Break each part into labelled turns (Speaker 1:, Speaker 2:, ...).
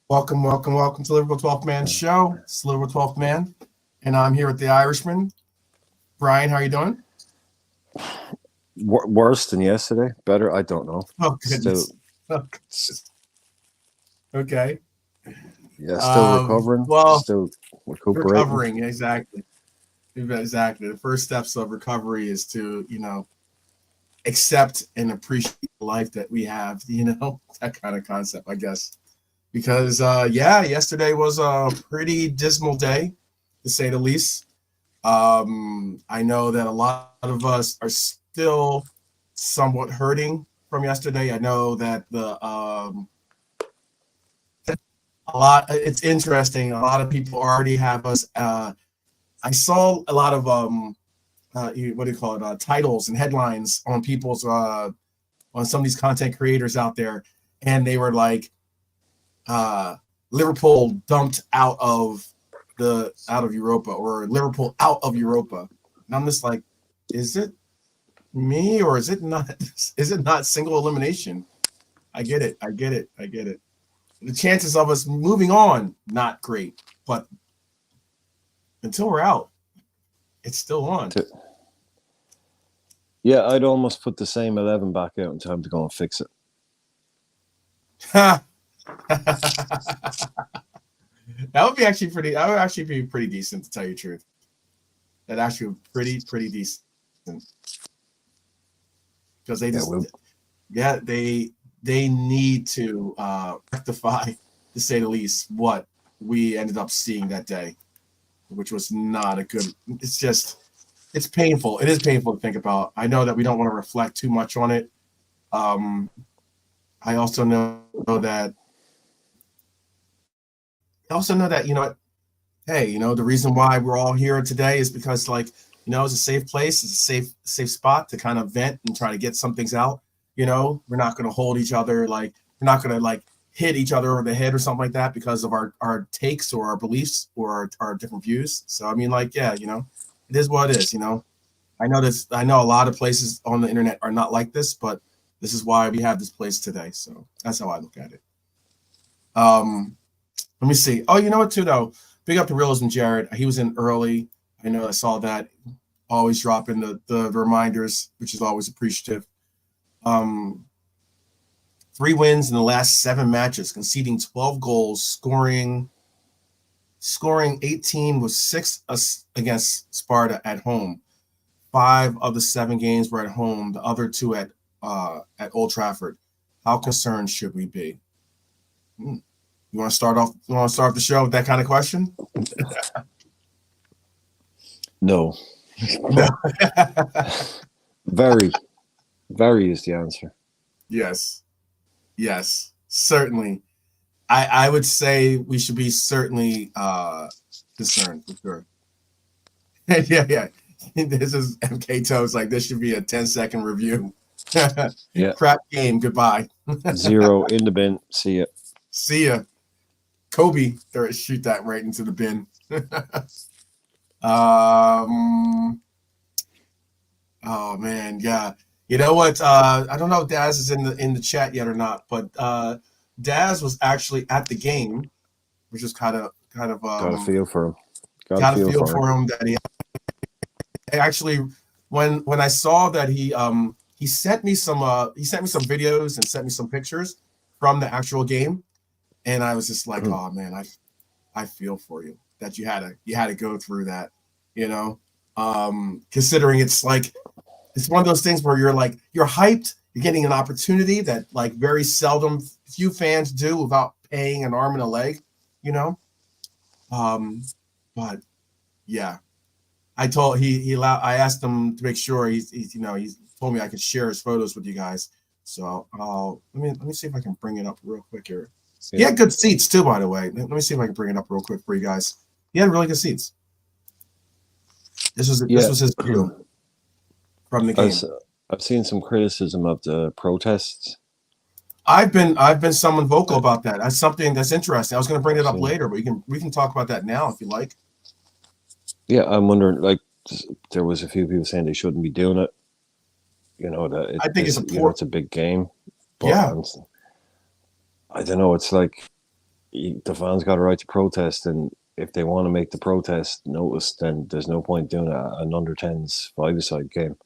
Speaker 1: Welcome to Liverpool 12th Man Show. It's Liverpool 12th Man, and I'm here with the Irishman. Brian, how are you doing?
Speaker 2: Worse than yesterday? Better? I don't know.
Speaker 1: Oh,
Speaker 2: Still,
Speaker 1: goodness. Oh, goodness. Okay.
Speaker 2: still recovering.
Speaker 1: Well,
Speaker 2: Still recuperating.
Speaker 1: recovering, exactly. Exactly. The first steps of recovery is to, accept and appreciate the life that we have, that kind of concept, I guess. Because, yesterday was a pretty dismal day, to say the least. I know that a lot of us are still somewhat hurting from yesterday. I know that it's interesting. A lot of people already have us. I saw a lot of what do you call it? Titles and headlines on people's on some of these content creators out there, and they were like, Liverpool dumped out of Europa, or Liverpool out of Europa. And I'm just like, is it me, or is it not? Is it not single elimination? I get it. The chances of us moving on, not great, but until we're out, it's still on.
Speaker 2: Yeah, I'd almost put the same 11 back out in time to go and fix it.
Speaker 1: That would actually be pretty decent, to tell you the truth. That actually pretty decent. Because they need to rectify, to say the least, what we ended up seeing that day, which was not a good. It's painful. It is painful to think about. I know that we don't want to reflect too much on it. I also know that. Hey, the reason why we're all here today is because, it's a safe place. It's a safe spot to kind of vent and try to get some things out. We're not going to hold each other. We're not going to hit each other over the head or something like that because of our takes or our beliefs or our different views. So, it is what it is, I know a lot of places on the internet are not like this, but this is why we have this place today. So that's how I look at it. Let me see. Oh, you know what, too, though? Big up to Realism Jared. He was in early. I know I saw that. Always dropping the reminders, which is always appreciative. 3 wins in the last 7 matches, conceding 12 goals, scoring 18 with 6 against Sparta at home. 5 of the 7 games were at home. The other 2 at Old Trafford. How concerned should we be? You want to start off the show with that kind of question?
Speaker 2: No. Very, very is the answer.
Speaker 1: Yes, certainly. I would say we should be certainly concerned, for sure. yeah. This is MK Toes. This should be a 10-second review.
Speaker 2: Yeah.
Speaker 1: Crap game. Goodbye.
Speaker 2: 0 in the bin. See ya.
Speaker 1: See ya. Kobe, shoot that right into the bin. Oh man, yeah. You know what? I don't know if Daz is in the chat yet or not, but Daz was actually at the game, which is kind of
Speaker 2: got a feel for him.
Speaker 1: Got a feel for him that he actually, when I saw that he sent me some videos and sent me some pictures from the actual game, and I was just like, oh man, I feel for you that you had to go through that, considering it's one of those things where you're hyped, you're getting an opportunity that very seldom few fans do without paying an arm and a leg, but yeah, I asked him to make sure he's told me I could share his photos with you guys. So let me see if I can bring it up real quick here. Yeah. He had good seats too, by the way. Let me see if I can bring it up real quick for you guys. He had really good seats. This was his view from the game.
Speaker 2: I've seen some criticism of the protests.
Speaker 1: I've been someone vocal about that. That's something that's interesting. I was going to bring it up later, but we can talk about that now if you like.
Speaker 2: Yeah, I'm wondering. There was a few people saying they shouldn't be doing it. That
Speaker 1: I think
Speaker 2: it's a big game. But
Speaker 1: yeah.
Speaker 2: I don't know. It's like the fans got a right to protest, and if they want to make the protest noticed, then there's no point doing an under 10s five-a-side game.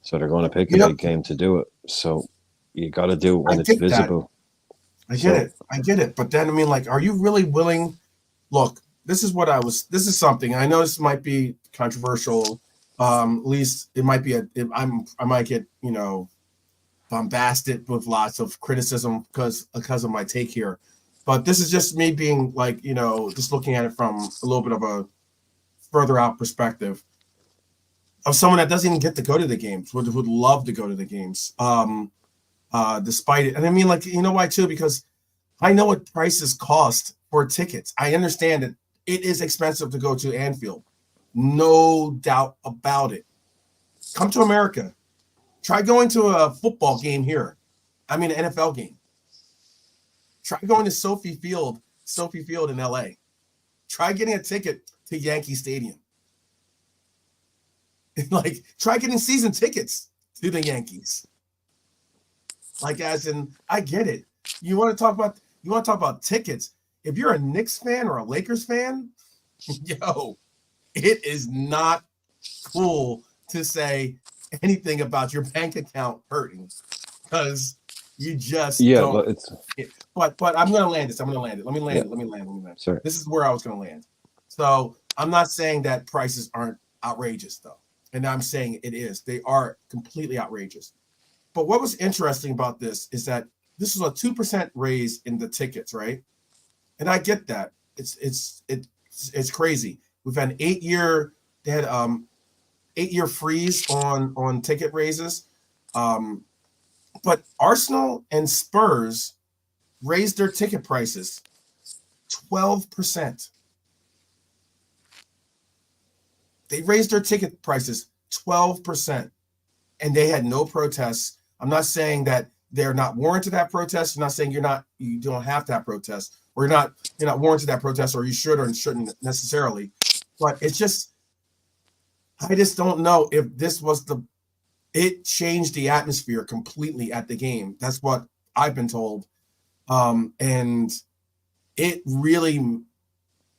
Speaker 2: So they're going to pick a
Speaker 1: You know,
Speaker 2: big game to do it. So you got to do it
Speaker 1: I
Speaker 2: when it's
Speaker 1: get that.
Speaker 2: visible.
Speaker 1: I get
Speaker 2: So
Speaker 1: it. I get it. But then, I mean, like, are you really willing? Look, this is what this is something, I know this might be controversial. At least it might be I might get, bombasted with lots of criticism because of my take here. But this is just me being like, just looking at it from a little bit of a further out perspective of someone that doesn't even get to go to the games, would love to go to the games. Despite it. And I mean, like, you know why too? Because I know what prices cost for tickets. I understand that it is expensive to go to Anfield. No doubt about it. Come to America. Try going to a football game here. I mean, an NFL game. Try going to Sophie Field in LA. Try getting a ticket to Yankee Stadium. Like, try getting season tickets to the Yankees. Like, as in, I get it. You want to talk about tickets. If you're a Knicks fan or a Lakers fan, yo, it is not cool to say anything about your bank account hurting because you just don't.
Speaker 2: but it's
Speaker 1: But I'm gonna land this. I'm gonna land it. Let me land it. Let me land.
Speaker 2: Sorry.
Speaker 1: This is where I was gonna land. So I'm not saying that prices aren't outrageous though, and I'm saying it is. They are completely outrageous. But what was interesting about this is that this was a 2% raise in the tickets, right? And I get that. It's crazy. We've had an 8-year. They had 8-year freeze on ticket raises. But Arsenal and Spurs raised their ticket prices 12%. They raised their ticket prices 12%, and they had no protests. I'm not saying that they're not warranted that protest. I'm not saying you don't have to have protests, or you're not warranted that protest, or you should or shouldn't necessarily. But it's just, I just don't know if this was it changed the atmosphere completely at the game. That's what I've been told. And it really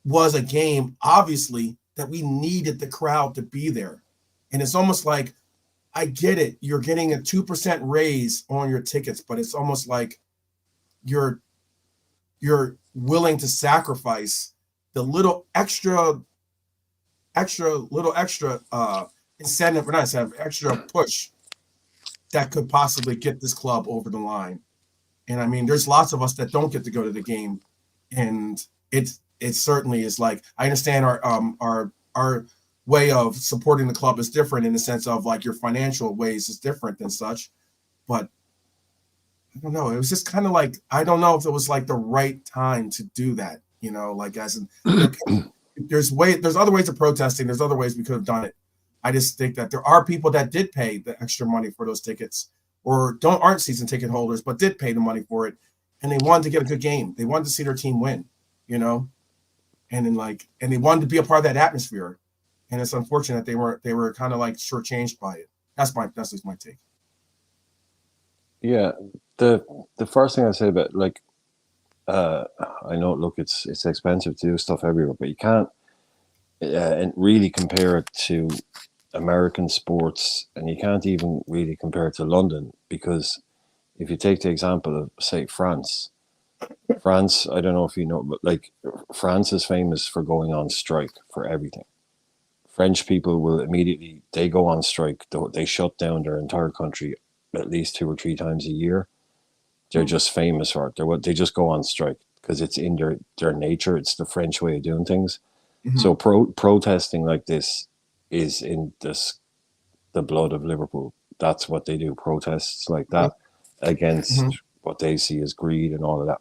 Speaker 1: was a game, obviously, that we needed the crowd to be there. And it's almost like, I get it. You're getting a 2% raise on your tickets, but it's almost like you're willing to sacrifice the little extra incentive, or not incentive, extra push that could possibly get this club over the line. And I mean, there's lots of us that don't get to go to the game, and it certainly is like, I understand our way of supporting the club is different in the sense of like your financial ways is different and such, but I don't know. It was just kind of like, I don't know if it was like the right time to do that, like as in, there's other ways of protesting. There's other ways we could have done it. I just think that there are people that did pay the extra money for those tickets, or aren't season ticket holders, but did pay the money for it, and they wanted to get a good game. They wanted to see their team win, and they wanted to be a part of that atmosphere. And it's unfortunate they were kind of like shortchanged by it. That's just my take.
Speaker 2: Yeah, the first thing I say about, like, I know, look, it's expensive to do stuff everywhere, but you can't really compare it to American sports, and you can't even really compare it to London, because if you take the example of, say, France, I don't know if you know, but like, France is famous for going on strike for everything. French people will immediately, they go on strike, they shut down their entire country at least 2 or 3 times a year. They're just famous for it. They just go on strike because it's in their nature. It's the French way of doing things. Mm-hmm. So protesting like this is in the blood of Liverpool. That's what they do, protests like that against what they see as greed and all of that.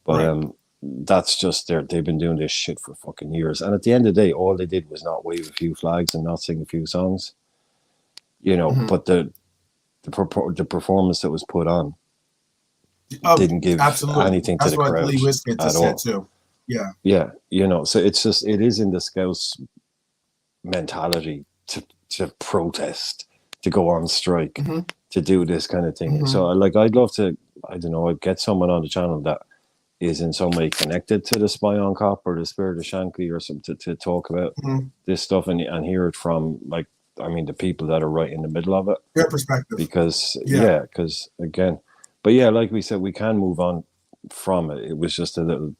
Speaker 2: But that's just they've been doing this shit for fucking years. And at the end of the day, all they did was not wave a few flags and not sing a few songs, but the performance that was put on didn't give anything to the crowd at all.
Speaker 1: Too. Yeah.
Speaker 2: Yeah. So it is in the Scouts mentality to protest, to go on strike, to do this kind of thing. So I'd love to, I don't know, I'd get someone on the channel that is in some way connected to the Spy on Cop or the Spirit of Shankly or something to talk about this stuff and hear it from the people that are right in the middle of it.
Speaker 1: Their perspective.
Speaker 2: Because again, but yeah, like we said, we can move on from it. It was just a little,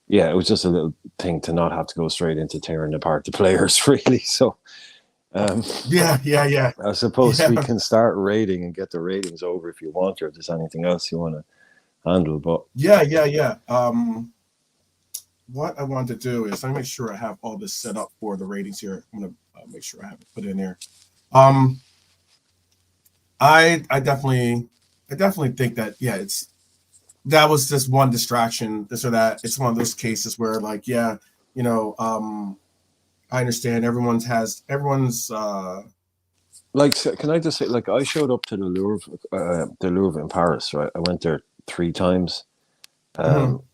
Speaker 2: it was just a little thing to not have to go straight into tearing apart the players, really. So,
Speaker 1: yeah.
Speaker 2: I suppose we can start rating and get the ratings over if you want, or if there's anything else you want to handle. But
Speaker 1: yeah. What I want to do is let me make sure I have all this set up for the ratings here. I'm gonna make sure I have it put in there. I definitely think that that was just one distraction, this or that. It's one of those cases where I understand everyone's
Speaker 2: so can I just say, I showed up to the Louvre in Paris, right? I went there 3 times.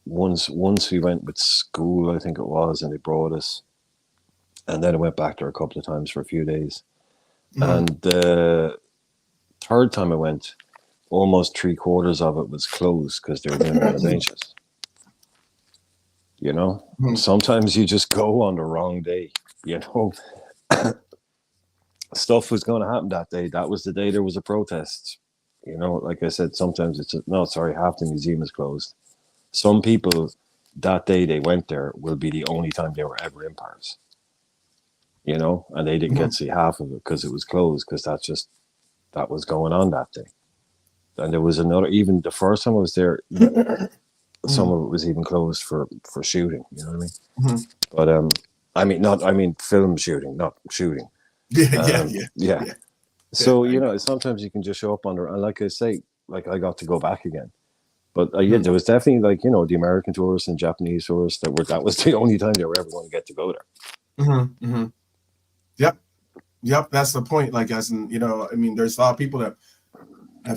Speaker 2: Once we went with school, I think it was, and they brought us, and then I went back there a couple of times for a few days. And the 3rd time I went, almost 3/4 of it was closed because they were doing renovations. Sometimes you just go on the wrong day. Stuff was going to happen that day. That was the day there was a protest. Like I said, sometimes it's half the museum is closed. Some people, that day they went there, will be the only time they were ever in Paris. And they didn't get to see half of it because it was closed, because that was going on that day. And there was another, even the first time I was there, some of it was even closed for shooting. You know what I mean? But I mean film shooting, not shooting.
Speaker 1: Yeah.
Speaker 2: So sometimes you can just show up on there, and like I say, I got to go back again. But there was definitely the American tourists and Japanese tourists that was the only time they were ever going to get to go there.
Speaker 1: Yep. That's the point. There's a lot of people that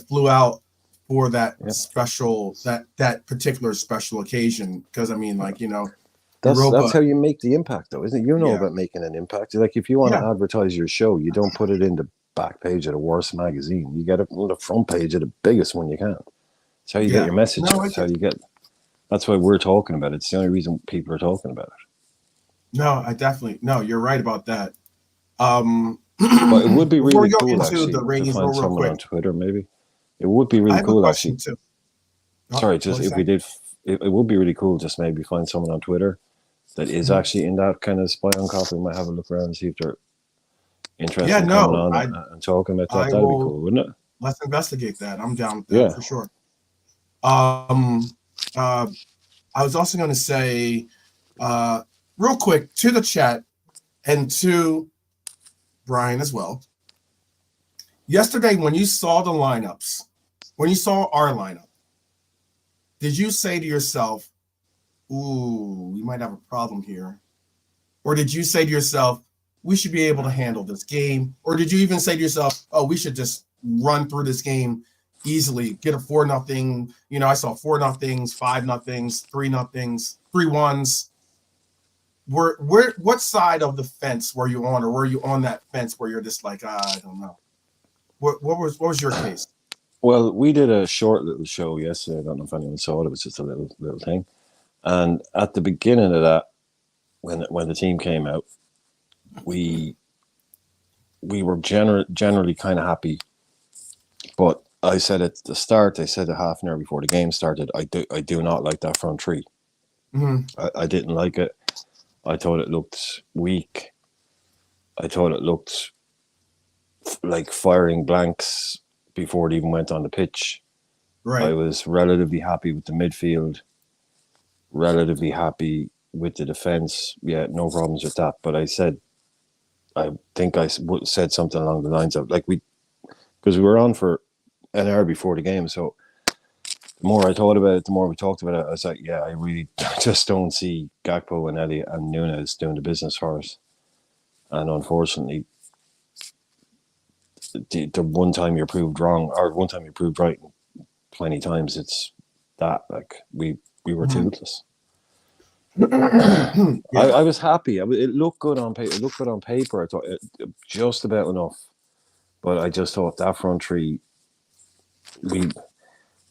Speaker 1: flew out for that special, that particular special occasion. Because
Speaker 2: that's how you make the impact, though, isn't it? About making an impact. Like, if you want to advertise your show, you don't put it in the back page of the worst magazine. You get it on the front page of the biggest one you can. That's how you get your message. That's why we're talking about it. It's the only reason people are talking about it.
Speaker 1: No, you're right about that.
Speaker 2: But it would be really cool, actually,
Speaker 1: the ratings
Speaker 2: to find someone on Twitter, maybe. It would be really cool, actually.
Speaker 1: Too.
Speaker 2: Sorry, just if we did, it would be really cool, just maybe find someone on Twitter that is actually in that kind of Spy on Cop. We might have a look around and see if they're interested in coming on and talking about that. That'd be cool, wouldn't it?
Speaker 1: Let's investigate that. I'm down with that for sure. I was also going to say, real quick, to the chat and to Brian as well. Yesterday, when you saw the lineups, when you saw our lineup, did you say to yourself, "Ooh, we might have a problem here," or did you say to yourself, "We should be able to handle this game," or did you even say to yourself, "Oh, we should just run through this game easily, get a 4-0. I saw 4-0, 5-0, 3-0, 3-1s. What side of the fence were you on, or were you on that fence where you're just like, I don't know? What was your case?
Speaker 2: Well, we did a short little show yesterday. I don't know if anyone saw it. It was just a little thing. And at the beginning of that, when the team came out, we were generally kind of happy. But I said at the start, I said a half an hour before the game started, I do not like that front three. I didn't like it. I thought it looked weak. I thought it looked like firing blanks before it even went on the pitch.
Speaker 1: Right.
Speaker 2: I was relatively happy with the midfield, relatively happy with the defense. Yeah, no problems with that. But I think I said something along the lines of, because we were on for an hour before the game. So the more I thought about it, the more we talked about it, I was like, yeah, I really just don't see Gakpo and Elliott and Nunes doing the business for us. And unfortunately, the one time you're proved wrong, or one time you're proved right 20 times, it's that, we were toothless. I was happy. It looked good on paper. I thought it just about enough. But I just thought that front three,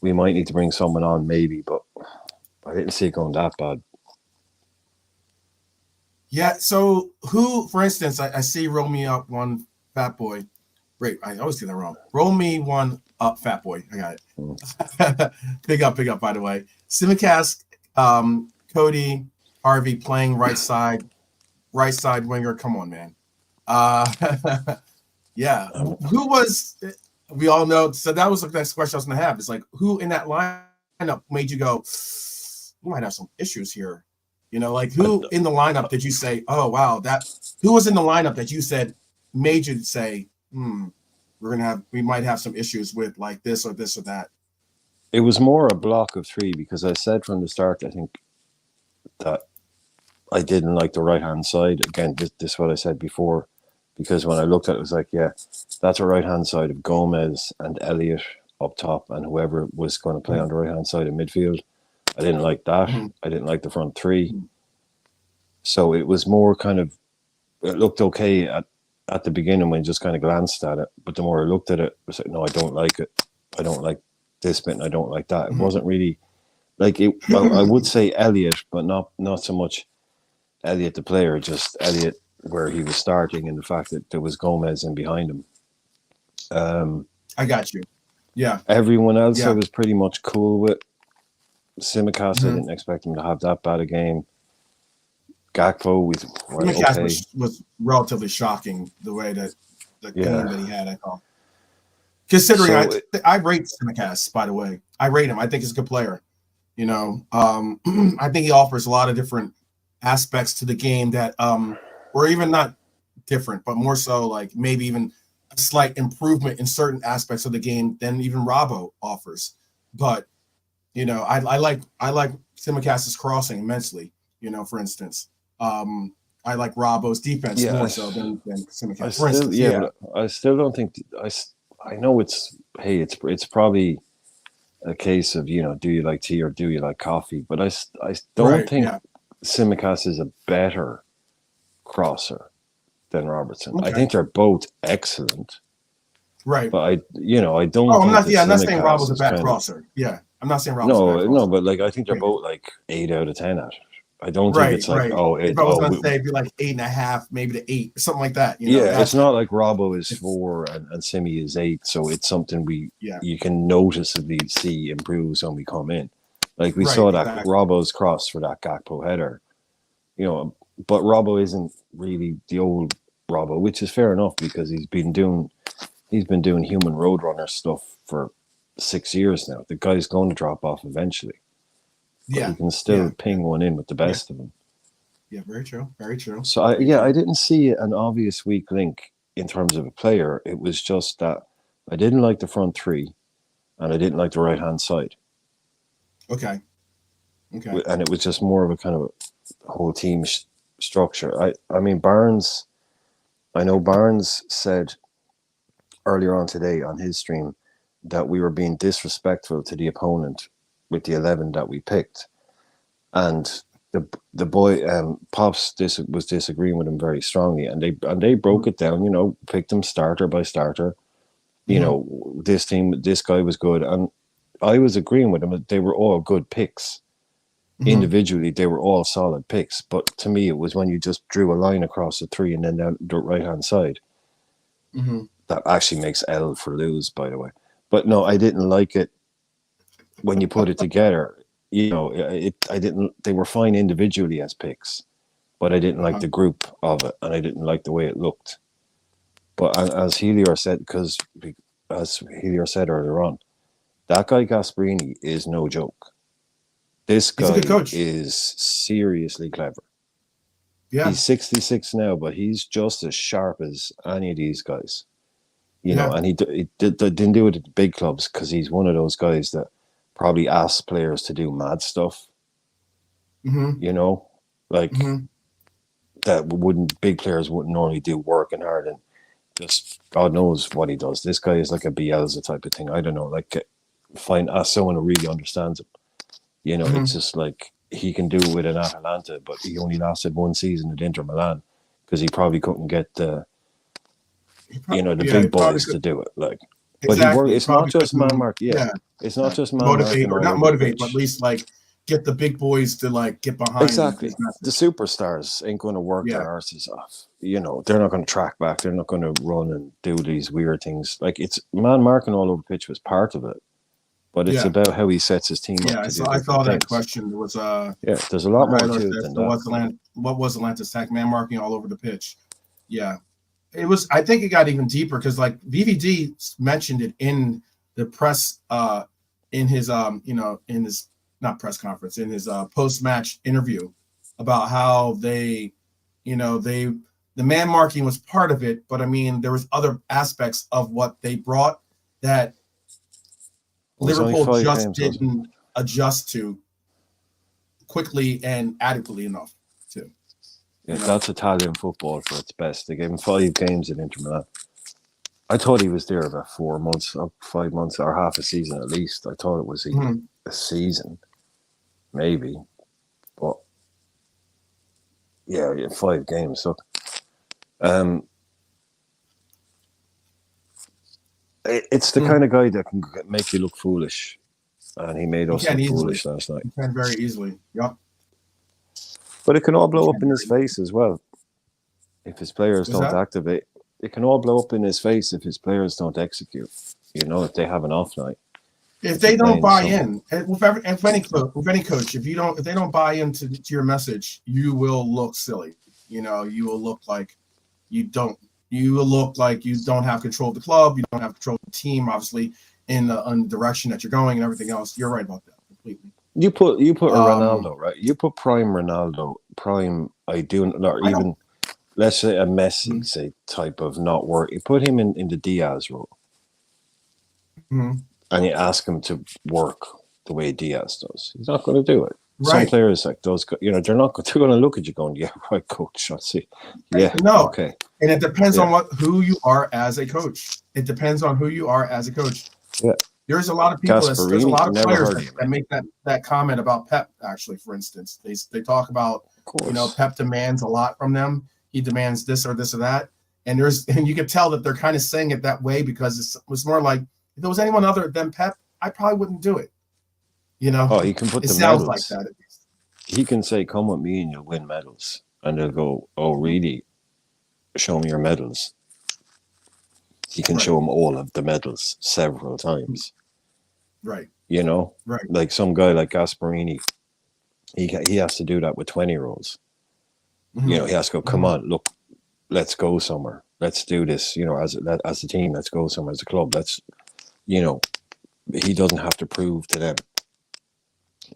Speaker 2: we might need to bring someone on, maybe, but I didn't see it going that bad.
Speaker 1: Yeah. So who, for instance, I see roll me up one fat boy. Wait, I always get that wrong. Roll me one up, fat boy. I got it. Big up, by the way. Simicast, Cody, Harvey playing right side winger. Come on, man. Yeah. Who was, we all know, so that was the next question I was going to have. It's like, who in that lineup made you go, we might have some issues here? Like who in the lineup did you say, oh, wow, who was in the lineup that you said made you say, we might have some issues with like this or that?
Speaker 2: It was more a block of three because I said from the start, I think, that I didn't like the right-hand side. Again, this is what I said before, because when I looked at it, it was like, yeah, that's a right-hand side of Gomez and Elliott up top and whoever was going to play on the right-hand side of midfield. I didn't like that. I didn't like the front three. So it was more kind of, it looked okay at the beginning when you just kind of glanced at it. But the more I looked at it, I was like, no, I don't like it. I don't like this bit and I don't like that. It wasn't really like it. I would say Elliott, but not so much Elliott the player, just Elliott where he was starting and the fact that there was Gomez in behind him.
Speaker 1: I got you. Yeah.
Speaker 2: Everyone else I was pretty much cool with. Simicast, I didn't expect him to have that bad a game. Gakpo,
Speaker 1: was relatively shocking the way that the game that he had, I thought. Considering I rate Simicast, by the way. I rate him. I think he's a good player. I think he offers a lot of different aspects to the game that or even not different, but more so like maybe even a slight improvement in certain aspects of the game than even Robbo offers. But I like Simicast's crossing immensely. For instance, I like Robbo's defense more so than Simicast.
Speaker 2: But I still don't think I know it's probably a case of do you like tea or do you like coffee? But I don't think Simicast is a better crosser than Robertson. Okay. I think they're both excellent.
Speaker 1: Right.
Speaker 2: But I don't.
Speaker 1: Oh, I'm not saying Robbo's a bad crosser. Yeah. I'm not saying Robbo's
Speaker 2: no, but like I think they're both like 8 out of 10 at it. I don't think it's like
Speaker 1: if I was going to say it'd be like 8.5, maybe to 8, something like that.
Speaker 2: It's not like Robbo is 4 and Simi is 8, so it's something you can noticeably see improves when we come in. Like we saw that Robbo's cross for that Gakpo header, but Robbo isn't really the old Robbo, which is fair enough because he's been doing human roadrunner stuff for 6 years now. The guy's going to drop off eventually. But he can still ping one in with the best of them.
Speaker 1: Yeah, very true. Very true.
Speaker 2: So I didn't see an obvious weak link in terms of a player. It was just that I didn't like the front three and I didn't like the right hand side.
Speaker 1: Okay.
Speaker 2: And it was just more of a kind of a whole team structure. I mean Barnes said earlier on today on his stream that we were being disrespectful to the opponent with the 11 that we picked, and the boy Pops was disagreeing with him very strongly, and they broke it down. Picked him starter by starter. This guy was good, and I was agreeing with him that they were all good picks. Individually, they were all solid picks, but to me, it was when you just drew a line across the three and then down the right hand side. That actually makes L for lose, by the way. But no, I didn't like it. When you put it together, I didn't. They were fine individually as picks, but I didn't like the group of it, and I didn't like the way it looked. But as Helior said, earlier on, that guy Gasperini is no joke. This guy is seriously clever. Yeah, he's 66 now, but he's just as sharp as any of these guys. And he didn't do it at the big clubs because he's one of those guys that probably asks players to do mad stuff. That big players wouldn't normally do, working hard and just God knows what he does. This guy is like a Bielsa type of thing. I don't know, ask someone who really understands him. It's just like he can do it with an Atalanta, but he only lasted one season at Inter Milan because he probably couldn't get the big boys to do it. But
Speaker 1: exactly.
Speaker 2: it's not
Speaker 1: Probably
Speaker 2: just man
Speaker 1: couldn't,
Speaker 2: mark. Yeah,
Speaker 1: yeah,
Speaker 2: it's not
Speaker 1: yeah,
Speaker 2: just man
Speaker 1: motivate
Speaker 2: marking
Speaker 1: or
Speaker 2: all
Speaker 1: not
Speaker 2: over the
Speaker 1: motivate, but at
Speaker 2: pitch.
Speaker 1: least like get the big boys to like get behind
Speaker 2: Exactly.
Speaker 1: his
Speaker 2: The
Speaker 1: message.
Speaker 2: superstars ain't going to work
Speaker 1: Yeah,
Speaker 2: their arses off. They're not going to track back. They're not going to run and do these weird things. Like, it's man marking all over the pitch was part of it, but it's
Speaker 1: yeah,
Speaker 2: about how he sets his team up
Speaker 1: yeah.
Speaker 2: to do
Speaker 1: So I
Speaker 2: different
Speaker 1: saw that
Speaker 2: things.
Speaker 1: question. There was
Speaker 2: Yeah, there's a lot more
Speaker 1: Tyler
Speaker 2: to it
Speaker 1: says,
Speaker 2: than
Speaker 1: so
Speaker 2: that.
Speaker 1: what was Atlanta's tech man marking all over the pitch? Yeah, it was. I think it got even deeper because like VVD mentioned it in the press, in his in his not press conference, in his post match interview about how they, the man marking was part of it, but I mean there was other aspects of what they brought that
Speaker 2: It was only
Speaker 1: Liverpool
Speaker 2: 5 games,
Speaker 1: just
Speaker 2: wasn't it?
Speaker 1: didn't adjust to quickly and adequately enough to,
Speaker 2: Yeah,
Speaker 1: you know.
Speaker 2: that's Italian football for its best. They gave him 5 games at Inter Milan. I thought he was there about 4 months, 5 months, or half a season at least. I thought it was
Speaker 1: Mhm.
Speaker 2: a season, maybe. But yeah, 5 games. So, um, it's the
Speaker 1: Mhm.
Speaker 2: kind of guy that can make you look foolish, and he made
Speaker 1: He
Speaker 2: us
Speaker 1: can
Speaker 2: look
Speaker 1: easily.
Speaker 2: foolish last night.
Speaker 1: He can very easily. Yep.
Speaker 2: But it can all
Speaker 1: He
Speaker 2: blow up
Speaker 1: can
Speaker 2: in his
Speaker 1: very easily.
Speaker 2: face as well if his players
Speaker 1: What's
Speaker 2: don't
Speaker 1: that?
Speaker 2: activate. It can all blow up in his face if his players don't execute. If they have an off night,
Speaker 1: If
Speaker 2: if they're
Speaker 1: they don't
Speaker 2: playing
Speaker 1: buy
Speaker 2: some.
Speaker 1: in, and with any coach, if they don't buy into to your message, you will look silly. You will look like you don't. You will look like you don't have control of the club. You don't have control of the team, obviously, in the direction that you're going and everything else. You're right about that completely.
Speaker 2: You put a
Speaker 1: Um,
Speaker 2: Ronaldo, right? You put prime Ronaldo, prime I do, or
Speaker 1: I don't.
Speaker 2: even let's say a Messi,
Speaker 1: Mhm,
Speaker 2: say type of not work. You put him in the Diaz role,
Speaker 1: mhm.
Speaker 2: and you ask him to work the way Diaz does. He's not going to do it. Some
Speaker 1: Right.
Speaker 2: players like those, they're not. They're going to look at you going, "Yeah, right, coach. I see. Yeah,
Speaker 1: No,
Speaker 2: okay,
Speaker 1: and it depends on
Speaker 2: yeah,
Speaker 1: who you are as a coach. It depends on who you are as a coach.
Speaker 2: yeah."
Speaker 1: There's a lot of people there's a
Speaker 2: Gasparini,
Speaker 1: lot of
Speaker 2: never
Speaker 1: players
Speaker 2: heard
Speaker 1: that,
Speaker 2: of you,
Speaker 1: that
Speaker 2: mate.
Speaker 1: make that comment about Pep. Actually, for instance, they talk about
Speaker 2: Of course.
Speaker 1: Pep demands a lot from them. He demands this or this or that, and you can tell that they're kind of saying it that way because it was more like if there was anyone other than Pep, I probably wouldn't do it. You know,
Speaker 2: Oh, he can put
Speaker 1: it
Speaker 2: the
Speaker 1: sounds like
Speaker 2: medals.
Speaker 1: that at least.
Speaker 2: He can say, "Come with me, and you'll win medals." And they'll go, "Oh, really? Show me your medals." He can
Speaker 1: Right,
Speaker 2: show him all of the medals several times.
Speaker 1: right,
Speaker 2: You know,
Speaker 1: right.
Speaker 2: like some guy like Gasparini, he has to do that with 20-year-olds.
Speaker 1: Mm-hmm.
Speaker 2: He has to go, "Come
Speaker 1: Mm-hmm.
Speaker 2: on, look, let's go somewhere. Let's do this. As a team, let's go somewhere as a club. Let's, you know." He doesn't have to prove to them.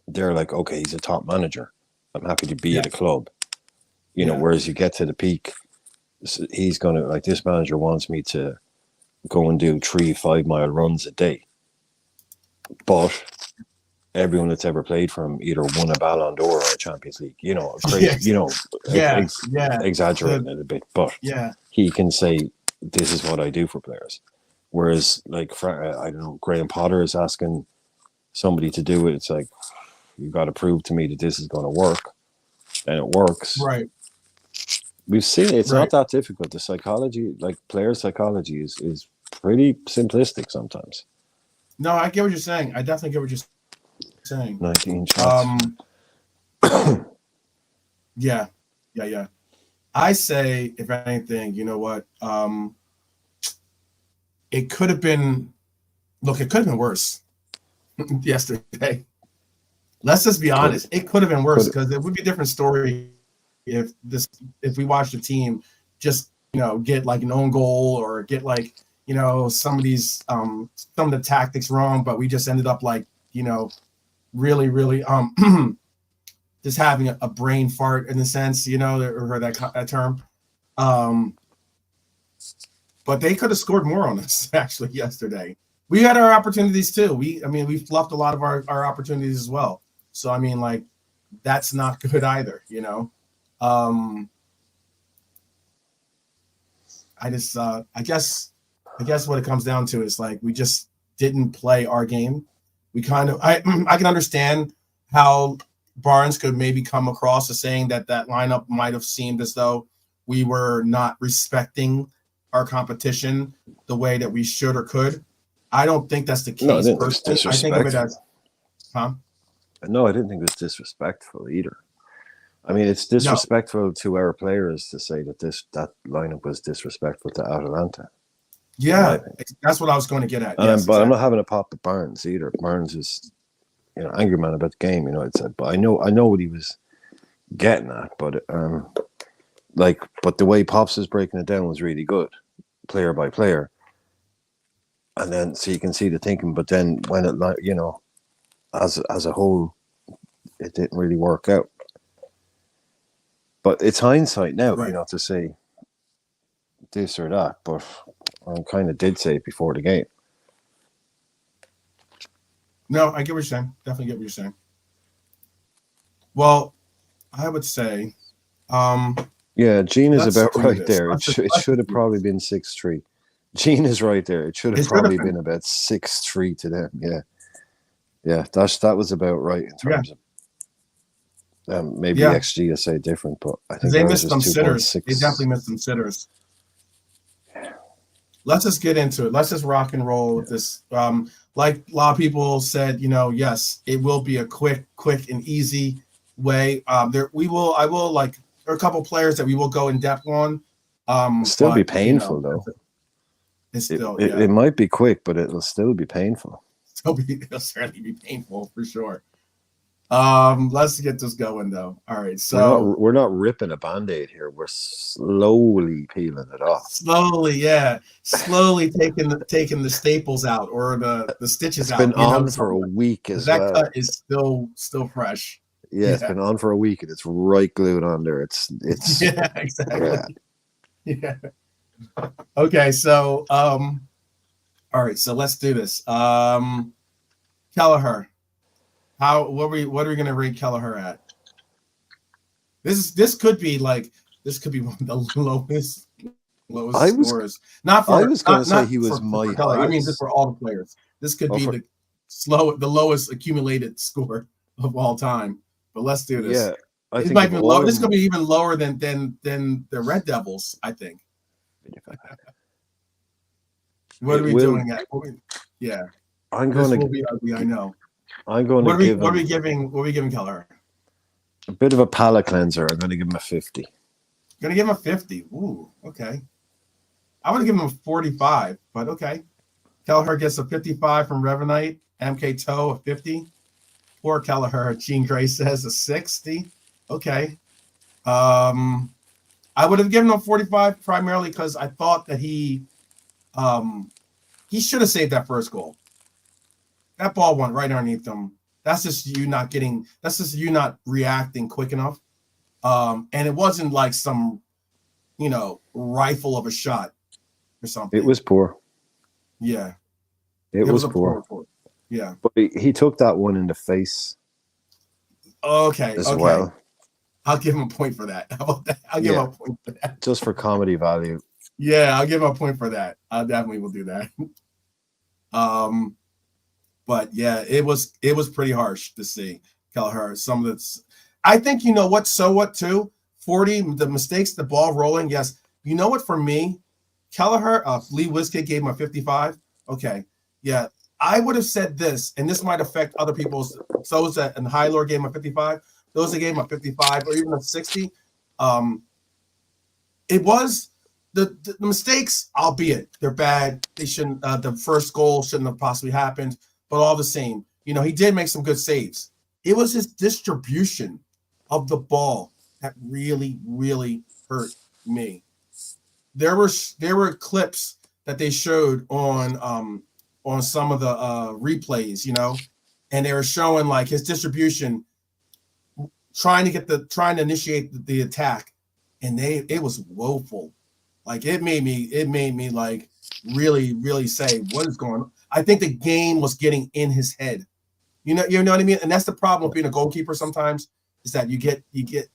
Speaker 2: They're like, okay, he's a top manager. I'm happy to be
Speaker 1: Yeah,
Speaker 2: at a club.
Speaker 1: yeah,
Speaker 2: Whereas you get to the peak, he's gonna like this manager wants me to go and do 3 5 mile runs a day, but everyone that's ever played for him either won a Ballon d'Or or a Champions League. Crazy.
Speaker 1: yes, yeah, yeah.
Speaker 2: Exaggerating
Speaker 1: The
Speaker 2: it a bit, but
Speaker 1: yeah,
Speaker 2: he can say, "This is what I do for players." Whereas, like, I don't know, Graham Potter is asking somebody to do it. It's like, you got to prove to me that this is going to work, and it works.
Speaker 1: right,
Speaker 2: We've seen it. It's not
Speaker 1: right.
Speaker 2: that difficult. The psychology, like player psychology, is pretty simplistic sometimes.
Speaker 1: No, I get what you're saying. I definitely get what you're saying.
Speaker 2: 19 shots.
Speaker 1: Um, yeah, yeah, yeah. I say, if anything, you know what? It could have been. Look, it could have been worse yesterday. Let's just be
Speaker 2: Could
Speaker 1: honest. It could have been worse
Speaker 2: could
Speaker 1: because it would be a different story if we watched the team just get like an own goal or get like some of these some of the tactics wrong, but we just ended up like really really just having a brain fart in the sense or that term. Um, but they could have scored more on us actually yesterday. We had our opportunities too. We fluffed a lot of our opportunities as well. So I mean, like that's not good either. Um, I guess what it comes down to is like we just didn't play our game. We kind of I can understand how Barnes could maybe come across as saying that lineup might have seemed as though we were not respecting our competition the way that we should or could. I don't think that's the
Speaker 2: No, I
Speaker 1: case
Speaker 2: didn't think it was
Speaker 1: personally. I think of it
Speaker 2: disrespectful.
Speaker 1: as, huh?
Speaker 2: No, I didn't think it was disrespectful either. I mean, it's
Speaker 1: No,
Speaker 2: disrespectful to our players to say that that lineup was disrespectful to Atalanta, in my
Speaker 1: yeah,
Speaker 2: opinion.
Speaker 1: that's what I was going to get at.
Speaker 2: And
Speaker 1: Yes,
Speaker 2: but I'm not
Speaker 1: exactly.
Speaker 2: having a pop at Barnes either. Barnes is, angry man about the game. But I know what he was getting at. But but the way Pops is breaking it down was really good, player by player. And then so you can see the thinking. But then when it as a whole, it didn't really work out. But it's hindsight now,
Speaker 1: Right.
Speaker 2: to say this or that. But I kind of did say it before the game.
Speaker 1: No, I get what you're saying. Definitely get what you're saying. Well, I would say, um,
Speaker 2: Yeah, Gene is
Speaker 1: let's
Speaker 2: about
Speaker 1: do
Speaker 2: right
Speaker 1: this.
Speaker 2: there. It
Speaker 1: Let's
Speaker 2: should
Speaker 1: just
Speaker 2: have
Speaker 1: do
Speaker 2: probably
Speaker 1: this.
Speaker 2: been 6-3. Gene is right there. It should have
Speaker 1: It should have
Speaker 2: probably
Speaker 1: been.
Speaker 2: been about 6-3 to them. Yeah. That was about right in
Speaker 1: Yeah,
Speaker 2: terms of maybe
Speaker 1: yeah.
Speaker 2: XG to say different, but I
Speaker 1: Because
Speaker 2: think
Speaker 1: they
Speaker 2: ours
Speaker 1: missed
Speaker 2: was
Speaker 1: some sitters. They
Speaker 2: 2.6.
Speaker 1: definitely missed some sitters. Let's just get into it. Let's just rock and roll with this. Like a lot of people said, yes, it will be a quick and easy way. I will like there are a couple players that we will go in depth on.
Speaker 2: It'll still be
Speaker 1: But
Speaker 2: painful though.
Speaker 1: it's
Speaker 2: It,
Speaker 1: still,
Speaker 2: it
Speaker 1: yeah,
Speaker 2: it might be quick, but it'll still be painful.
Speaker 1: it'll certainly be painful for sure. Let's get this going though. All right, so
Speaker 2: We're not ripping a band-aid here. We're slowly peeling it off.
Speaker 1: slowly taking the staples out or the stitches
Speaker 2: It's been
Speaker 1: out.
Speaker 2: on
Speaker 1: So
Speaker 2: for a week as
Speaker 1: that cut
Speaker 2: well.
Speaker 1: is still fresh.
Speaker 2: Yeah, it's
Speaker 1: Yeah,
Speaker 2: been on for a week and it's right glued on there. It's
Speaker 1: yeah, exactly.
Speaker 2: yeah.
Speaker 1: Yeah. Okay, so all right, so let's do this. Kelleher, what are we gonna rate Kelleher at? This could be one of the lowest
Speaker 2: I was
Speaker 1: scores. Not
Speaker 2: I
Speaker 1: for
Speaker 2: was going to
Speaker 1: not
Speaker 2: say
Speaker 1: not
Speaker 2: he was
Speaker 1: for
Speaker 2: my
Speaker 1: Kelleher. I mean, just
Speaker 2: highest.
Speaker 1: for all the players. This could
Speaker 2: Oh,
Speaker 1: be
Speaker 2: for,
Speaker 1: the lowest accumulated score of all time. But let's do this.
Speaker 2: yeah, I
Speaker 1: It
Speaker 2: think
Speaker 1: might
Speaker 2: of
Speaker 1: be
Speaker 2: all
Speaker 1: low.
Speaker 2: of
Speaker 1: This could
Speaker 2: them.
Speaker 1: be even lower than the Red Devils. I think. What are
Speaker 2: It
Speaker 1: we
Speaker 2: will.
Speaker 1: doing at? Yeah,
Speaker 2: I'm
Speaker 1: this
Speaker 2: going
Speaker 1: will
Speaker 2: to.
Speaker 1: be ugly. I know.
Speaker 2: I'm going to give
Speaker 1: What are
Speaker 2: him
Speaker 1: we giving? What are we giving Kelleher?
Speaker 2: a bit of a palate cleanser. I'm going to give him a 50.
Speaker 1: Gonna give him a 50. Ooh, okay. I would give him a 45, but okay. Kelleher gets a 55 from Revenite. MK Toe a 50. Poor Kelleher. Gene Gray says a 60. Okay. I would have given him 45 primarily because I thought that he should have saved that first goal. That ball went right underneath him. That's just you not reacting quick enough. And it wasn't like some, rifle of a shot or something.
Speaker 2: It was poor.
Speaker 1: Yeah.
Speaker 2: It was
Speaker 1: a
Speaker 2: poor.
Speaker 1: Yeah.
Speaker 2: But he took that one in the face
Speaker 1: Okay.
Speaker 2: as well.
Speaker 1: I'll give him a point for that. How about that? I'll give him a point for that.
Speaker 2: Just for comedy value.
Speaker 1: Yeah, I'll give him a point for that. I definitely will do that. But yeah, it was pretty harsh to see Kelleher. Some of it's, I think, so what too. 40, the mistakes, the ball rolling. Yes, you know what? For me, Kelleher, Lee Wiskett gave him a 55. Okay, yeah, I would have said this, and this might affect other people's. Those that and High Lord gave him a 55. Those that gave him a 55 or even a 60. It was the mistakes, albeit they're bad. They shouldn't. The first goal shouldn't have possibly happened. But all the same, he did make some good saves. It was his distribution of the ball that really, really hurt me. There were clips that they showed on some of the replays, and they were showing like his distribution, trying to initiate the attack, and it was woeful. Like it made me like really, really say what is going on. I think the game was getting in his head. You know what I mean? And that's the problem with being a goalkeeper sometimes, is that you get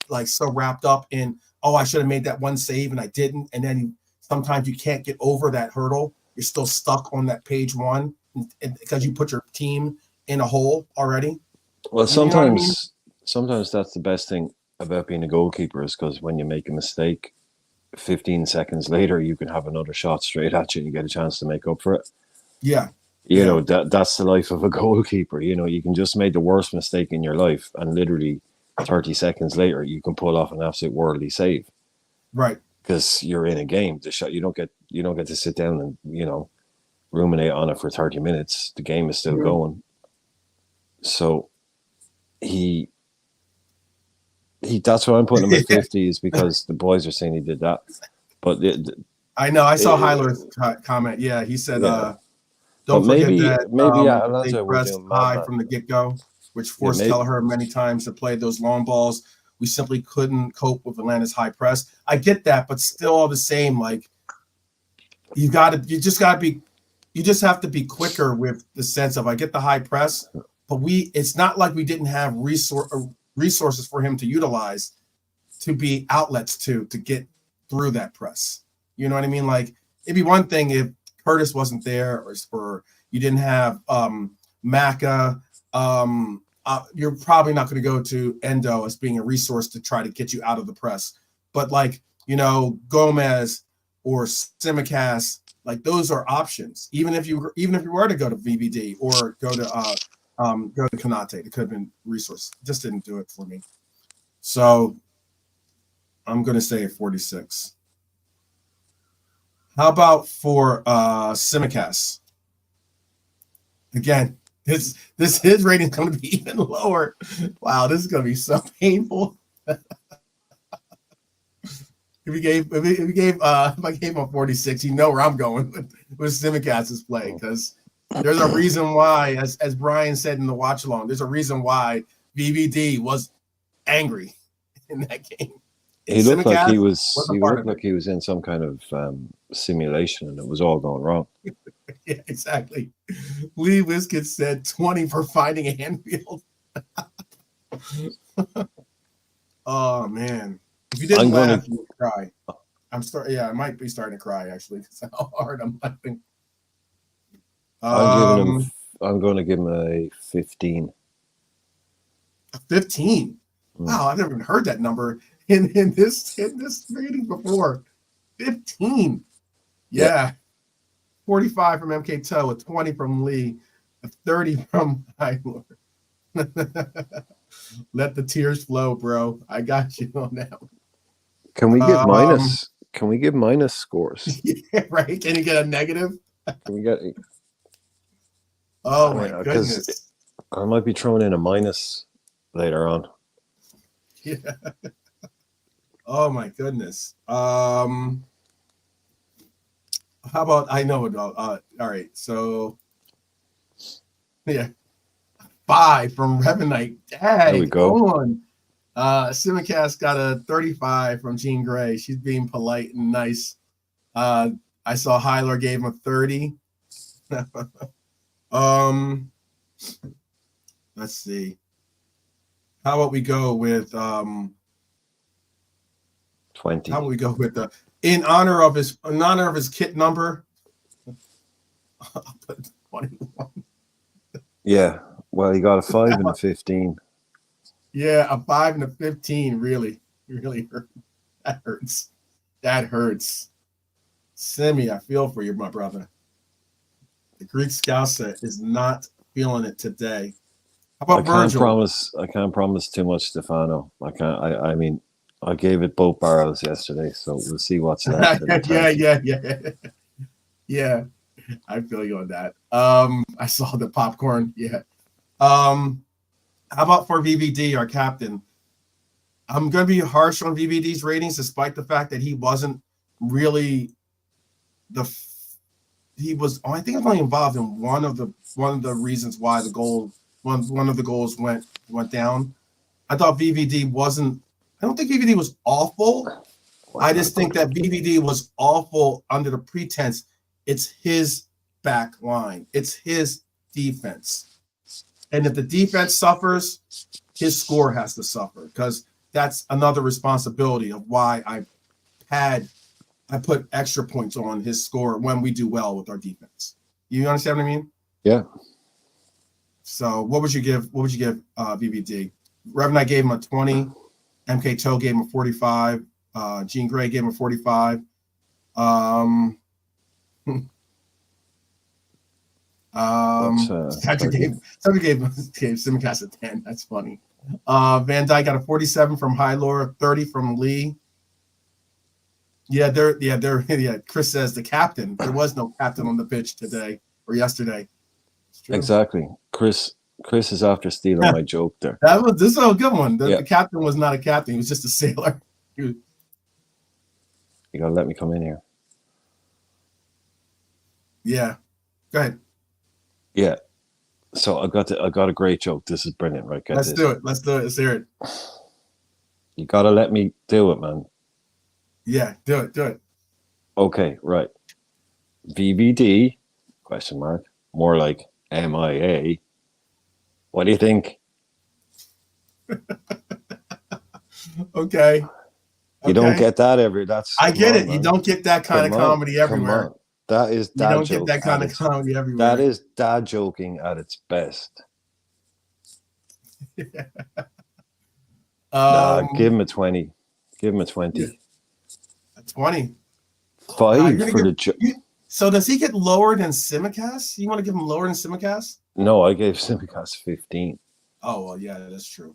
Speaker 1: like so wrapped up in, oh, I should have made that one save and I didn't. And then sometimes you can't get over that hurdle. You're still stuck on that page one because you put your team in a hole already.
Speaker 2: Well,
Speaker 1: You know what I mean?
Speaker 2: sometimes that's the best thing about being a goalkeeper, is because when you make a mistake, 15 seconds later, you can have another shot straight at you and you get a chance to make up for it.
Speaker 1: Yeah.
Speaker 2: You know, that's the life of a goalkeeper. You know, you can just make the worst mistake in your life, and literally 30 seconds later, you can pull off an absolute worldly save.
Speaker 1: Right.
Speaker 2: Because you're in a game. The shot you don't get to sit down and, you know, ruminate on it for 30 minutes. The game is still going. So he that's why I'm putting him at 50 is because the boys are saying he did that. But
Speaker 1: I know I saw Hyler's comment. Yeah, he said don't forget that they
Speaker 2: Atalanta were
Speaker 1: pressed
Speaker 2: doing
Speaker 1: high
Speaker 2: madman.
Speaker 1: from the get-go, which forced Kelleher many times to play those long balls. We simply couldn't cope with Atlanta's high press. I get that, but still all the same, like you just have to be quicker with the sense of I get the high press, but it's not like we didn't have resources for him to utilize to be outlets to get through that press. You know what I mean? Like it'd be one thing if Curtis wasn't there or you didn't have Maka. You're probably not going to go to Endo as being a resource to try to get you out of the press. But like, you know, Gomez or Simicast, like those are options. Even if you were to go to VVD or go to Konate, it could have been resource. Just didn't do it for me. So I'm going to say 46. How about for Simicast? Again, his rating is going to be even lower. Wow, this is going to be so painful. If I gave him 46, you know where I'm going with Simicast's play, because there's a reason why, as Brian said in the watch along, there's a reason why VVD was angry in that game.
Speaker 2: He looked like he was in some kind of simulation, and it was all going wrong.
Speaker 1: Yeah, exactly. Lee Wiskett said 20 for finding Anfield. Oh man. If you didn't laugh, you would cry. I might be starting to cry actually, because how hard I'm laughing.
Speaker 2: I'm going to give him a 15.
Speaker 1: A 15. Wow, I've never even heard that number in this reading before. 15. Yeah. 45 from MK Toe, a 20 from Lee, a 30 from Hyler. Let the tears flow, bro. I got you on that one.
Speaker 2: Can we give minus? Can we give minus scores?
Speaker 1: Yeah, right. Can you get a negative?
Speaker 2: Can we get?
Speaker 1: Oh my goodness!
Speaker 2: I might be throwing in a minus later on.
Speaker 1: Yeah. Oh my goodness. How about I know it? All right. So yeah, 5 from Revenite. Dang,
Speaker 2: there we go.
Speaker 1: Simicast got a 35 from Jean Grey. She's being polite and nice. I saw Hyler gave him a 30. Let's see. How about we go with
Speaker 2: 20?
Speaker 1: How about we go with in honor of his kit number? I'll put 21.
Speaker 2: Yeah. Well, he got a 5 and a 15.
Speaker 1: Yeah, a 5 and a 15 really hurt. That hurts. Simi, I feel for you, my brother. The Greek Scouser is not feeling it today. How about Virgil?
Speaker 2: I can't promise too much, Stefano. I mean, I gave it both barrels yesterday, so we'll see what's left.
Speaker 1: Yeah. I feel you on that. I saw the popcorn. Yeah. How about for VVD, our captain? I'm going to be harsh on VVD's ratings, despite the fact that he wasn't really I think he was only involved in one of the reasons why one of the goals went down. I thought VVD wasn't. I don't think VVD was awful. I just think that VVD was awful under the pretense it's his back line, it's his defense, and if the defense suffers, his score has to suffer, because that's another responsibility of why I put extra points on his score when we do well with our defense. You understand what I mean?
Speaker 2: Yeah.
Speaker 1: So what would you give VVD? Rev and I gave him a 20. MK Toe gave him a 45. Jean Grey gave him a 45. Catcher
Speaker 2: 30.
Speaker 1: gave Simicast a 10. That's funny. Van Dyke got a 47 from Hylor, 30 from Lee. Yeah. Chris says the captain. There was no captain on the pitch today or yesterday. It's true.
Speaker 2: Exactly. Chris is after stealing my joke there.
Speaker 1: This is a good one. The captain was not a captain. He was just a sailor.
Speaker 2: You gotta let me come in here.
Speaker 1: Yeah. Go ahead.
Speaker 2: Yeah. So I got a great joke. This is brilliant, right?
Speaker 1: Let's do it. Let's hear it.
Speaker 2: You gotta let me do it, man.
Speaker 1: Yeah, do it.
Speaker 2: Okay, right. VVD, ? More like MIA. What do you think?
Speaker 1: Okay.
Speaker 2: You don't get that
Speaker 1: I get it. Man. You don't get that kind of comedy everywhere.
Speaker 2: Come on. That is dad joke. You don't get
Speaker 1: that kind of comedy everywhere.
Speaker 2: That is dad joking at its best. Give him a 20. Give him a 20.
Speaker 1: Yeah. A 20.
Speaker 2: 5 for the joke.
Speaker 1: So does he get lower than Simicast? You want to give him lower than Simicast?
Speaker 2: No, I gave Simicast 15.
Speaker 1: Oh, well, yeah, that's true.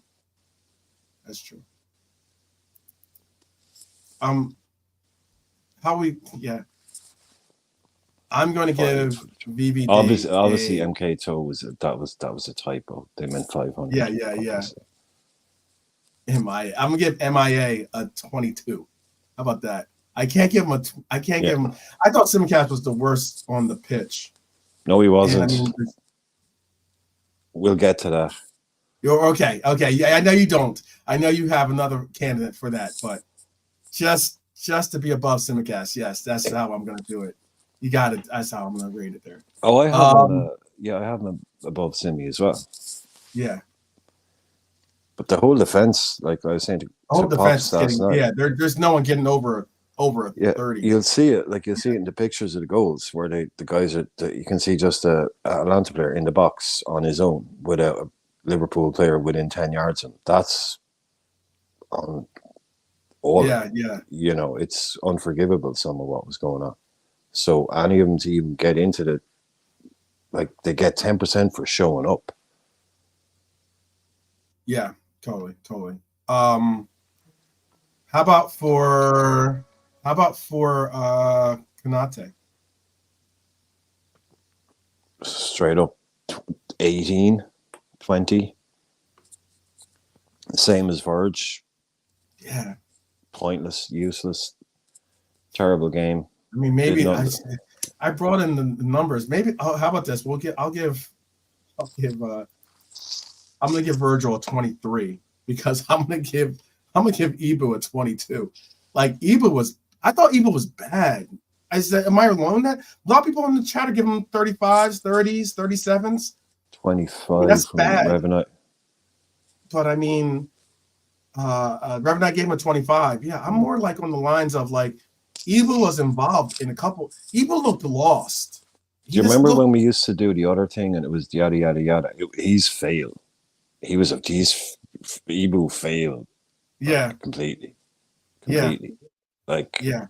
Speaker 1: That's true. I'm going to give VVD.
Speaker 2: Obviously, MK Toe was a typo. They meant 500.
Speaker 1: Yeah. MIA. I'm gonna give MIA a 22. How about that? I can't give him I thought Simicast was the worst on the pitch.
Speaker 2: No, he wasn't. We'll get to that.
Speaker 1: You're okay. Yeah, I know you don't. I know you have another candidate for that, but just to be above Simicast, yes, that's how I'm gonna do it. You got it. That's how I'm gonna rate it there.
Speaker 2: Oh, I have I have him above Simi as well.
Speaker 1: Yeah.
Speaker 2: But the whole defense, like I was saying, the
Speaker 1: whole defense is getting, there's no one getting over a 30.
Speaker 2: You'll see it in the pictures of the goals where the guys are. You can see just a Atalanta player in the box on his own without a Liverpool player within 10 yards of him. That's on all.
Speaker 1: Yeah.
Speaker 2: You know, it's unforgivable. Some of what was going on. So any of them to even get into they get 10% for showing up.
Speaker 1: Yeah, totally. How about for Konate?
Speaker 2: Straight up 18, 20. Same as Verge.
Speaker 1: Yeah.
Speaker 2: Pointless, useless, terrible game.
Speaker 1: I mean, maybe I brought in the numbers. Maybe how about this? I'm gonna give Virgil a 23 because I'm gonna give Ibu a 22. Like I thought Ibu was bad. I said, am I alone that? A lot of people in the chat are giving him 35s, 30s, 37s.
Speaker 2: 25.
Speaker 1: I mean, that's bad.
Speaker 2: Revenite.
Speaker 1: But I mean, Revenite gave him a 25. Yeah, I'm more like on the lines of like Ibu was involved in a couple. Ibu looked lost.
Speaker 2: Do you remember when we used to do the other thing and it was yada yada yada? He's failed. Ibu failed.
Speaker 1: Yeah.
Speaker 2: Completely.
Speaker 1: Yeah.
Speaker 2: Like,
Speaker 1: yeah.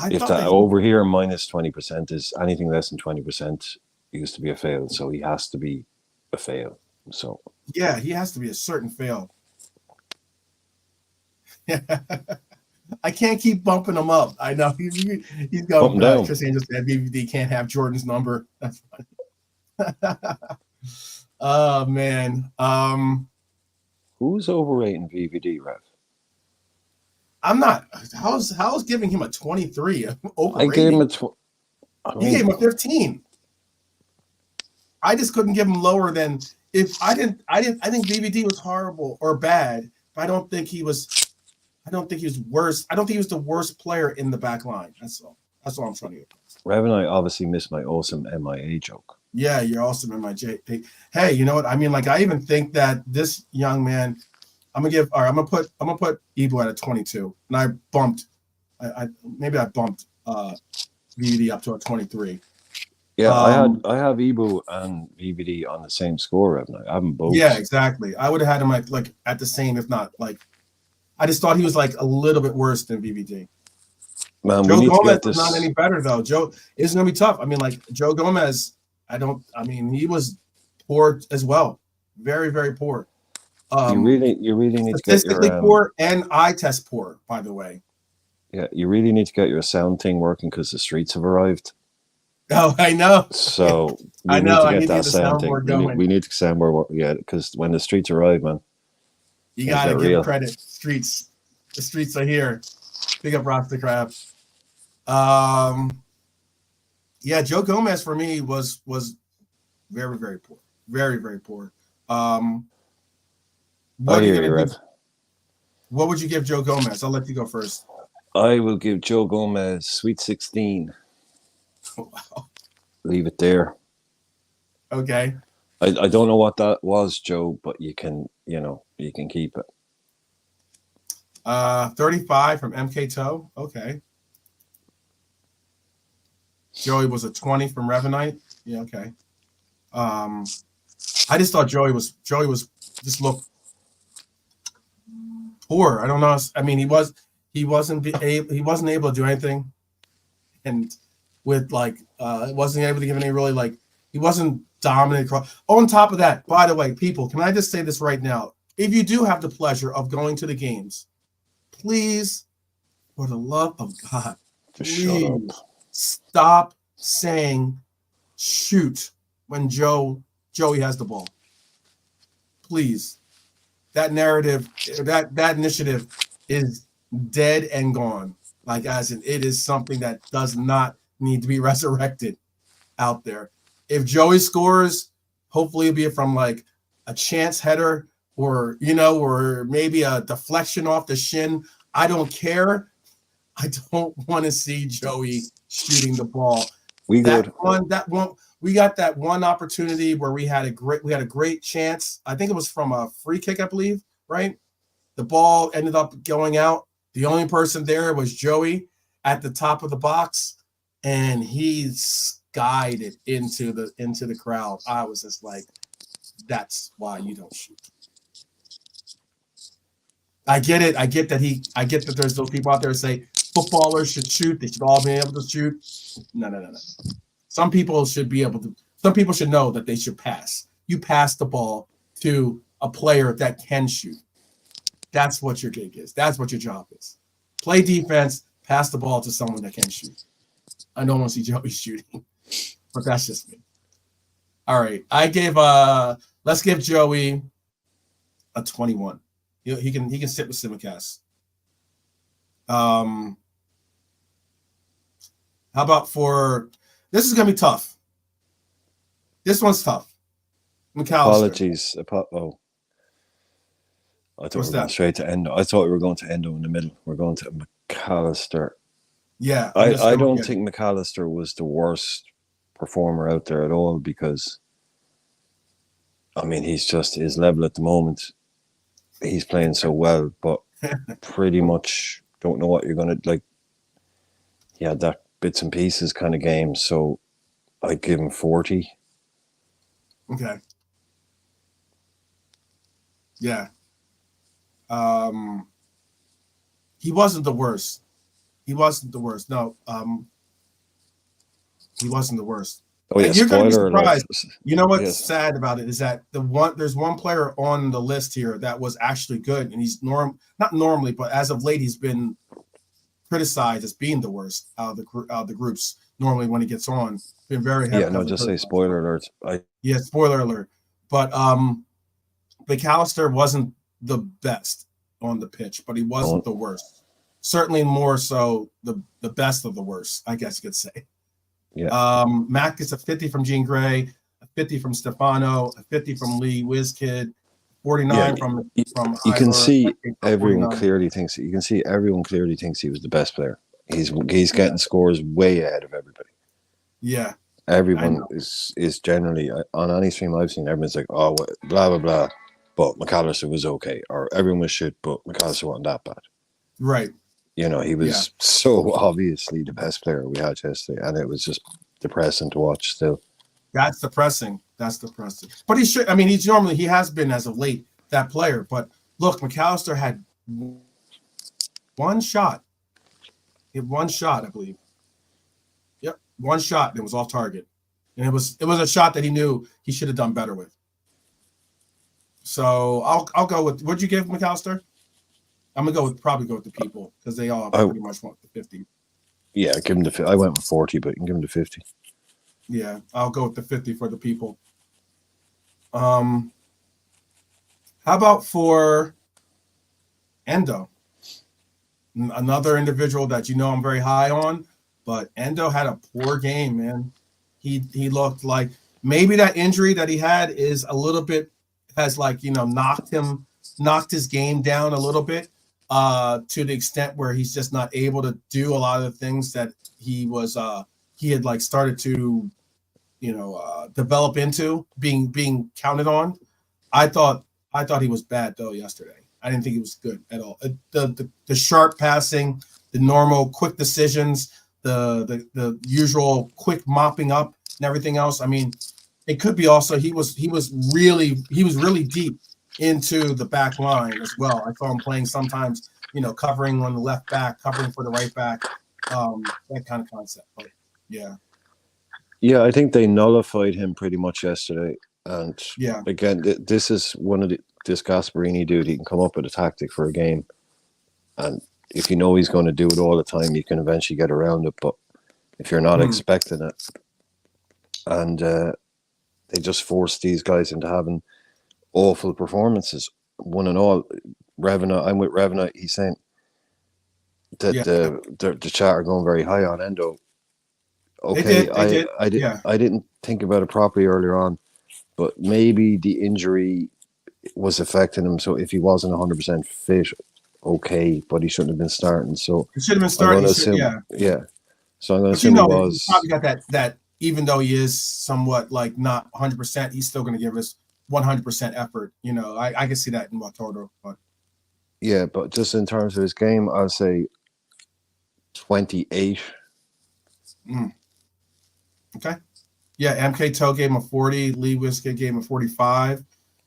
Speaker 2: If that over here minus 20% is anything less than 20% used to be a fail. So he has to be a fail. So
Speaker 1: yeah, he has to be a certain fail. I can't keep bumping him up. I know he's going down. Chris Angel said BVD can't have Jordan's number. That's funny. Oh man.
Speaker 2: Who's overrating VVD, Rev?
Speaker 1: I'm not. How's giving him a 23?
Speaker 2: I gave him a
Speaker 1: You gave him a 15. I just couldn't give him lower than I think VVD was horrible or bad, but I don't think he was worse. I don't think he was the worst player in the back line. That's all I'm trying to get.
Speaker 2: Rev and I obviously missed my awesome MIA joke.
Speaker 1: Yeah, you're awesome MIA. Hey, you know what? I mean, like I even think that this young man, I'm gonna put Ibu at a 22, and I bumped VVD up to a 23.
Speaker 2: Yeah, I have Ibu and VVD on the same score, Rev. I have them both.
Speaker 1: Yeah, exactly. I would have had him like at the same, if not like. I just thought he was like a little bit worse than VVD.
Speaker 2: Man,
Speaker 1: Joe
Speaker 2: we need
Speaker 1: Gomez
Speaker 2: to get this.
Speaker 1: Is not any better though. Joe, it's gonna be tough. I mean, like Joe Gomez, I mean, he was poor as well. Very, very poor.
Speaker 2: You really need to get
Speaker 1: Statistically
Speaker 2: your
Speaker 1: poor and eye test poor, by the way.
Speaker 2: yeah, you really need to get your sound thing working because the streets have arrived.
Speaker 1: Oh, I know.
Speaker 2: So
Speaker 1: I
Speaker 2: we need
Speaker 1: know.
Speaker 2: to
Speaker 1: I
Speaker 2: get
Speaker 1: need to get
Speaker 2: that
Speaker 1: the
Speaker 2: sound thing.
Speaker 1: soundboard going.
Speaker 2: We need to soundboard, yeah, because when the streets arrive, man,
Speaker 1: You
Speaker 2: things
Speaker 1: got to
Speaker 2: get
Speaker 1: give
Speaker 2: real.
Speaker 1: credit. Streets. The streets are here. Big up Roster Crab. Yeah, Joe Gomez for me was very, very poor. Very, very poor. What
Speaker 2: I
Speaker 1: are you
Speaker 2: hear you,
Speaker 1: gonna
Speaker 2: Rev.
Speaker 1: do? What would you give Joe Gomez? I'll let you go first.
Speaker 2: I will give Joe Gomez Sweet 16.
Speaker 1: Wow.
Speaker 2: Leave it there.
Speaker 1: Okay.
Speaker 2: I don't know what that was, Joe, but you can keep it.
Speaker 1: 35 from MK Toe. Okay. Joey was a 20 from Revenite. Yeah, okay. I just thought Joey was just looked poor. I don't know. I mean, he wasn't able to do anything, and with wasn't able to give any really he wasn't dominant. On top of that, by the way, people, can I just say this right now? If you do have the pleasure of going to the games, please, for the love of God,
Speaker 2: Just shut up.
Speaker 1: please stop saying shoot when Joey has the ball. Please. That narrative, that initiative is dead and gone. Like as in, it is something that does not need to be resurrected out there. If Joey scores, hopefully it'll be from like a chance header or or maybe a deflection off the shin. I don't care. I don't want to see Joey shooting the ball. We got that one opportunity where we had a great chance. I think it was from a free kick, I believe, right? The ball ended up going out. The only person there was Joey at the top of the box, and he skied it into the crowd. I was just like, that's why you don't shoot. I get it. I get that there's those people out there who say footballers should shoot. They should all be able to shoot. No. Some people should be able to. Some people should know that they should pass. You pass the ball to a player that can shoot. That's what your gig is. That's what your job is. Play defense, pass the ball to someone that can shoot. I don't want to see Joey shooting, but that's just me. All right. Let's give Joey a 21. He can sit with Simicast. How about this is gonna be tough. This one's tough. McAllister.
Speaker 2: Apologies. I thought
Speaker 1: What's
Speaker 2: we were
Speaker 1: that?
Speaker 2: going straight to Endo. I thought we were going to Endo in the middle. We're going to McAllister.
Speaker 1: Yeah.
Speaker 2: I don't think McAllister was the worst performer out there at all because, I mean, he's just his level at the moment. He's playing so well, but pretty much don't know what you're going to like. He had that bits and pieces kind of game, so I'd give him 40.
Speaker 1: Okay. Yeah. He wasn't the worst. No, he wasn't the worst.
Speaker 2: Oh yeah,
Speaker 1: you're going to be surprised.
Speaker 2: Alert.
Speaker 1: You know what's sad about it is that there's one player on the list here that was actually good, and he's not normally, but as of late, he's been criticized as being the worst out of the groups. Normally, when he gets on, been very heavy.
Speaker 2: Yeah, no, just say spoiler alert.
Speaker 1: Yeah, spoiler alert. But McAllister wasn't the best on the pitch, but he wasn't the worst. Certainly more so the best of the worst, I guess you could say.
Speaker 2: Yeah.
Speaker 1: Mac gets a 50 from Jean Grey, a 50 from Stefano, a 50 from Lee Wizkid, 49 from.
Speaker 2: You can see everyone clearly thinks. You can see everyone clearly thinks he was the best player. He's getting scores way ahead of everybody.
Speaker 1: Yeah.
Speaker 2: Everyone is generally on any stream I've seen. Everyone's like, oh, blah blah blah, but McAllister was okay, or everyone was shit, but McAllister wasn't that bad.
Speaker 1: Right.
Speaker 2: You know, he was so obviously the best player we had yesterday, and it was just depressing to watch still.
Speaker 1: That's depressing. But he should. I mean, he has been as of late that player. But look, McAllister had one shot. He had one shot, I believe. Yep, one shot. And it was off target. and it was a shot that he knew he should have done better with. So I'll go with, what'd you give McAllister? I'm gonna probably go with the people because they all pretty much want the 50.
Speaker 2: Yeah, give him the. I went with 40, but you can give him the 50.
Speaker 1: Yeah, I'll go with the 50 for the people. How about for Endo? Another individual that I'm very high on, but Endo had a poor game, man. He looked like maybe that injury that he had is a little bit, has like, knocked his game down a little bit, to the extent where he's just not able to do a lot of the things that he had like started to develop into being counted on. I thought he was bad though yesterday. I didn't think he was good at all. The sharp passing, the normal quick decisions, the usual quick mopping up and everything else. I mean, it could be also he was really deep into the back line as well. I saw him playing sometimes, covering on the left back, covering for the right back, that kind of concept. But yeah.
Speaker 2: Yeah, I think they nullified him pretty much yesterday. And
Speaker 1: yeah,
Speaker 2: again, this is one of this Gasparini dude. He can come up with a tactic for a game, and if you know he's going to do it all the time, you can eventually get around it. But if you're not expecting it, and they just force these guys into having awful performances, one and all. Revena, I'm with Revena. He's saying that the chat are going very high on Endo. Okay, I didn't think about it properly earlier on, but maybe the injury was affecting him. So if he wasn't 100% fit, okay, but he shouldn't have been starting. So
Speaker 1: he should have been starting.
Speaker 2: Yeah. So I'm going to assume he was.
Speaker 1: He's probably got that. Even though he is somewhat like not 100%, he's still going to give us 100% effort. I can see that in Watoto, but
Speaker 2: yeah, but just in terms of his game, I'll say 28.
Speaker 1: Okay. Yeah, MK Toe gave him a 40. Lee Whiskey gave him a 45.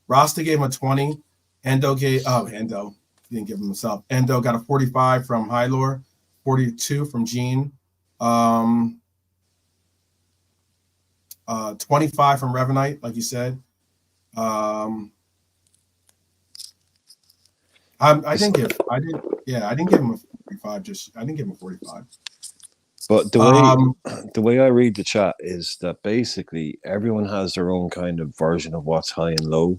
Speaker 1: Rasta gave him a 20. Endo he didn't give him himself. Endo got a 45 from Hylor, 42 from Gene, 25 from Revenite, like you said. I didn't give him a 45. I didn't give him a 45.
Speaker 2: But the way I read the chat is that basically everyone has their own kind of version of what's high and low.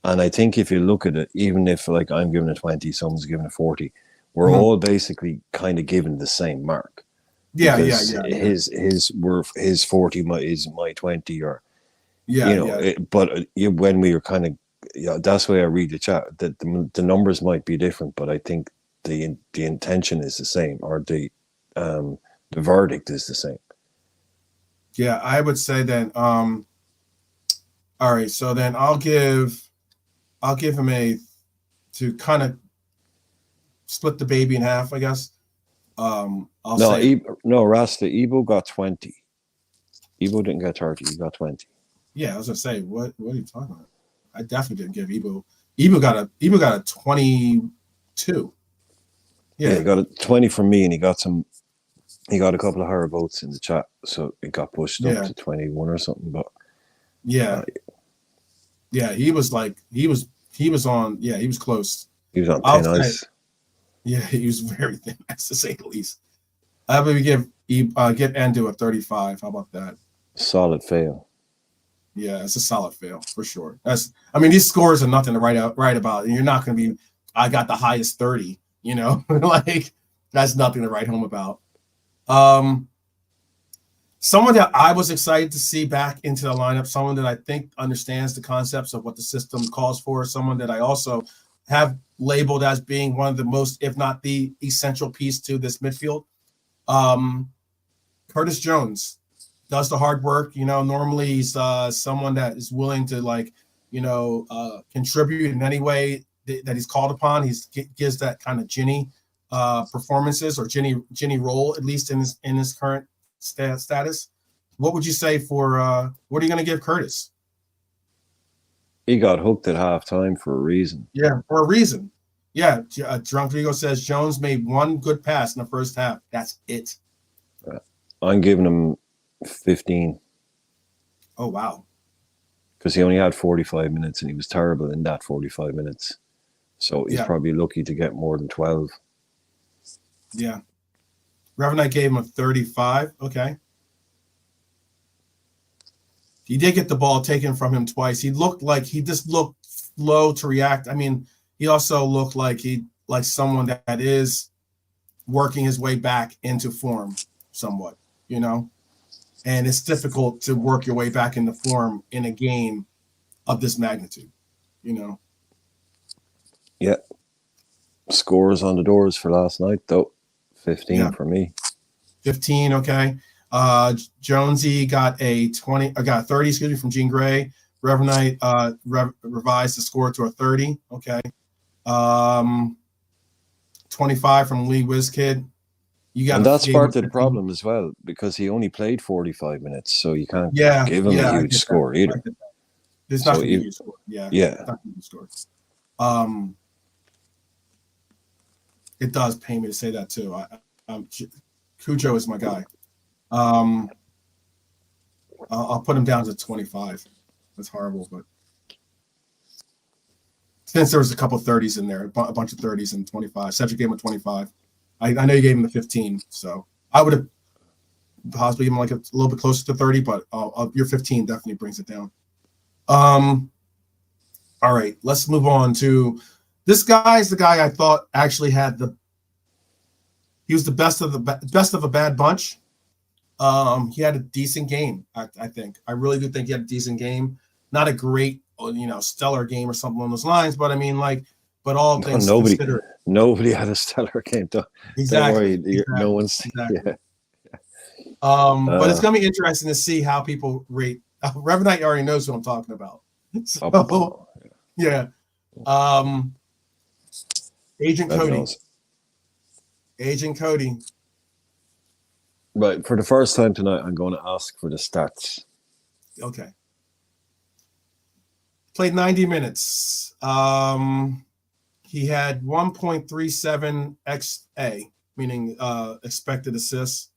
Speaker 2: And I think if you look at it, even if like I'm giving a 20, someone's giving a 40, we're all basically kind of given the same mark.
Speaker 1: Yeah.
Speaker 2: His 40 is my 20, or when we were kind of that's the way I read the chat. That the numbers might be different, but I think the intention is the same, or the verdict is the same.
Speaker 1: Yeah, I would say then. All right, so then I'll give him to kind of split the baby in half, I guess. Rasta
Speaker 2: Ebo got 20. Ebo didn't get 30. He got 20.
Speaker 1: Yeah, I was gonna say, what are you talking about? I definitely didn't give Ebo. Ebo got a 22.
Speaker 2: Yeah, he got a 20 from me, and he got a couple of higher votes in the chat, so it got pushed up to 21 or something. But
Speaker 1: he was like he was on. Yeah, he was close.
Speaker 2: He was on thin ice.
Speaker 1: Yeah, he was very thin, to say the least. I would give Endo a 35. How about that?
Speaker 2: Solid fail.
Speaker 1: Yeah, it's a solid fail for sure. These scores are nothing to write about, and you're not going to be. I got the highest 30. Like that's nothing to write home about. Someone that I was excited to see back into the lineup, someone that I think understands the concepts of what the system calls for, someone that I also have labeled as being one of the most, if not the essential piece to this midfield. Curtis Jones does the hard work. Normally he's someone that is willing to contribute in any way that he's called upon. He gives that kind of Ginny performances, or Ginny role, at least in his current status. What would you say for what are you going to give Curtis?
Speaker 2: He got hooked at halftime for a reason.
Speaker 1: Yeah, for a reason. Yeah, Drunk Vigo says Jones made one good pass in the first half. That's it.
Speaker 2: I'm giving him 15.
Speaker 1: Oh wow.
Speaker 2: Because he only had 45 minutes and he was terrible in that 45 minutes. So he's
Speaker 1: Yeah.
Speaker 2: probably lucky to get more than 12.
Speaker 1: Yeah. Revenite gave him a 35. Okay. He did get the ball taken from him twice. He just looked slow to react. I mean, he also looked like someone that is working his way back into form somewhat, you know? And it's difficult to work your way back into form in a game of this magnitude, you know?
Speaker 2: Yeah. Scores on the doors for last night, though. 15 for me.
Speaker 1: 15, okay. Jonesy got a 30, excuse me, from Jean Grey. Revenite revised the score to a 30, okay. 25 from Lee Wizkid.
Speaker 2: And that's part of the problem as well, because he only played 45 minutes, so you can't give him a huge score either.
Speaker 1: It's not going to be a huge score. Yeah. It's not going to be a score. It does pain me to say that too. Cujo is my guy. I'll put him down to 25. That's horrible, but since there was a couple of 30s in there, a bunch of 30s and 25. Cedric gave him a 25. I know you gave him the 15, so I would have possibly given him like a little bit closer to 30, but your 15 definitely brings it down. All right, let's move on to this guy. Is the guy I thought actually he was the best of a bad bunch. He had a decent game, I think. I really do think he had a decent game. Not a great, stellar game or something along those lines, but I mean, but all things considered.
Speaker 2: Nobody had a stellar game. Don't worry. No one's.
Speaker 1: Exactly.
Speaker 2: Yeah.
Speaker 1: But it's going to be interesting to see how people rate. Revenite already knows who I'm talking about. So, yeah. Agent Cody. Agent Cody.
Speaker 2: Right. For the first time tonight, I'm going to ask for the stats.
Speaker 1: Okay. Played 90 minutes. He had 1.37 XA, meaning expected assists.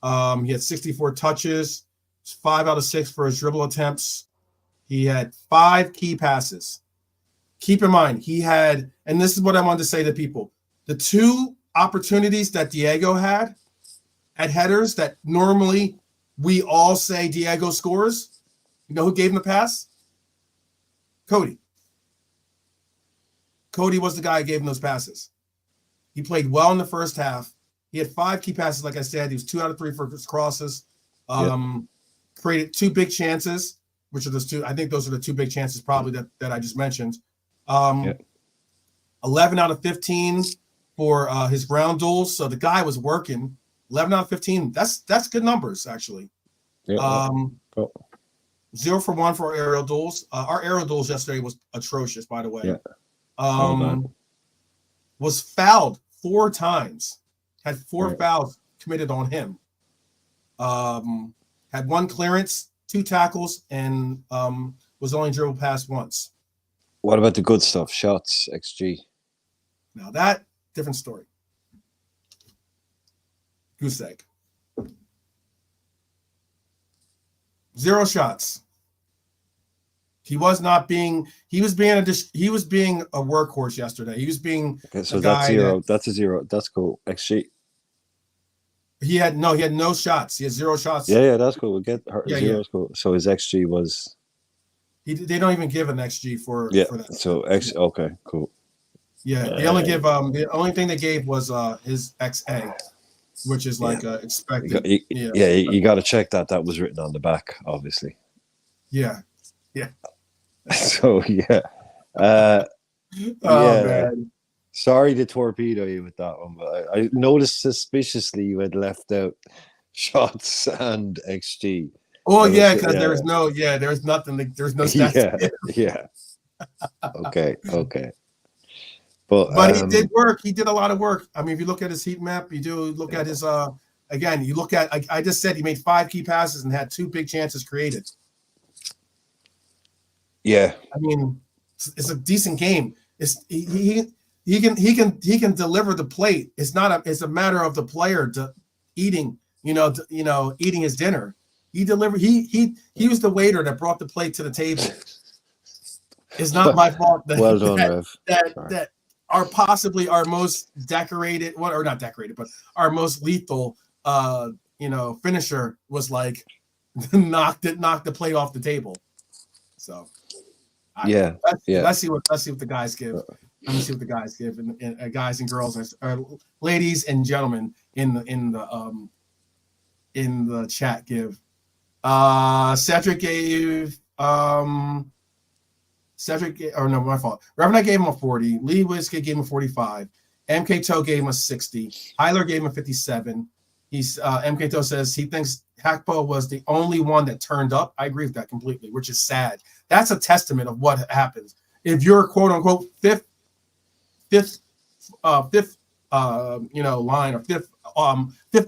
Speaker 1: He had 64 touches, 5 out of 6 for his dribble attempts. He had 5 key passes. Keep in mind, he had, and this is what I wanted to say to people, the 2 opportunities that Diego had at headers that normally we all say Diego scores. You know who gave him the pass? Cody. Cody was the guy who gave him those passes. He played well in the first half. He had 5 key passes, like I said. He was 2 out of 3 for his crosses. Created 2 big chances, which are those 2. I think those are the 2 big chances probably that I just mentioned. 11 out of 15 for his ground duels. So the guy was working. 11 out of 15. That's good numbers, actually. 0 for 1 for our aerial duels. Our aerial duels yesterday was atrocious, by the way. Was fouled 4 times. Had 4 fouls committed on him. Had 1 clearance, 2 tackles, and was only dribbled past once.
Speaker 2: What about the good stuff? Shots, XG.
Speaker 1: Now that, different story. Goose egg. 0 shots. He was being a workhorse yesterday. He was being
Speaker 2: so that's 0. That's a 0. That's cool. XG.
Speaker 1: He had no shots. He had 0 shots.
Speaker 2: Yeah, that's cool. We'll get her 0 is cool. So his XG was.
Speaker 1: They don't even give an XG for that.
Speaker 2: So okay, cool.
Speaker 1: Yeah, they only give the only thing they gave was his XA, which is like expected.
Speaker 2: You got to check that. That was written on the back, obviously.
Speaker 1: Yeah.
Speaker 2: So man. Sorry to torpedo you with that one, but I noticed suspiciously you had left out shots and XG.
Speaker 1: Oh because there's nothing. There's no stats.
Speaker 2: Yeah. Okay. But
Speaker 1: he did work. He did a lot of work. I mean, if you look at his heat map, you do look at his again. You look at. I just said he made 5 key passes and had 2 big chances created.
Speaker 2: Yeah.
Speaker 1: I mean, it's a decent game. He can deliver the plate. It's a matter of the player eating his dinner. He delivered. He was the waiter that brought the plate to the table. It's not my fault that
Speaker 2: Well done, Rev.
Speaker 1: that are possibly our most decorated, or not decorated, but our most lethal, finisher was like knocked the plate off the table. So, let's see what the guys give. Let me see what the guys give, and guys and girls, ladies and gentlemen in the chat give. Cedric gave my fault. Reverend, I gave him a 40. Lee Whiskey gave him a 45. MK Toe gave him a 60. Hyler gave him a 57. MK Toe says he thinks Hackpo was the only one that turned up. I agree with that completely, which is sad. That's a testament of what happens if you're quote unquote fifth line or fifth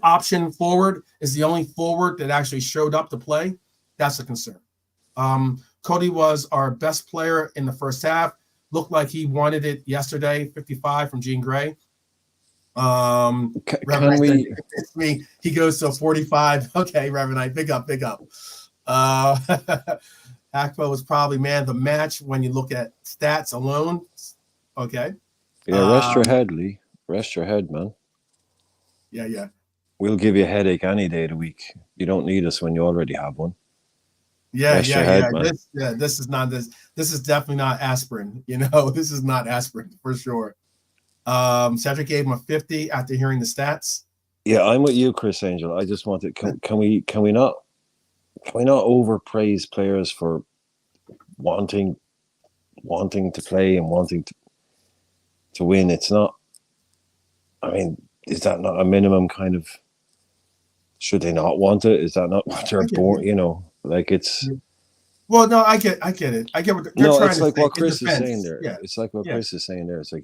Speaker 1: option forward is the only forward that actually showed up to play. That's a concern. Cody was our best player in the first half. Looked like he wanted it yesterday. 55 from Gene Gray.
Speaker 2: Can we?
Speaker 1: It's me. He goes to 45. Okay, Reverend, big up. Akpo was probably man of the match when you look at stats alone. Okay.
Speaker 2: Yeah, rest your head, Lee. Rest your head, man.
Speaker 1: Yeah.
Speaker 2: We'll give you a headache any day of the week. You don't need us when you already have one.
Speaker 1: Rest your head, man. This is not this. This is definitely not aspirin. This is not aspirin for sure. Cedric gave him a 50 after hearing the stats.
Speaker 2: Yeah, I'm with you, Chris Angel. I just wanted can we not overpraise players for wanting to play and wanting to win? It's not. I mean, is that not a minimum kind of? Should they not want it? Is that not what they're born? Like it's.
Speaker 1: Well, no, I get it. I get what they're trying to say.
Speaker 2: It's like what Chris is saying there.
Speaker 1: Yeah.
Speaker 2: It's like what Chris is saying there. It's like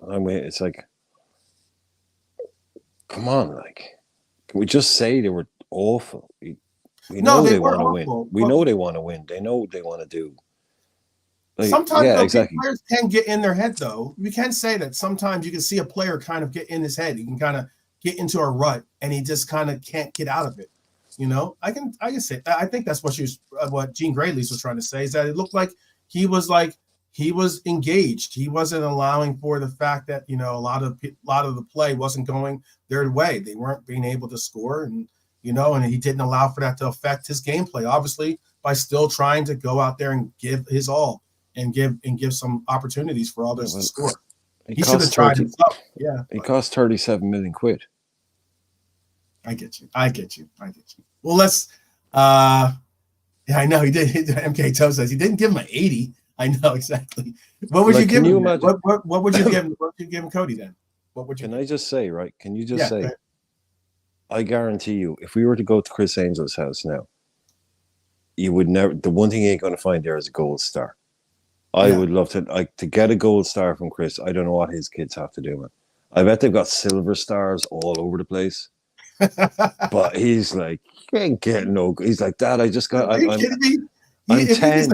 Speaker 2: it's like, come on, like, can we just say they were awful? We know they want to win. We know they want to win. They know what they want to do. Like,
Speaker 1: sometimes players can get in their head, though. We can say that sometimes you can see a player kind of get in his head. He can kind of get into a rut, and he just kind of can't get out of it. I can say I think that's what Gene Grayley's was trying to say, is that it looked like he was engaged. He wasn't allowing for the fact that a lot of the play wasn't going their way. They weren't being able to score, and he didn't allow for that to affect his gameplay. Obviously, by still trying to go out there and give his all and give some opportunities for others to score. He should have tried himself. Yeah,
Speaker 2: he cost 37 million quid.
Speaker 1: I get you. Well, let's. I know he did. MK Toe says he didn't give him an 80. I know exactly. What would you give him? What would you give him? What would you give him, Cody? Then what would you?
Speaker 2: I just say, right? Can you just say? I guarantee you, if we were to go to Chris Angel's house now, you would never. The one thing you ain't going to find there is a gold star. I would love to get a gold star from Chris. I don't know what his kids have to do, man. I bet they've got silver stars all over the place. But he's like, you ain't getting no. He's like, Dad, I just got.
Speaker 1: Are you kidding me?
Speaker 2: I'm 10.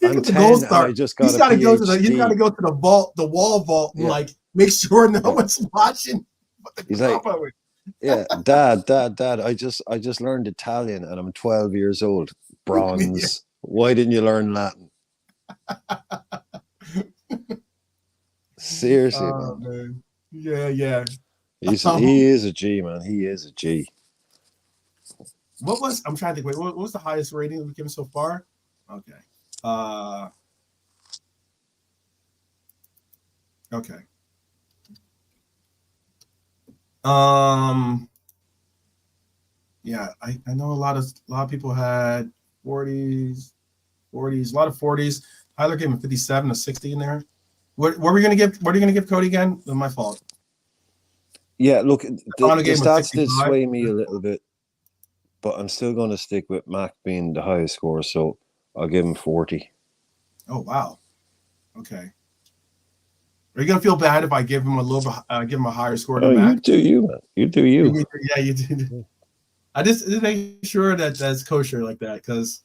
Speaker 1: I'm 10. Gold star. He's got to go to the vault, the wall vault, and make sure no one's watching.
Speaker 2: He's like, Dad. I just learned Italian, and I'm 12 years old. Bronze. Why didn't you learn Latin? Seriously, man.
Speaker 1: Yeah.
Speaker 2: He is a G, man. He is a G.
Speaker 1: I'm trying to think. Wait, what was the highest rating we've given so far? Okay. Okay. Yeah, I know a lot of people had 40s, a lot of 40s. Tyler gave him 57, a 60 in there. What are you gonna give Cody again? My fault.
Speaker 2: Yeah, look, the stats did sway me a little bit, but I'm still going to stick with Mac being the highest score, so I'll give him 40.
Speaker 1: Oh wow, okay. Are you gonna feel bad if I give him a higher score than Mac?
Speaker 2: You do you, man. You do you.
Speaker 1: Yeah, you do. I just make sure that that's kosher like that, because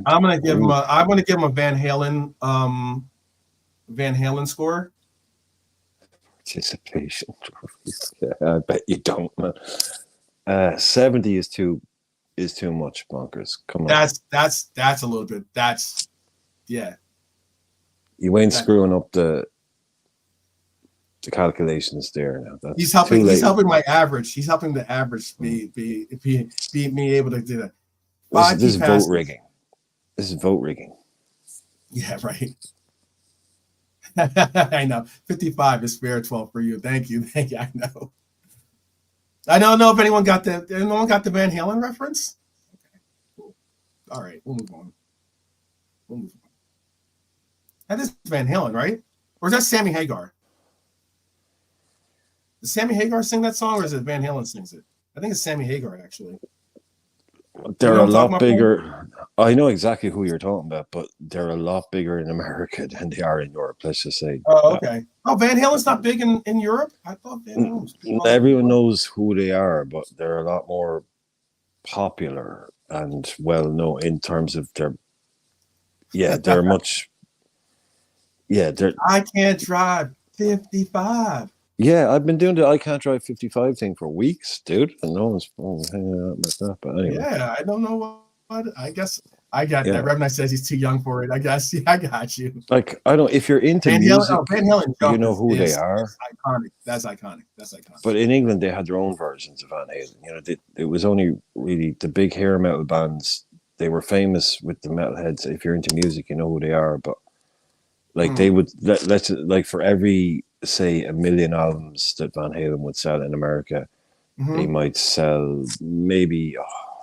Speaker 1: I'm gonna give him a Van Halen score.
Speaker 2: Participation trophies. Yeah, I bet you don't, man. 70 is too is too much bonkers. Come on.
Speaker 1: That's a little bit. Yeah.
Speaker 2: You ain't screwing up the calculations there now. That's
Speaker 1: he's helping.
Speaker 2: too late.
Speaker 1: He's helping my average. He's helping the average be me able to do that.
Speaker 2: This is vote rigging. This is vote rigging.
Speaker 1: Yeah, right. I know. 55 is fair 12 for you. Thank you. I know. I don't know if anyone got the Van Halen reference. Okay, cool. All right, we'll move on. That is Van Halen, right? Or is that Sammy Hagar? Does Sammy Hagar sing that song, or is it Van Halen sings it? I think it's Sammy Hagar, actually.
Speaker 2: They're a lot bigger. I know exactly who you're talking about, but they're a lot bigger in America than they are in Europe. Let's just say.
Speaker 1: Oh, okay. Oh, Van Halen's not big in Europe? I thought Van Halen was big.
Speaker 2: Everyone knows who they are, but they're a lot more popular and well known in terms of their. Yeah, they're much. Yeah, they're.
Speaker 1: I can't drive 55.
Speaker 2: Yeah, I've been doing the I can't drive 55 thing for weeks, dude. And no one's hanging out with that. But anyway.
Speaker 1: Yeah, I don't know what. I guess I got that. Reverend says he's too young for it. I guess. Yeah, I got you.
Speaker 2: Like, I don't. If you're into
Speaker 1: Van
Speaker 2: music,
Speaker 1: Van Halen,
Speaker 2: you know who they are.
Speaker 1: Iconic. That's iconic.
Speaker 2: But in England, they had their own versions of Van Halen. You know, it was only really the big hair metal bands. They were famous with the metalheads. If you're into music, you know who they are. But like they would let's like for every say 1 million albums that Van Halen would sell in America, they might sell maybe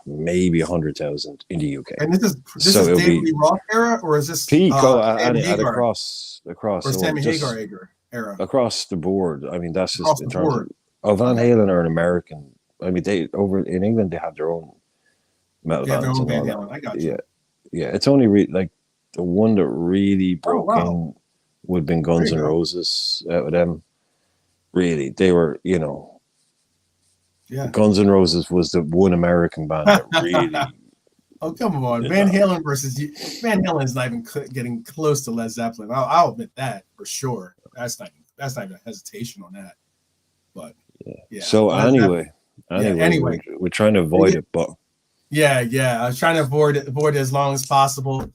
Speaker 2: 100,000 in the UK.
Speaker 1: And this is David Lee Roth era, or is this
Speaker 2: peak across
Speaker 1: or Sammy Hagar era
Speaker 2: across the board? I mean, that's just in terms of Van Halen are an American. I mean, they over in England they have their own metal bands and all that.
Speaker 1: I got you.
Speaker 2: Yeah. It's only like the one that really broke in would have been Guns N' Roses out of them. Really, they were, you know. Yeah. Guns N' Roses was the one American band that really.
Speaker 1: Oh, come on. Van Halen versus you. Van Halen is not even getting close to Led Zeppelin. I'll admit that for sure. That's not even a hesitation on that. But yeah.
Speaker 2: So anyway, we're trying to avoid it, but
Speaker 1: yeah. I was trying to avoid it as long as possible.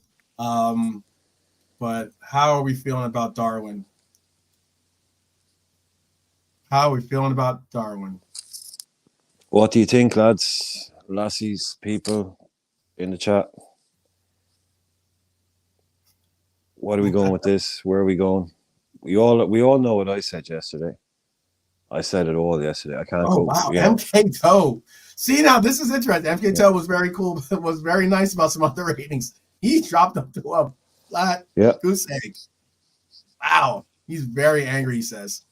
Speaker 1: But how are we feeling about Darwin?
Speaker 2: What do you think, lads, lassies, people in the chat? What are we going with this? Where are we going? We all know what I said yesterday. I said it all yesterday. I can't go.
Speaker 1: Wow, MK Toe. See, now this is interesting. MK Toe was very cool, but was very nice about some other ratings. He dropped them to a flat goose egg. Wow. He's very angry, he says.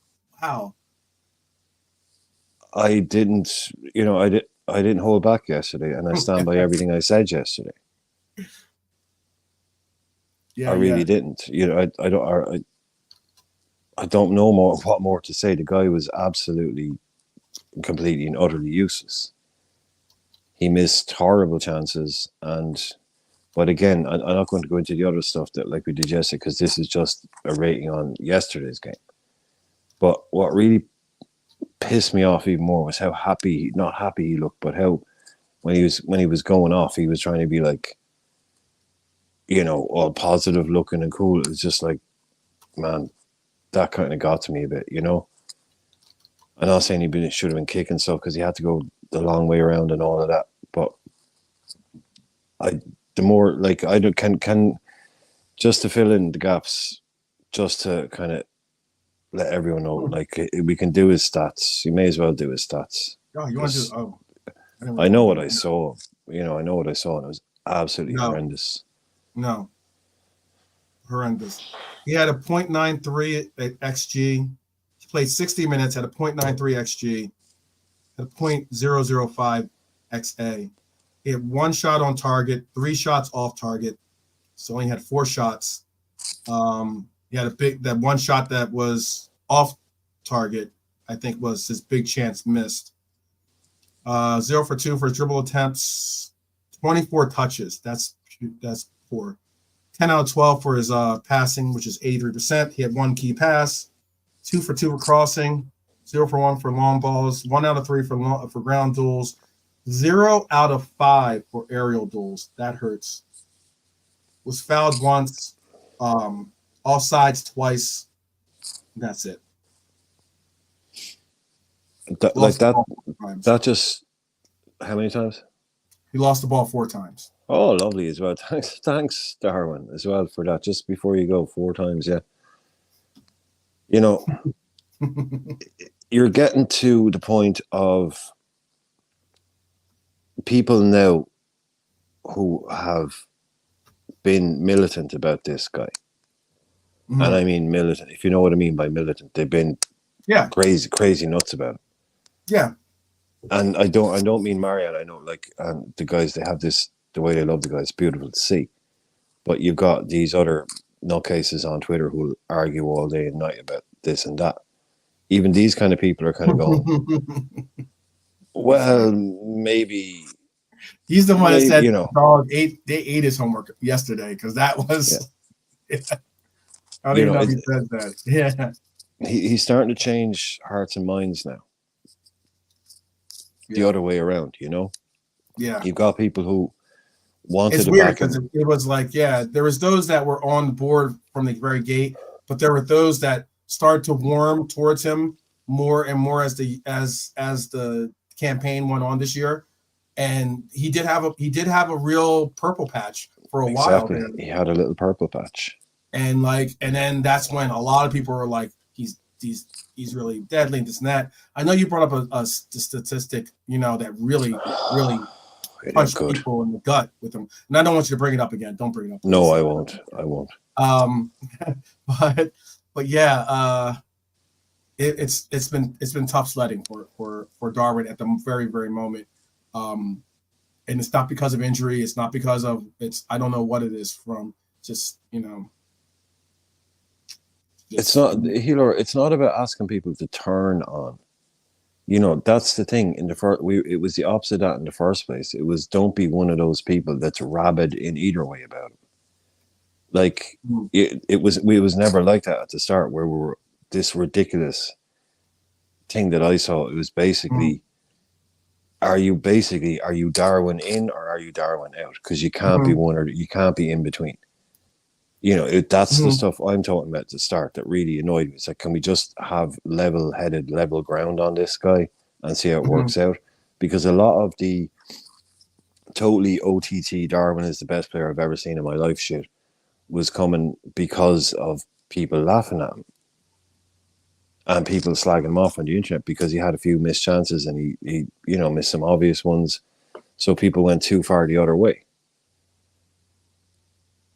Speaker 1: Wow. I
Speaker 2: didn't hold back yesterday, and I stand by everything I said yesterday. Yeah, I really didn't. You know, I don't know what more to say. The guy was absolutely, completely and utterly useless. He missed horrible chances, but again, I'm not going to go into the other stuff that like we did yesterday because this is just a rating on yesterday's game. But what really pissed me off even more was how not happy he looked, but how when he was going off, he was trying to be like, you know, all positive looking and cool. It was just like, man, that kind of got to me a bit, you know. I'm not saying he should have been kicking stuff because he had to go the long way around and all of that, but can just to fill in the gaps, just to kind of let everyone know, like we can do his stats. You may as well do his stats.
Speaker 1: Oh, you want to do? Oh,
Speaker 2: I know what I saw. You know, I know what I saw, and it was absolutely horrendous.
Speaker 1: No, horrendous. He had a 0.93 xG. He played 60 minutes, had a 0.93 xG, had a 0.005 xa. He had 1 shot on target, 3 shots off target, so only had 4 shots. He had that 1 shot that was off target, I think was his big chance missed. 0 for 2 for dribble attempts, 24 touches. That's poor. 10 out of 12 for his passing, which is 83%. He had 1 key pass, 2 for 2 for crossing, 0 for 1 for long balls, 1 out of 3 for ground duels, 0 out of 5 for aerial duels. That hurts. Was fouled once, offsides twice. That's it.
Speaker 2: Like
Speaker 1: Lost the
Speaker 2: that.
Speaker 1: ball 4 times.
Speaker 2: That just how many times?
Speaker 1: He lost the ball 4 times.
Speaker 2: Oh, lovely as well. Thanks, Darwin, as well for that. Just before you go, 4 times, yeah. You know, you're getting to the point of people now who have been militant about this guy.
Speaker 1: Mm-hmm.
Speaker 2: And I mean militant. If you know what I mean by militant, they've been crazy nuts about it.
Speaker 1: Yeah.
Speaker 2: And I don't mean Marianne. I know, like, the guys, they have this, the way they love the guy, it's beautiful to see. But you've got these other nutcases on Twitter who argue all day and night about this and that. Even these kind of people are kind of going, well, maybe.
Speaker 1: He's the one that said,
Speaker 2: you know,
Speaker 1: dog they ate his homework yesterday because that was. Yeah. I don't even know if he said that. Yeah.
Speaker 2: He's starting to change hearts and minds now. The other way around, you know?
Speaker 1: Yeah.
Speaker 2: You've got people who wanted
Speaker 1: it's
Speaker 2: to
Speaker 1: weird
Speaker 2: back him.
Speaker 1: because it was like, there was those that were on board from the very gate, but there were those that started to warm towards him more and more as the campaign went on this year. And he did have a real purple patch for a while.
Speaker 2: He had a little purple patch.
Speaker 1: And then that's when a lot of people were like, he's really deadly and this and that. I know you brought up a statistic, that really punched people in the gut with him. And I don't want you to bring it up again. Don't bring it up.
Speaker 2: No, I won't.
Speaker 1: But yeah, it's been tough sledding for Darwin at the very, very moment. And it's not because of injury. It's not because of I don't know what it is from. Just
Speaker 2: it's not about asking people to turn on. That's the thing. It was the opposite of that in the first place. It was, don't be one of those people that's rabid in either way about it. Like it was never like that at the start, where we were this ridiculous thing that I saw. It was basically, are you Darwin in or are you Darwin out? Because you can't be one or you can't be in between. That's the stuff I'm talking about at the start that really annoyed me. It's like, can we just have level-headed, level ground on this guy and see how it works out? Because a lot of the totally OTT Darwin is the best player I've ever seen in my life shit was coming because of people laughing at him and people slagging him off on the internet because he had a few missed chances and he missed some obvious ones. So people went too far the other way.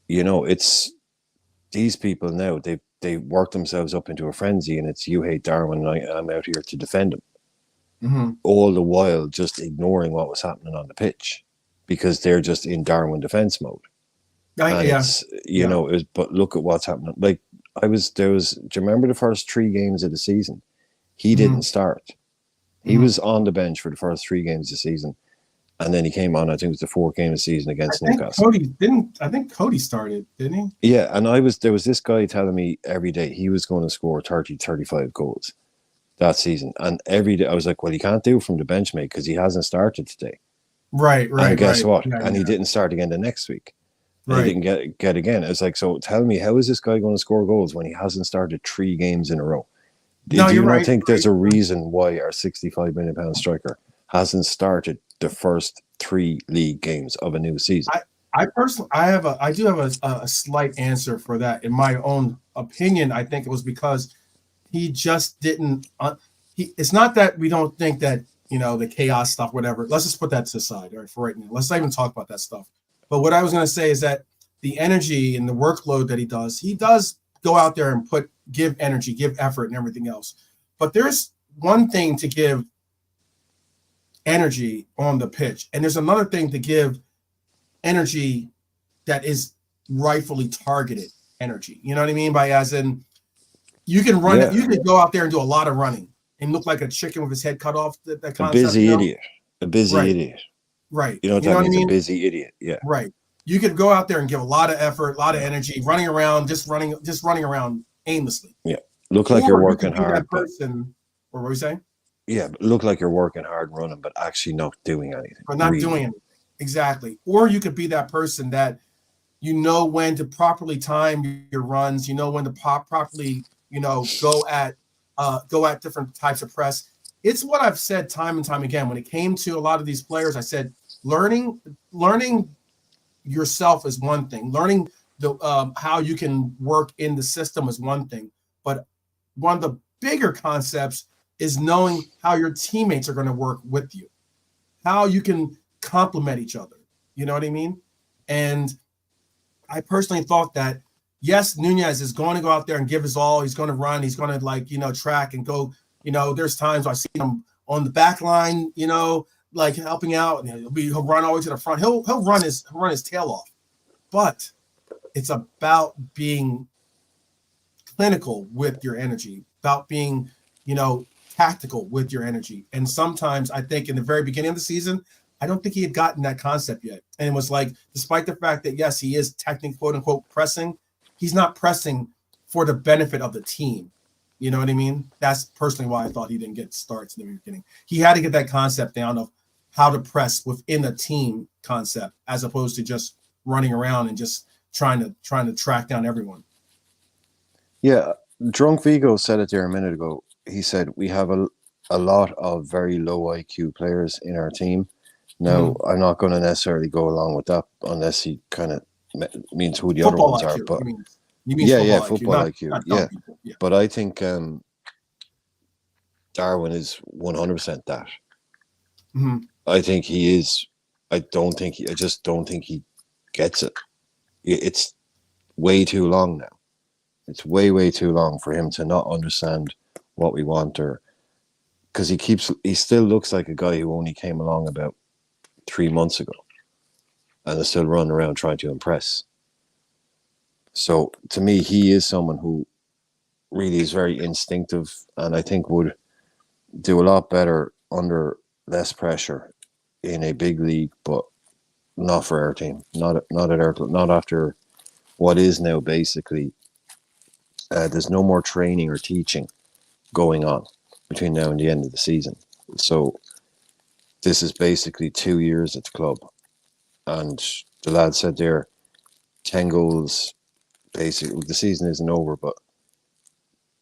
Speaker 2: It's these people now, they work themselves up into a frenzy, and it's, you hate Darwin and I'm out here to defend him. All the while just ignoring what was happening on the pitch because they're just in Darwin defense mode. But look at what's happening. Like, do you remember the first 3 games of the season? He didn't start. He was on the bench for the first 3 games of the season. And then he came on, I think it was the 4th game of the season against Newcastle.
Speaker 1: I think Cody started, didn't
Speaker 2: he? Yeah, and there was this guy telling me every day he was going to score 30, 35 goals that season. And every day I was like, well, he can't do it from the bench, mate, because he hasn't started today.
Speaker 1: Right.
Speaker 2: And guess what? He didn't start again the next week. Right. He didn't get again. It's like, so tell me, how is this guy going to score goals when he hasn't started 3 games in a row? Do you not think there's a reason why our £65 million striker hasn't started the first 3 league games of a new season?
Speaker 1: I personally, I do have a slight answer for that. In my own opinion, I think it was because he just didn't. It's not that we don't think that the chaos stuff, whatever. Let's just put that to the side, all right, for right now. Let's not even talk about that stuff. But what I was going to say is that the energy and the workload that he does go out there and give energy, give effort, and everything else. But there's one thing to give energy on the pitch, and there's another thing to give energy that is rightfully targeted energy. You know what I mean? By as in, you can run, you can go out there and do a lot of running and look like a chicken with his head cut off. That concept,
Speaker 2: a busy idiot.
Speaker 1: Right.
Speaker 2: You know what I mean? A busy idiot. Yeah.
Speaker 1: Right. You could go out there and give a lot of effort, a lot of energy, running around, just running around aimlessly.
Speaker 2: Yeah. Look like you're working hard.
Speaker 1: That person, or what were you saying?
Speaker 2: Yeah, look like you're working hard and running, but actually not doing anything.
Speaker 1: but not
Speaker 2: Really.
Speaker 1: doing anything. Exactly. Or you could be that person that you know when to properly time your runs, you know when to properly, go at different types of press. It's what I've said time and time again. When it came to a lot of these players, I said learning yourself is one thing. Learning the how you can work in the system is one thing. But one of the bigger concepts is knowing how your teammates are going to work with you, how you can complement each other. You know what I mean? And I personally thought that yes, Nunez is going to go out there and give his all. He's going to run. He's going to track and go. There's times I see him on the back line, like helping out, and he'll run all the way to the front. He'll run his tail off. But it's about being clinical with your energy, about being, tactical with your energy. And sometimes I think in the very beginning of the season, I don't think he had gotten that concept yet. And it was like, despite the fact that, yes, he is technically, quote unquote, pressing, he's not pressing for the benefit of the team. You know what I mean? That's personally why I thought he didn't get starts in the beginning. He had to get that concept down of how to press within a team concept, as opposed to just running around and just trying to track down everyone.
Speaker 2: Yeah, Drunk Vigo said it there a minute ago. He said we have a lot of very low IQ players in our team. Now, I'm not going to necessarily go along with that unless he kind of means who the
Speaker 1: Football
Speaker 2: other ones
Speaker 1: IQ,
Speaker 2: are. But
Speaker 1: you mean
Speaker 2: football IQ.
Speaker 1: not
Speaker 2: Yeah.
Speaker 1: yeah.
Speaker 2: But I think Darwin is 100% that.
Speaker 1: Mm-hmm.
Speaker 2: I think he is. I just don't think he gets it. It's way too long now. It's way, way too long for him to not understand what we want, or because he still looks like a guy who only came along about 3 months ago and is still running around trying to impress. So to me, he is someone who really is very instinctive, and I think would do a lot better under less pressure in a big league, but not for our team. Not at our club. Not after what is now basically. There's no more training or teaching going on between now and the end of the season. So this is basically 2 years at the club. And the lad said there, 10 goals, basically. The season isn't over, but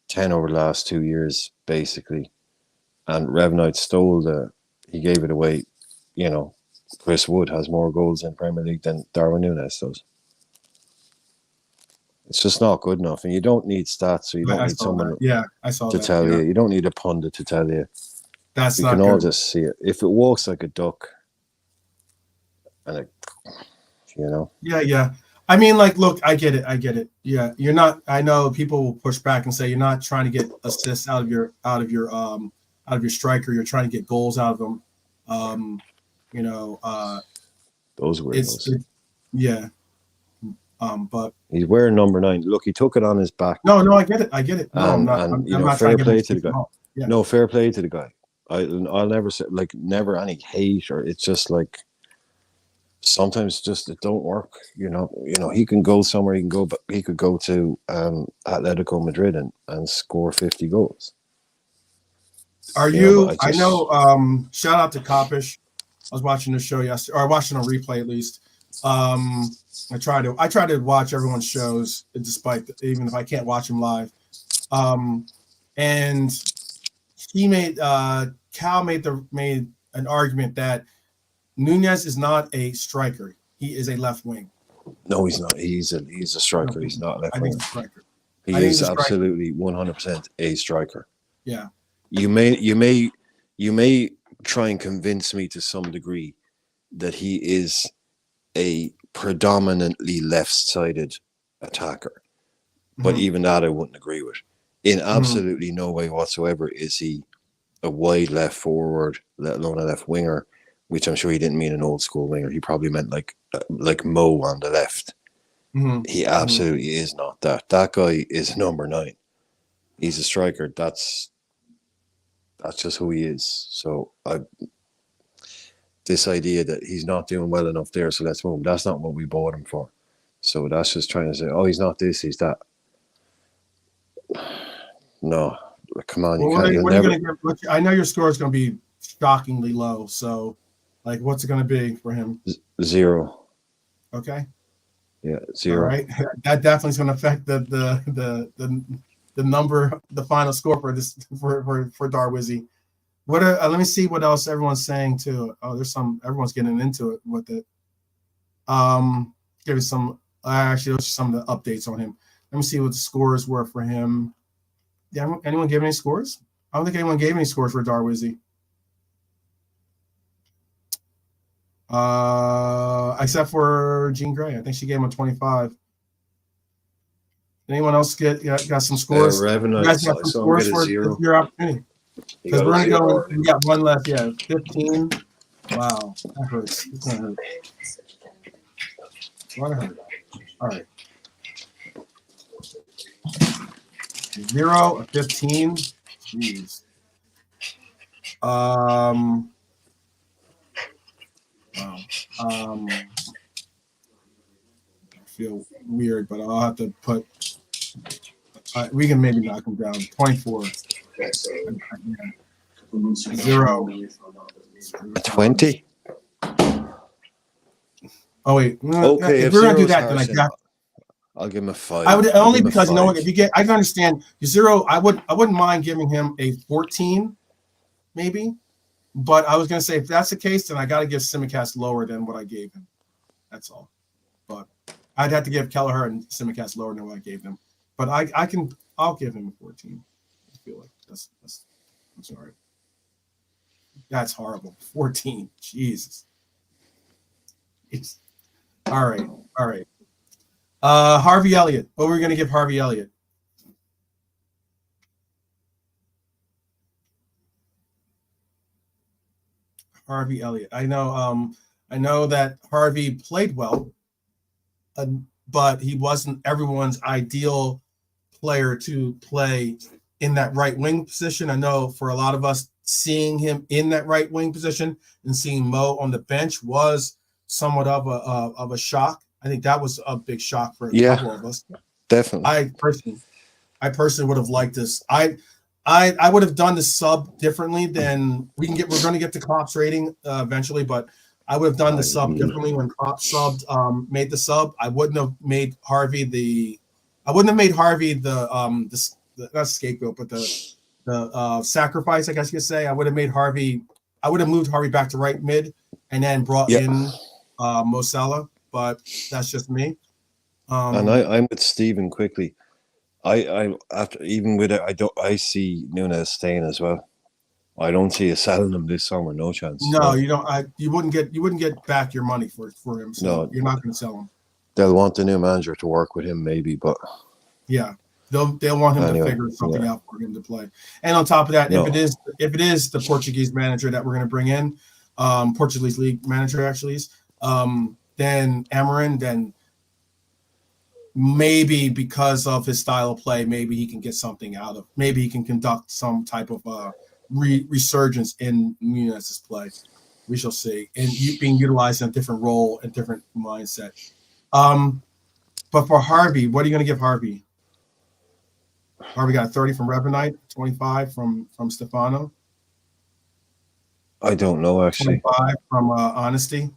Speaker 2: 10 over the last 2 years, basically. And Revnite he gave it away. Chris Wood has more goals in Premier League than Darwin Núñez does. It's just not good enough, and you don't need stats, so you don't need someone
Speaker 1: to
Speaker 2: tell you. You don't need a pundit to tell you.
Speaker 1: That's
Speaker 2: you
Speaker 1: not
Speaker 2: can
Speaker 1: good.
Speaker 2: all just see it. If it walks like a duck, and
Speaker 1: Yeah. I mean, like, look, I get it. Yeah, you're not. I know people will push back and say you're not trying to get assists out of your striker. You're trying to get goals out of them.
Speaker 2: Those weirdos.
Speaker 1: Yeah. But
Speaker 2: he's wearing number 9. Look, he took it on his back.
Speaker 1: No, I get it. No, I'm not. I'm not
Speaker 2: fair
Speaker 1: trying to
Speaker 2: play to the guy.
Speaker 1: Yeah.
Speaker 2: No, fair play to the guy. I'll never say never any hate, or it's just like sometimes just it don't work. He can go somewhere. He could go to Atletico Madrid and score 50 goals.
Speaker 1: Are you? I know. Shout out to Kopish. I was watching the show yesterday, or watching a replay at least. I try to watch everyone's shows, despite even if I can't watch them live. And he Cal made an argument that Nunez is not a striker. He is a left wing.
Speaker 2: No, he's not. He's a striker. He's not a left wing.
Speaker 1: He's a striker.
Speaker 2: He is absolutely 100% a striker.
Speaker 1: Yeah.
Speaker 2: You may try and convince me to some degree that he is a predominantly left-sided attacker, but even that I wouldn't agree with. In absolutely no way whatsoever is he a wide left forward, let alone a left winger, which I'm sure he didn't mean an old school winger. He probably meant like Mo on the left. He absolutely is not that. That guy is number 9. He's a striker. That's just who he is. So this idea that he's not doing well enough there, so let's move him. That's not what we bought him for. So that's just trying to say, oh, he's not this, he's that. No, Come on, you
Speaker 1: Well,
Speaker 2: can't. You'll
Speaker 1: what are you
Speaker 2: never
Speaker 1: going to get? I know your score is going to be shockingly low. So, like, what's it going to be for him?
Speaker 2: 0.
Speaker 1: Okay.
Speaker 2: Yeah,
Speaker 1: All
Speaker 2: 0.
Speaker 1: right. That definitely is going to affect the number, the final score for this for Darwizzy. What let me see what else everyone's saying too. Oh, everyone's getting into it with it. Give you some actually those are some of the updates on him. Let me see what the scores were for him. Yeah, anyone give any scores? I don't think anyone gave any scores for Darwizzy. Except for Jean Grey. I think she gave him a 25. Anyone else got some scores? You
Speaker 2: Revenant,
Speaker 1: guys got
Speaker 2: I
Speaker 1: some
Speaker 2: saw him
Speaker 1: scores
Speaker 2: get a
Speaker 1: for
Speaker 2: 0.
Speaker 1: your opportunity?
Speaker 2: He
Speaker 1: Because
Speaker 2: got
Speaker 1: we're
Speaker 2: a
Speaker 1: gonna
Speaker 2: 0
Speaker 1: go.
Speaker 2: already.
Speaker 1: We got one left. Yeah, 15. Wow, that hurts. It's gonna hurt. What hurt? All right. 0 of 15. Jeez. Wow. I feel weird, but I'll have to put. We can maybe knock him down. 24. 0.
Speaker 2: 20.
Speaker 1: Oh wait.
Speaker 2: Okay,
Speaker 1: If
Speaker 2: if
Speaker 1: we're gonna do
Speaker 2: 0 is
Speaker 1: that, then I
Speaker 2: harsh
Speaker 1: got.
Speaker 2: enough, I'll give him a 5.
Speaker 1: I would
Speaker 2: I'll give
Speaker 1: only
Speaker 2: him a
Speaker 1: because you know what?
Speaker 2: 5.
Speaker 1: If you get, I can understand 0. I wouldn't mind giving him a 14, maybe. But I was gonna say if that's the case, then I got to give Simicast lower than what I gave him. That's all. But I'd have to give Kelleher and Simicast lower than what I gave them. But I'll give him a 14. I feel like that's I'm sorry. That's horrible. 14. Jesus. All right. All right. Harvey Elliott. What were we gonna give Harvey Elliott? Harvey Elliott. I know that Harvey played well, but he wasn't everyone's ideal player to play in that right wing position. I know for a lot of us, seeing him in that right wing position and seeing Mo on the bench was somewhat of a shock. I think that was a big shock for a couple of us.
Speaker 2: Definitely.
Speaker 1: I personally would have liked this. I would have done the sub differently than we're going to get to Klopp's rating eventually, but I would have done the sub differently when Klopp made the sub. I wouldn't have made Harvey the not scapegoat, but the sacrifice, I guess you could say. I would have moved Harvey back to right mid and then brought in Mo Salah, but that's just me.
Speaker 2: And I'm with Stephen quickly. I after even with it, I see Nunes staying as well. I don't see us selling him this summer. No chance.
Speaker 1: No, you don't. You wouldn't get back your money for him. So
Speaker 2: No,
Speaker 1: you're not going to sell him.
Speaker 2: They'll want the new manager to work with him, maybe, but
Speaker 1: yeah, they'll want him to figure something out for him to play. And on top of that, if it is the Portuguese manager that we're going to bring in, Portuguese league manager actually is, then Amarin, then maybe because of his style of play, maybe he can get something out of. Maybe he can conduct some type of resurgence in Nunez's play. We shall see. And being utilized in a different role and different mindset. But for Harvey, what are you going to give Harvey? Harvey got 30 from Revenite, 25 from Stefano.
Speaker 2: I don't know actually.
Speaker 1: 25 from Honesty.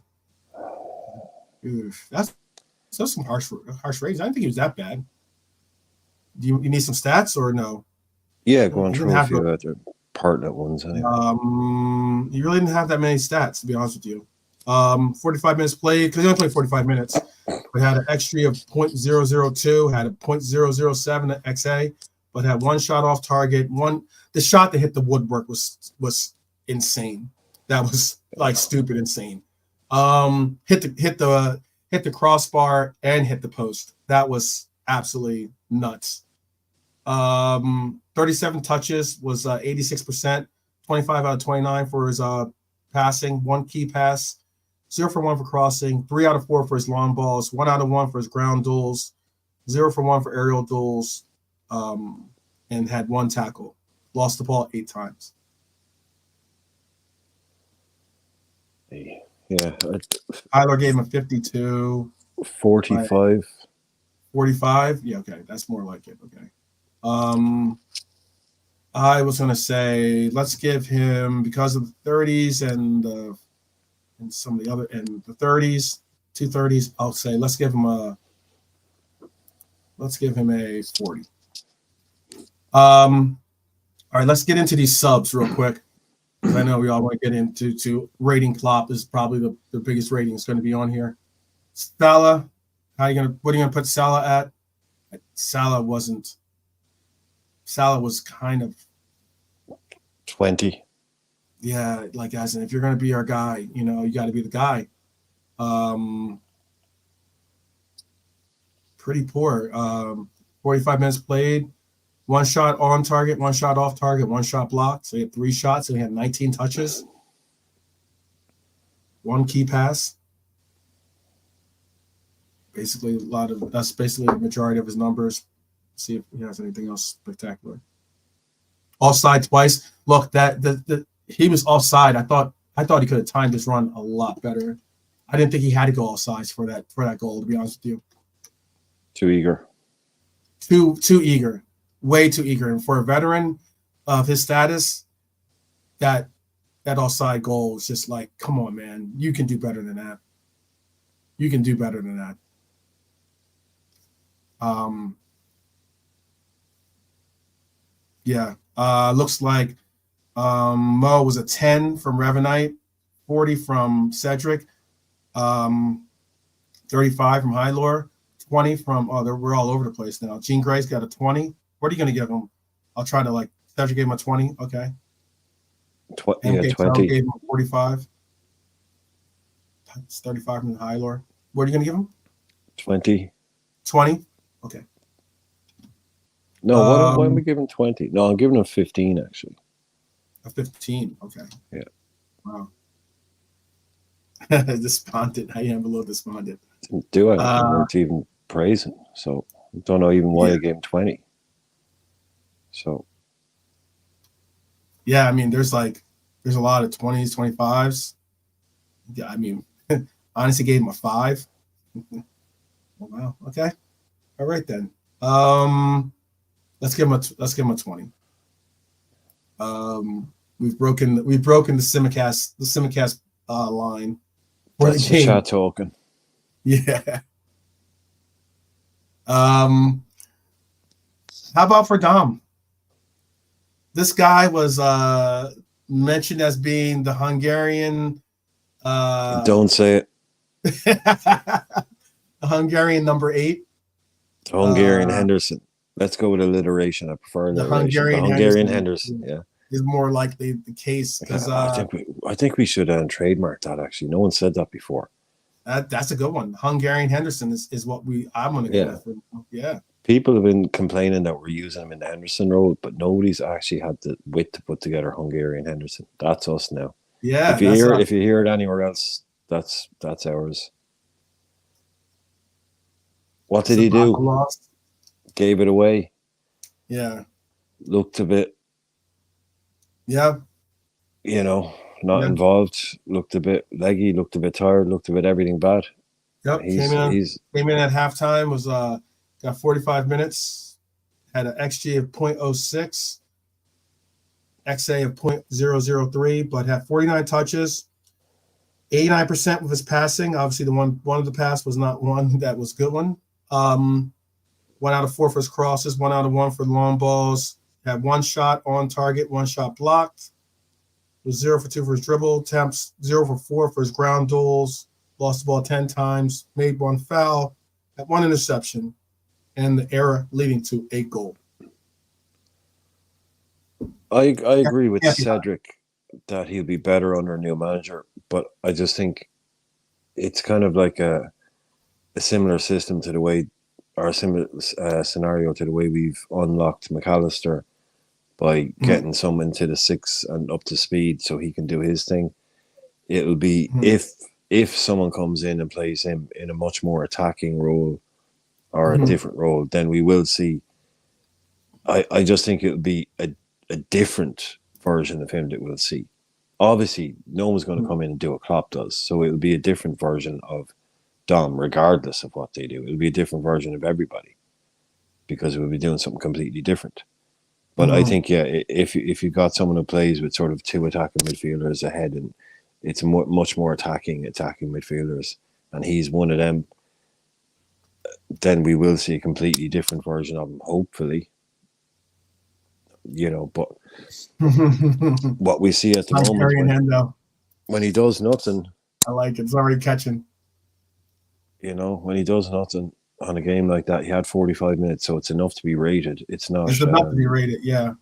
Speaker 1: Oof, that's some harsh ratings. I didn't think he was that bad. Do you need some stats or no?
Speaker 2: Yeah, going through a few other partner ones.
Speaker 1: Anyway. You really didn't have that many stats, to be honest with you. 45 minutes played, because he only played 45 minutes, but had an XG of 0.002, had a 0.007 XA, but had one shot off target. The shot that hit the woodwork was insane. That was like stupid insane. Hit the crossbar and hit the post. That was absolutely nuts. 37 touches was 86%, 25 out of 29 for his passing, one key pass, 0 for 1 for crossing, 3 out of 4 for his long balls, 1 out of 1 for his ground duels, 0 for 1 for aerial duels, and had 1 tackle. Lost the ball 8 times.
Speaker 2: Yeah.
Speaker 1: Tyler gave him a 52.
Speaker 2: 45.
Speaker 1: 45? Yeah, okay. That's more like it. Okay. I was gonna say let's give him because of the 30s and some of the other and the 30s, 230s. I'll say let's give him a 40. All right, let's get into these subs real quick. Because I know we all want to get into rating. Klopp is probably the biggest rating is going to be on here. Salah, what are you gonna put Salah at? Salah was kind of
Speaker 2: 20.
Speaker 1: yeah, like as in if you're gonna be our guy, you gotta be the guy. Pretty poor. 45 minutes played, one shot on target, one shot off target, one shot blocked. So he had 3 shots, so he had 19 touches, one key pass. Basically, that's basically the majority of his numbers. See if he has anything else spectacular. Offside twice. Look, he was offside. I thought he could have timed his run a lot better. I didn't think he had to go offsides for that goal. To be honest with you,
Speaker 2: Too eager.
Speaker 1: Too eager, way too eager. And for a veteran of his status, that offside goal is just like, come on, man, you can do better than that. You can do better than that. Yeah. Looks like Mo was a 10 from Revenite, 40 from Cedric, 35 from Hylor, 20 from we're all over the place now. Gene Gray's got a 20. What are you gonna give him? I'll try to Cedric gave him a 20. Okay.
Speaker 2: 20.
Speaker 1: Gave him a 45. It's 35 from Hylor. What are you gonna give him?
Speaker 2: 20.
Speaker 1: 20? Okay.
Speaker 2: No, why am we giving 20? No, I'm giving him 15 actually.
Speaker 1: A 15. Okay.
Speaker 2: Yeah.
Speaker 1: Wow. Despondent. I am a little despondent.
Speaker 2: Didn't do anything worth even praising. So I don't know even why I gave him 20. So
Speaker 1: yeah, I mean, there's a lot of 20s, 25s. Yeah, I mean, honestly, gave him a 5. Oh, wow. Okay. All right then. Let's give him a 20. We've broken the Simicast line for
Speaker 2: that's
Speaker 1: the game.
Speaker 2: Chat token.
Speaker 1: Yeah. How about for Dom? This guy was mentioned as being the Hungarian.
Speaker 2: Don't say it.
Speaker 1: The Hungarian number 8.
Speaker 2: The Hungarian Henderson. Let's go with alliteration. I prefer alliteration. The Hungarian Henderson. Yeah.
Speaker 1: Is more likely the case because
Speaker 2: I think we should trademark that. Actually, no one said that before.
Speaker 1: That's a good one. Hungarian Henderson is what I'm going to go with. Yeah.
Speaker 2: People have been complaining that we're using him in the Henderson role, but nobody's actually had the wit to put together Hungarian Henderson. That's us now.
Speaker 1: Yeah.
Speaker 2: If you hear it anywhere else, that's ours. What did he do?
Speaker 1: Lost.
Speaker 2: Gave it away.
Speaker 1: Yeah.
Speaker 2: Looked a bit.
Speaker 1: Yeah.
Speaker 2: Not involved. Looked a bit leggy. Looked a bit tired. Looked a bit everything bad.
Speaker 1: Yep. Came in at halftime. Was got 45 minutes. Had an XG of 0.06, XA of 0.003, but had 49 touches. 89% with his passing. Obviously, one of the pass was not one that was a good one. 1 out of 4 for his crosses. 1 out of 1 for long balls. Had 1 shot on target. 1 shot blocked. Was 0 for 2 for his dribble attempts. 0 for 4 for his ground duels. Lost the ball 10 times. Made 1 foul. Had 1 interception. And the error leading to a goal.
Speaker 2: I agree with Cedric that he'll be better under a new manager, but I just think it's kind of like a similar system to the way, or a similar scenario to the way we've unlocked McAllister by getting someone to the 6 and up to speed so he can do his thing. It'll be if someone comes in and plays him in a much more attacking role or a different role, then we will see. I just think it'll be a different version of him that we'll see. Obviously, no one's going to come in and do what Klopp does, so it'll be a different version of Dom, regardless of what they do. It'll be a different version of everybody because we'll be doing something completely different. But I think, yeah, if you got someone who plays with sort of two attacking midfielders ahead, and it's much more attacking midfielders, and he's one of them, then we will see a completely different version of him, hopefully. But what we see at the
Speaker 1: I'm
Speaker 2: moment
Speaker 1: carrying him though.
Speaker 2: when he does nothing,
Speaker 1: I like it. It's already catching.
Speaker 2: when he does nothing on a game like that, he had 45 minutes, so it's enough to be rated. It's not.
Speaker 1: It's enough to be rated, yeah.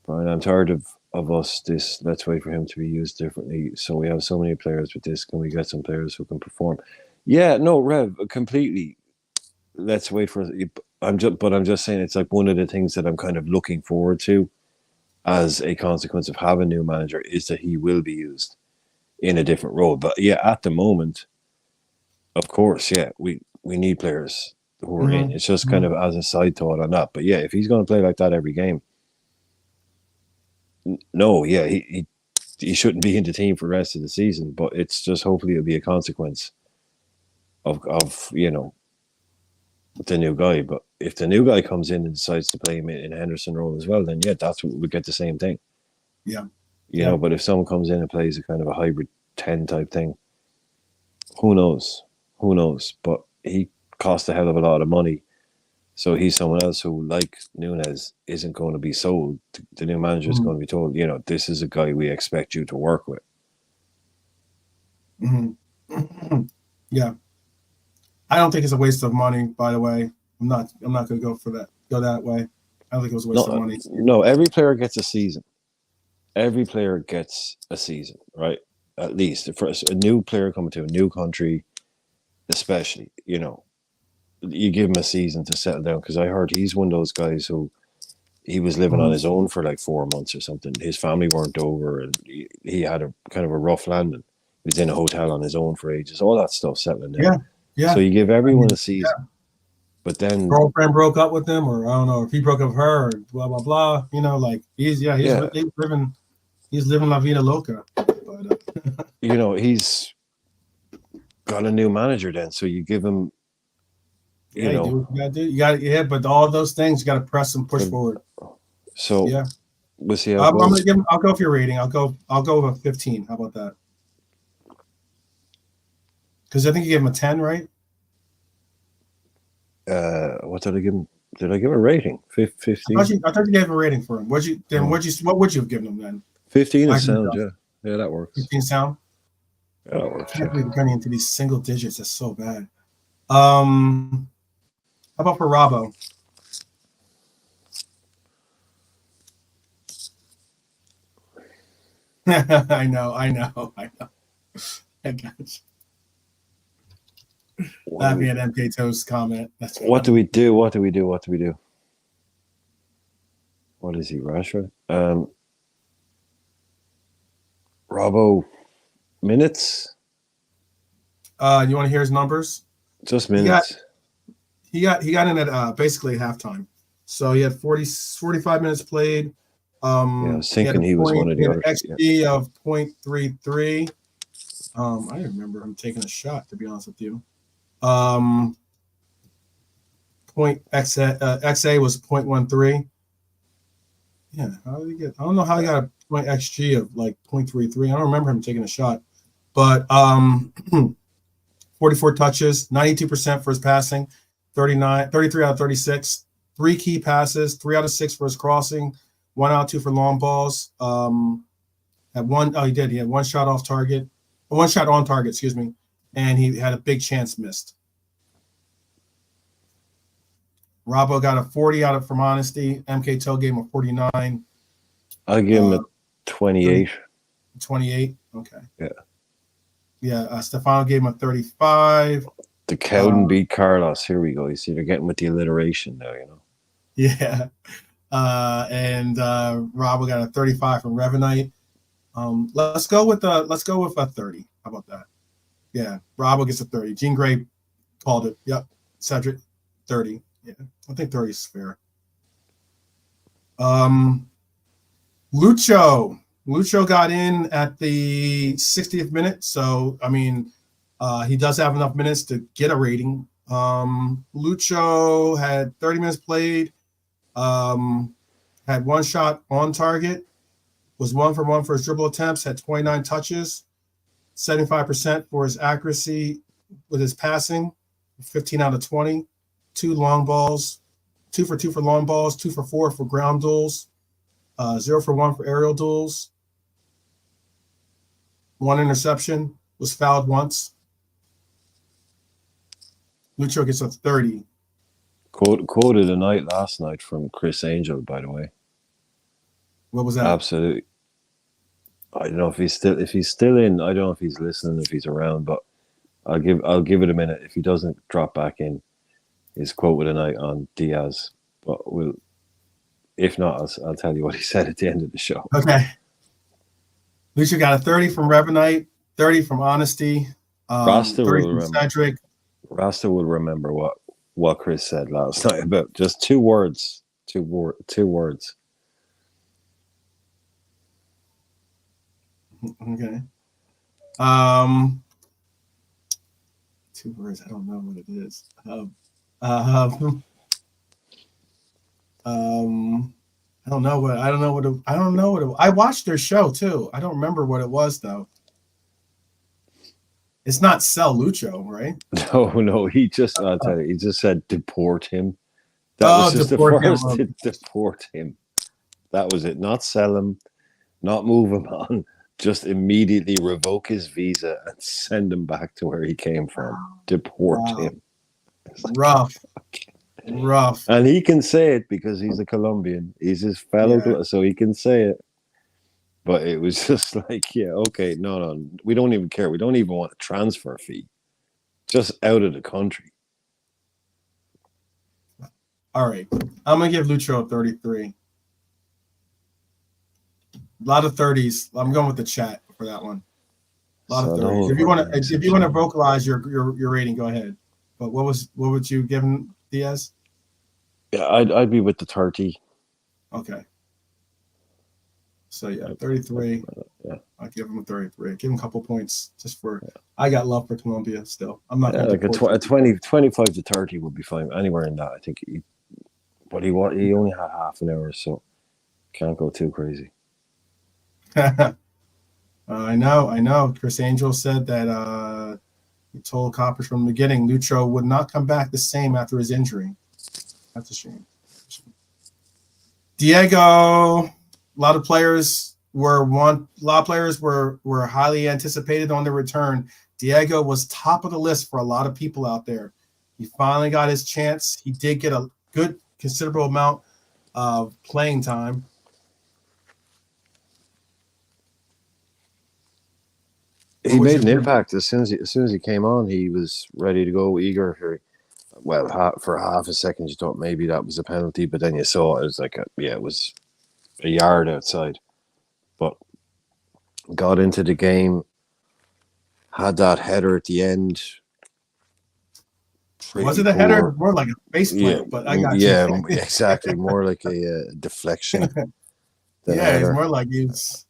Speaker 2: Brian, I'm tired of us. Let's wait for him to be used differently. So we have so many players with this. Can we get some players who can perform? Yeah, no, Rev, completely. Let's wait for. I'm just saying it's like one of the things that I'm kind of looking forward to, as a consequence of having a new manager, is that he will be used in a different role. But yeah, at the moment, of course, yeah, we need players who are in. It's just kind of as a side thought on that. But yeah, if he's going to play like that every game, no, yeah, he shouldn't be in the team for the rest of the season. But it's just hopefully it'll be a consequence of the new guy. But if the new guy comes in and decides to play him in Henderson role as well, then yeah, that's what we get the same thing.
Speaker 1: Yeah.
Speaker 2: You know, but if someone comes in and plays a kind of a hybrid 10 type thing, who knows? Who knows? But he cost a hell of a lot of money. So he's someone else who, like Nunes, isn't going to be sold. The new manager is going to be told, this is a guy we expect you to work with.
Speaker 1: Yeah. I don't think it's a waste of money, by the way. I'm not going to go that way. I don't think it was a waste of money.
Speaker 2: No, every player gets a season. Every player gets a season, right? At least. For a new player coming to a new country, especially, you give him a season to settle down, because I heard he's one of those guys who he was living on his own for like 4 months or something. His family weren't over, and he had a kind of a rough landing. He was in a hotel on his own for ages. All that stuff settling down.
Speaker 1: Yeah.
Speaker 2: So you give everyone a season, but then
Speaker 1: girlfriend broke up with him, or I don't know if he broke up with her, or blah blah blah. He's living la vida loca. But,
Speaker 2: he's got a new manager then, so you give him.
Speaker 1: You gotta but all those things you gotta press and push forward.
Speaker 2: So
Speaker 1: yeah,
Speaker 2: we'll see how
Speaker 1: I'm gonna give him. I'll go for your rating. I'll go with a 15. How about that? Because I think you gave him a 10, right?
Speaker 2: What did I give him? Did I give a rating? 15.
Speaker 1: I thought you gave a rating for him. What would you have given him then?
Speaker 2: 15 is sound, yeah, that works.
Speaker 1: 15 sound.
Speaker 2: Yeah, that works.
Speaker 1: I can't believe we're turning into these single digits. That's so bad. How about for Robbo? I know. I got you. That'd be an MK Toast comment. That's
Speaker 2: what do we do? What do we do? What is he, Rashford? Robbo, minutes?
Speaker 1: You want to hear his numbers?
Speaker 2: Just minutes.
Speaker 1: He got in at basically halftime. So he had 45 minutes played.
Speaker 2: I was thinking he was one of the others.
Speaker 1: XG of 0.33. I didn't remember him taking a shot, to be honest with you. XA was 0.13. Yeah, how did he get? I don't know how he got a point XG of like 0.33. I don't remember him taking a shot, but 44 touches, 92% for his passing, 33 out of 36, 3 key passes, 3 out of 6 for his crossing, 1 out of 2 for long balls. He had 1 shot off target, 1 shot on target, excuse me, and he had a big chance missed. Robbo got a 40 out of from honesty. MK Toe gave him a 49.
Speaker 2: I'll give him a 28.
Speaker 1: 28. Okay.
Speaker 2: Yeah.
Speaker 1: Yeah. Stefano gave him a 35.
Speaker 2: The Cowden beat Carlos. Here we go. You see, they're getting with the alliteration now,
Speaker 1: Yeah. And Robbo got a 35 from Revenite. Let's go with a 30. How about that? Yeah. Robbo gets a 30. Jean Grey called it. Yep. Cedric 30. Yeah, I think 30 is fair. Lucho got in at the 60th minute, so I mean, he does have enough minutes to get a rating. Lucho had 30 minutes played, had had one shot on target, was 1 for 1 for his dribble attempts, had 29 touches, 75% for his accuracy with his passing, 15 out of 20, 2 long balls, 2 for 2 for long balls, 2 for 4 for ground duels, 0 for 1 for aerial duels, 1 interception, was fouled once. Lucho gets a 30.
Speaker 2: Quoted a night last night from Chris Angel, by the way.
Speaker 1: What was that?
Speaker 2: Absolutely. I don't know if he's still in. I don't know if he's listening, if he's around, but I'll give it a minute. If he doesn't drop back in, his quote of the night on Diaz. But if not, I'll tell you what he said at the end of the show.
Speaker 1: Okay. Lucio got a 30 from Revenite, 30 from Honesty, 30 from Cedric.
Speaker 2: Rasta will remember what Chris said last night about just 2 words. Two words.
Speaker 1: Okay. 2 words. I don't know what it is. I don't know what I watched their show too. I don't remember what it was though. It's not sell Lucho, right?
Speaker 2: No, I'll tell you, he just said deport him. That was just the first deport him. That was it. Not sell him, not move him on, just immediately revoke his visa and send him back to where he came from. Deport him.
Speaker 1: Rough.
Speaker 2: And he can say it because he's a Colombian. He's his fellow, so he can say it. But it was just like, yeah, okay, no, we don't even care. We don't even want a transfer fee. Just out of the country.
Speaker 1: All right. I'm going to give Lucho a 33. A lot of 30s. I'm going with the chat for that one. A lot of 30s. If you want to vocalize your rating, go ahead. But what would you give him, Diaz?
Speaker 2: Yeah, I'd be with the 30.
Speaker 1: Okay. So, 33.
Speaker 2: Yeah.
Speaker 1: I'll give him a 33. Give him a couple points just for I got love for Colombia still. I'm not
Speaker 2: like a 25 to 30 would be fine. Anywhere in that, I think. But he only had half an hour, so can't go too crazy.
Speaker 1: I know. Chris Angel said that he told Coppers from the beginning Lucho would not come back the same after his injury. That's a shame. Diego, a lot of players were highly anticipated on their return. Diego was top of the list for a lot of people out there. He finally got his chance. He did get a good, considerable amount of playing time.
Speaker 2: He made an impact as soon as he came on. He was ready to go, eager. For half a second, you thought maybe that was a penalty, but then you saw it was like it was a yard outside. But got into the game, had that header at the end.
Speaker 1: Was it a header? More like a face plant, but I got you.
Speaker 2: Yeah, exactly. More like a deflection.
Speaker 1: It's more like it's.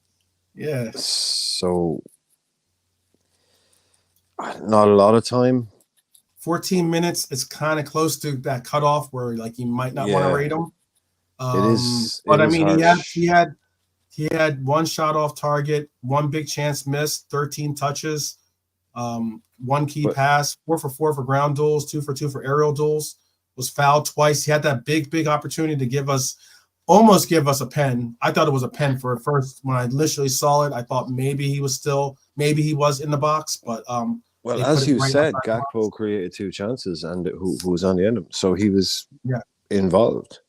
Speaker 1: Yeah.
Speaker 2: So, not a lot of time.
Speaker 1: 14 minutes. It's kind of close to that cutoff where like you might not want to rate him.
Speaker 2: It is.
Speaker 1: But I mean, he had one shot off target, one big chance missed, 13 touches, one key pass, 4 for 4 for ground duels, 2 for 2 for aerial duels. Was fouled twice. He had that big opportunity to almost give us a pen. I thought it was a pen for at first. When I literally saw it, I thought maybe he was in the box, but
Speaker 2: well, as you said, Gakpo created 2 chances, and who was on the end of him, so he was involved.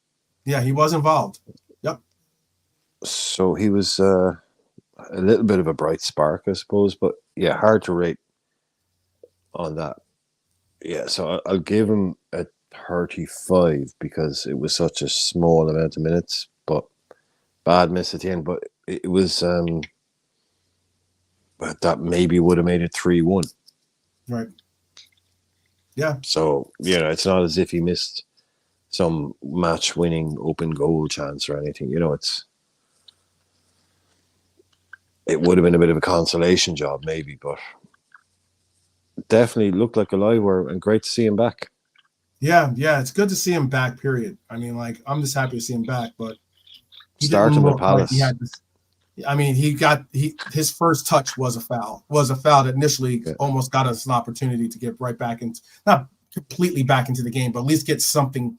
Speaker 1: Yeah, he was involved. Yep.
Speaker 2: So he was a little bit of a bright spark, I suppose, but hard to rate on that. Yeah, so I'll give him a 35 because it was such a small amount of minutes, but bad miss at the end. But it was but that maybe would have made it 3-1.
Speaker 1: Right. Yeah.
Speaker 2: So, it's not as if he missed some match-winning open goal chance or anything. It would have been a bit of a consolation job maybe, but definitely looked like a live wire and great to see him back.
Speaker 1: Yeah, it's good to see him back, period. I mean, like, I'm just happy to see him back, but he didn't
Speaker 2: Starting with
Speaker 1: look like he
Speaker 2: Palace.
Speaker 1: had this. I mean, his first touch was a foul. Was a foul that initially
Speaker 2: Yeah.
Speaker 1: almost got us an opportunity to get right back into, not completely back into the game, but at least get something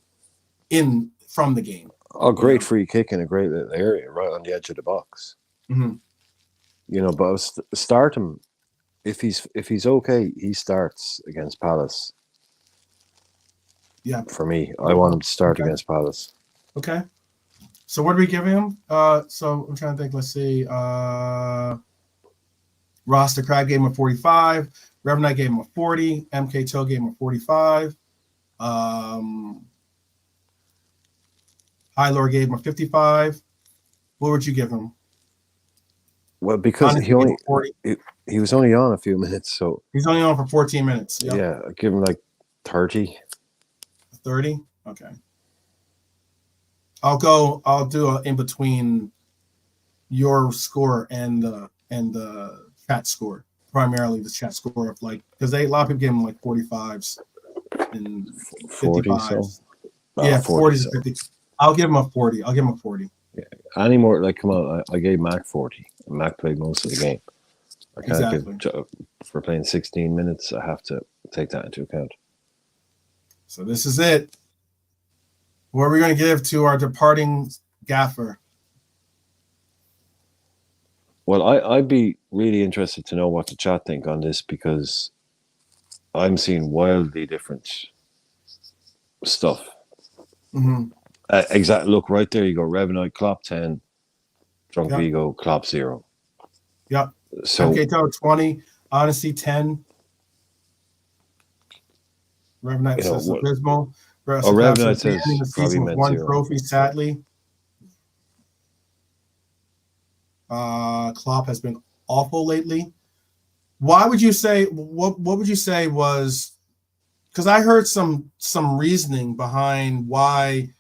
Speaker 1: in from the game.
Speaker 2: Oh,
Speaker 1: You know?
Speaker 2: great free kick in a great little area right on the edge of the box.
Speaker 1: Mm-hmm.
Speaker 2: You know, but start him if he's okay. He starts against Palace.
Speaker 1: Yeah.
Speaker 2: For me, I want him to start
Speaker 1: Okay.
Speaker 2: against Palace.
Speaker 1: Okay. So what are we giving him? So I'm trying to think. Let's see. Rasta Crab gave him a 45. Revenite gave him a 40. MK Toe gave him a 45. High Lord gave him a 55. What would you give him?
Speaker 2: Well, because
Speaker 1: Honestly, give him a 40.
Speaker 2: he was only on a few minutes, so
Speaker 1: He's only on for 14 minutes. Yep.
Speaker 2: yeah, I'd give him like 30.
Speaker 1: 30. Okay. I'll do a in between your score and the chat score. Primarily the chat score of like, because a lot of people give him like 45s and
Speaker 2: 40,
Speaker 1: 55s.
Speaker 2: so
Speaker 1: Yeah,
Speaker 2: 40
Speaker 1: 40s
Speaker 2: so.
Speaker 1: and 50. I'll give him a 40. I'll give him a 40.
Speaker 2: Yeah. Any more, like, come on, I gave Mac 40. Mac played most of the game. I can't
Speaker 1: Exactly.
Speaker 2: give, for playing 16 minutes, I have to take that into account.
Speaker 1: So this is it. What are we going to give to our departing gaffer?
Speaker 2: Well, I'd be really interested to know what the chat think on this, because I'm seeing wildly different stuff.
Speaker 1: Mm-hmm.
Speaker 2: Exactly. Look, right there you go. Revenite, Klopp 10. Drunk
Speaker 1: Yep.
Speaker 2: Vigo, Klopp 0.
Speaker 1: Yep.
Speaker 2: So,
Speaker 1: MK 20. Honesty 10. Revenite says abysmal.
Speaker 2: Revenite says
Speaker 1: ending the
Speaker 2: probably
Speaker 1: season with
Speaker 2: meant
Speaker 1: one
Speaker 2: 0.
Speaker 1: trophy, sadly. Klopp has been awful lately. Why would you say what would you say was, because I heard some reasoning behind why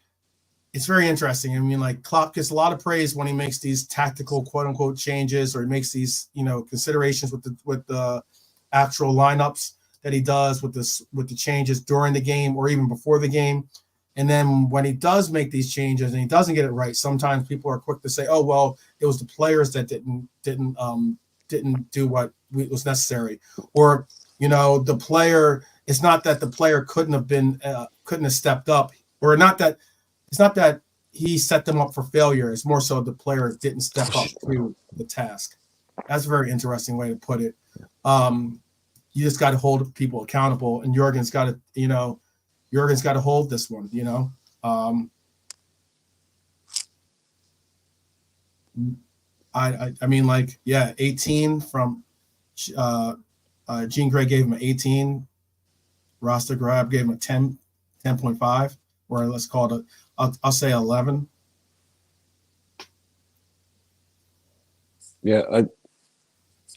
Speaker 1: it's very interesting. I mean, like Klopp gets a lot of praise when he makes these tactical quote unquote changes, or he makes these, considerations with the actual lineups that he does with the changes during the game or even before the game. And then when he does make these changes and he doesn't get it right, sometimes people are quick to say, "Oh, well, it was the players that didn't do what was necessary," or the player. It's not that the player couldn't have stepped up, or not that it's not that he set them up for failure. It's more so the player didn't step up to the task. That's a very interesting way to put it. You just got to hold people accountable, and Jurgen's got to hold this one. I mean, like, yeah, 18 from Gene Gray gave him an 18. Rasta Grab gave him a 10, 10.5, or let's call it I'll say 11.
Speaker 2: Yeah,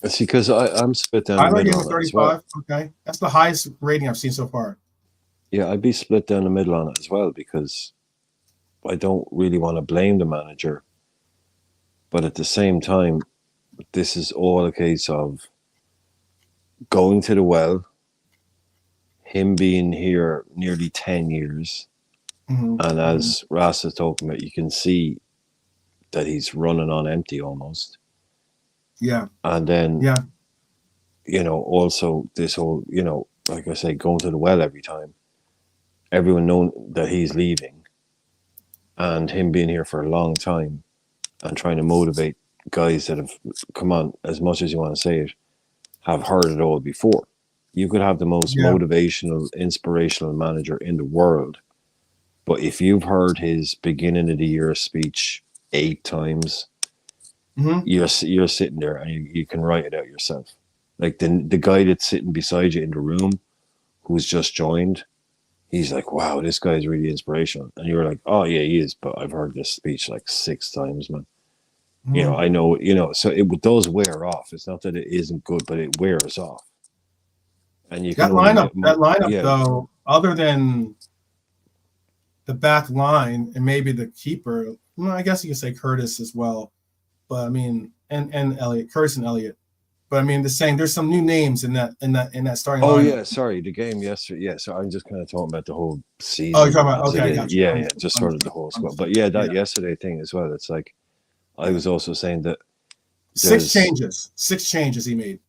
Speaker 2: I see, because I'm split down the
Speaker 1: I gave
Speaker 2: middle
Speaker 1: him
Speaker 2: on it as
Speaker 1: 35.
Speaker 2: well.
Speaker 1: Okay, that's the highest rating I've seen so far.
Speaker 2: Yeah, I'd be split down the middle on it as well, because I don't really want to blame the manager. But at the same time, this is all a case of going to the well, him being here nearly 10 years.
Speaker 1: Mm-hmm.
Speaker 2: And as Ras is talking about, you can see that he's running on empty almost.
Speaker 1: Yeah.
Speaker 2: And then, also this whole, like I say, going to the well every time. Everyone knowing that he's leaving, and him being here for a long time and trying to motivate guys that have, come on, as much as you want to say it, have heard it all before. You could have the most motivational, inspirational manager in the world, but if you've heard his beginning of the year speech 8 times, you're sitting there and you can write it out yourself. Like the guy that's sitting beside you in the room, who's just joined, he's like, wow, this guy's really inspirational. And you're like, oh yeah, he is, but I've heard this speech like 6 times, man. I know, so it does wear off. It's not that it isn't good, but it wears off. And you
Speaker 1: that
Speaker 2: can
Speaker 1: lineup though, other than the back line and maybe the keeper, I guess you could say Curtis as well. But I mean, and Elliot, Curtis and Elliot. But I mean, there's some new names in that starting
Speaker 2: Oh
Speaker 1: lineup.
Speaker 2: yeah, sorry, the game yesterday. Yeah, so I'm just kind of talking about the whole
Speaker 1: Oh, you're
Speaker 2: season
Speaker 1: talking about,
Speaker 2: as
Speaker 1: okay,
Speaker 2: it
Speaker 1: I
Speaker 2: is.
Speaker 1: got you.
Speaker 2: Yeah, yeah, just sort of the whole squad. But yeah, that
Speaker 1: Yeah,
Speaker 2: yesterday thing as well. It's like I
Speaker 1: yeah.
Speaker 2: was also saying that
Speaker 1: Six
Speaker 2: there's
Speaker 1: changes. Six changes he made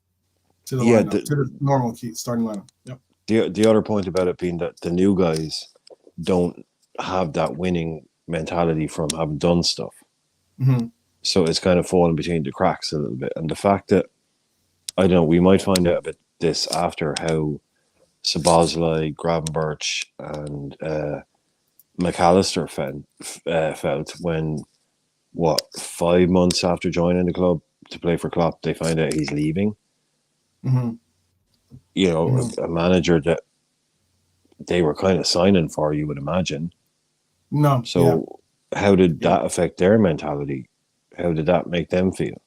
Speaker 1: to the
Speaker 2: yeah
Speaker 1: lineup, to the normal starting lineup. Yep.
Speaker 2: the other point about it being that the new guys don't have that winning mentality from having done stuff.
Speaker 1: Mm-hmm.
Speaker 2: So it's kind of falling between the cracks a little bit. And the fact that I don't know, we might find out about this after how Sabozlai, Gravenberch, and McAllister felt when 5 months after joining the club to play for Klopp, they find out he's leaving.
Speaker 1: Mm-hmm.
Speaker 2: You know,
Speaker 1: Mm-hmm.
Speaker 2: a manager that they were kind of signing for, you would imagine.
Speaker 1: No, yeah,
Speaker 2: So, how did
Speaker 1: yeah,
Speaker 2: that affect their mentality? How did that make them feel?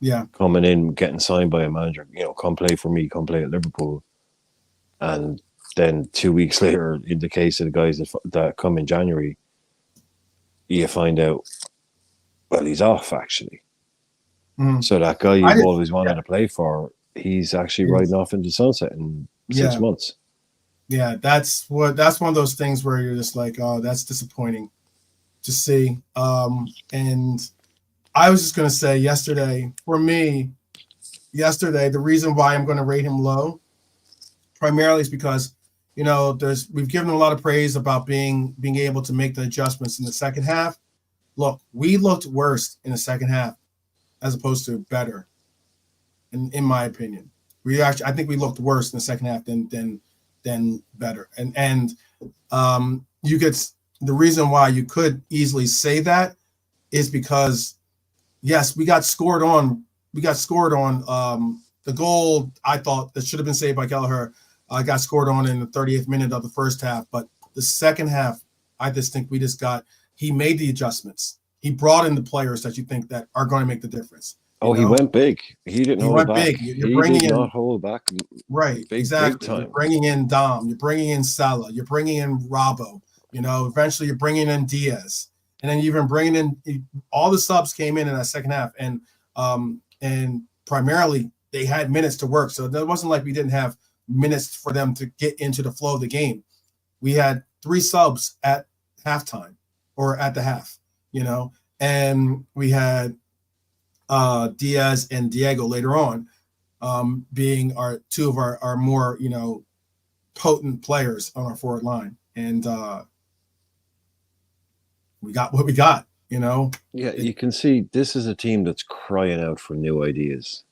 Speaker 1: yeah.
Speaker 2: Coming in, getting signed by a manager, come play for me, come play at Liverpool, and then 2 weeks later, in the case of the guys that come in January, you find out, well, he's off actually.
Speaker 1: Mm-hmm.
Speaker 2: So that guy
Speaker 1: I
Speaker 2: you've
Speaker 1: did,
Speaker 2: always wanted
Speaker 1: yeah,
Speaker 2: to play for, he's actually
Speaker 1: yes,
Speaker 2: riding off into sunset in six
Speaker 1: yeah,
Speaker 2: months.
Speaker 1: yeah. That's one of those things where you're just like, oh, that's disappointing to see. And I was just gonna say yesterday, for me, the reason why I'm going to rate him low primarily is because we've given him a lot of praise about being able to make the adjustments in the second half. Look, we looked worse in the second half as opposed to better, in my opinion. I think we looked worse in the second half than better. And you could the reason why you could easily say that is because yes, we got scored on. We got scored on. The goal I thought that should have been saved by Kelleher got scored on in the 30th minute of the first half. But the second half, I just think he made the adjustments. He brought in the players that you think that are going to make the difference.
Speaker 2: Oh, he went big. He didn't
Speaker 1: He
Speaker 2: hold
Speaker 1: went
Speaker 2: back.
Speaker 1: big. You're
Speaker 2: He
Speaker 1: bringing
Speaker 2: did not
Speaker 1: in
Speaker 2: hold back.
Speaker 1: right,
Speaker 2: Big
Speaker 1: exactly. You're
Speaker 2: time.
Speaker 1: bringing in Dom. You're bringing in Salah. You're bringing in Robbo. Eventually you're bringing in Diaz, and then you've been bringing in all the subs came in that second half, and primarily they had minutes to work, so it wasn't like we didn't have minutes for them to get into the flow of the game. We had 3 subs at halftime or at the half, and we had Diaz and Diego later on, being our 2 of our more potent players on our forward line, and we got what we got.
Speaker 2: Yeah, you can see this is a team that's crying out for new ideas.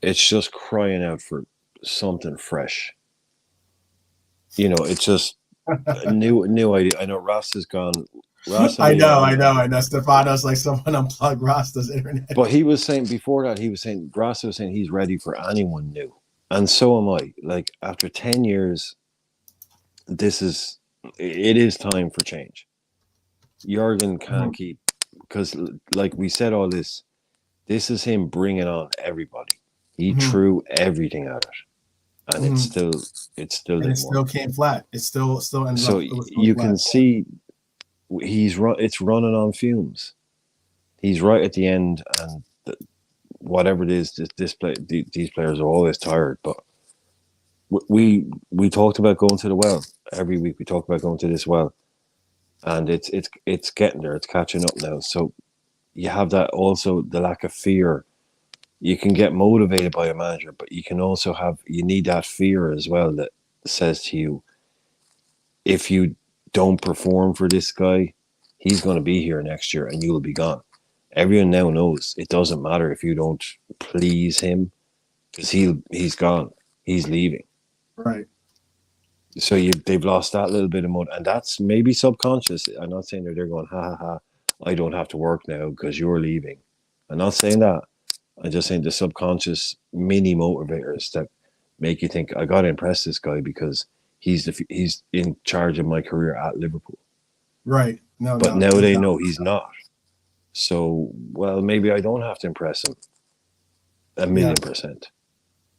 Speaker 2: It's just crying out for something fresh. It's just a new idea. I know Ross is gone. Ross and
Speaker 1: I
Speaker 2: me are
Speaker 1: know,
Speaker 2: on
Speaker 1: I
Speaker 2: the
Speaker 1: know, I know. Stefano's like someone unplugged Rasta's internet.
Speaker 2: But he was saying before that, Ross was saying he's ready for anyone new. And so am I. Like after 10 years, it is time for change. Jurgen can't keep, because like we said, all this is him bringing on everybody. He threw everything at it, and it still
Speaker 1: and it
Speaker 2: didn't
Speaker 1: still
Speaker 2: work.
Speaker 1: came flat. It still ended
Speaker 2: So
Speaker 1: up. It was still
Speaker 2: you
Speaker 1: flat.
Speaker 2: can see it's running on fumes. He's right at the end, and whatever it is, these players are always tired. But we talked about going to the well every week. We talked about going to this well, and it's getting there. It's catching up now. So you have that also, the lack of fear. You can get motivated by a manager, but you need that fear as well that says to you, if you don't perform for this guy, he's going to be here next year and you'll be gone. Everyone now knows it doesn't matter if you don't please him, because he's gone. He's leaving.
Speaker 1: Right.
Speaker 2: So they've lost that little bit of money, and that's maybe subconscious. I'm not saying that they're going, ha ha ha, I don't have to work now because you're leaving. I'm not saying that. I'm just saying the subconscious mini motivators that make you think, I got to impress this guy because he's in charge of my career at Liverpool.
Speaker 1: Right. No,
Speaker 2: But
Speaker 1: no.
Speaker 2: now they know he's not. So, well, maybe I don't have to impress him 1,000,000%.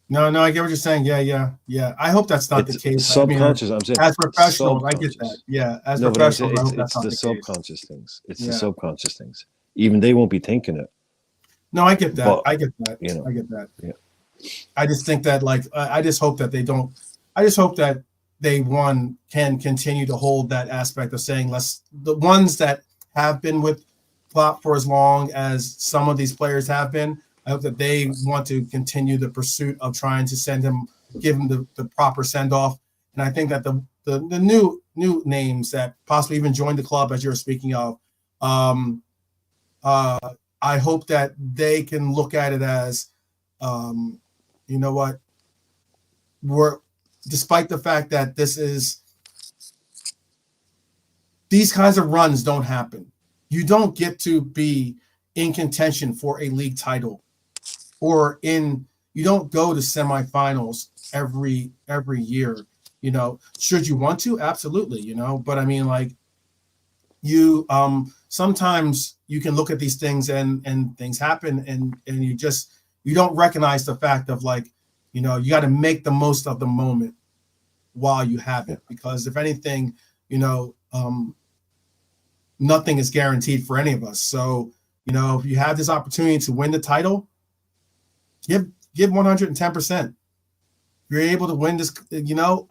Speaker 1: No, I get what you're saying. Yeah. I hope that's not the case.
Speaker 2: Subconscious. I'm saying
Speaker 1: as professionals, I get
Speaker 2: subconscious.
Speaker 1: that. Yeah, as
Speaker 2: No, but I'm
Speaker 1: professionals,
Speaker 2: saying
Speaker 1: I hope that's
Speaker 2: it's
Speaker 1: not
Speaker 2: the
Speaker 1: the case.
Speaker 2: subconscious things. It's the subconscious things. Even they won't be thinking it.
Speaker 1: No, I get that.
Speaker 2: But
Speaker 1: I get that.
Speaker 2: you know,
Speaker 1: I get that.
Speaker 2: yeah,
Speaker 1: I just think that like I just hope that they don't. I just hope that they can continue to hold that aspect of saying let's the ones that have been with Klopp for as long as some of these players have been. I hope that they want to continue the pursuit of trying to give him the proper send off. And I think that the new names that possibly even joined the club as you were speaking of, um, uh, I hope that they can look at it as, you know what, we're despite the fact that these kinds of runs don't happen. You don't get to be in contention for a league title you don't go to semifinals every year. Should you want to? Absolutely, but I mean, like, you sometimes you can look at these things and things happen and you don't recognize the fact of, like, you got to make the most of the moment while you have it, because if anything, nothing is guaranteed for any of us. So, if you have this opportunity to win the title, give 110%. You're able to win this,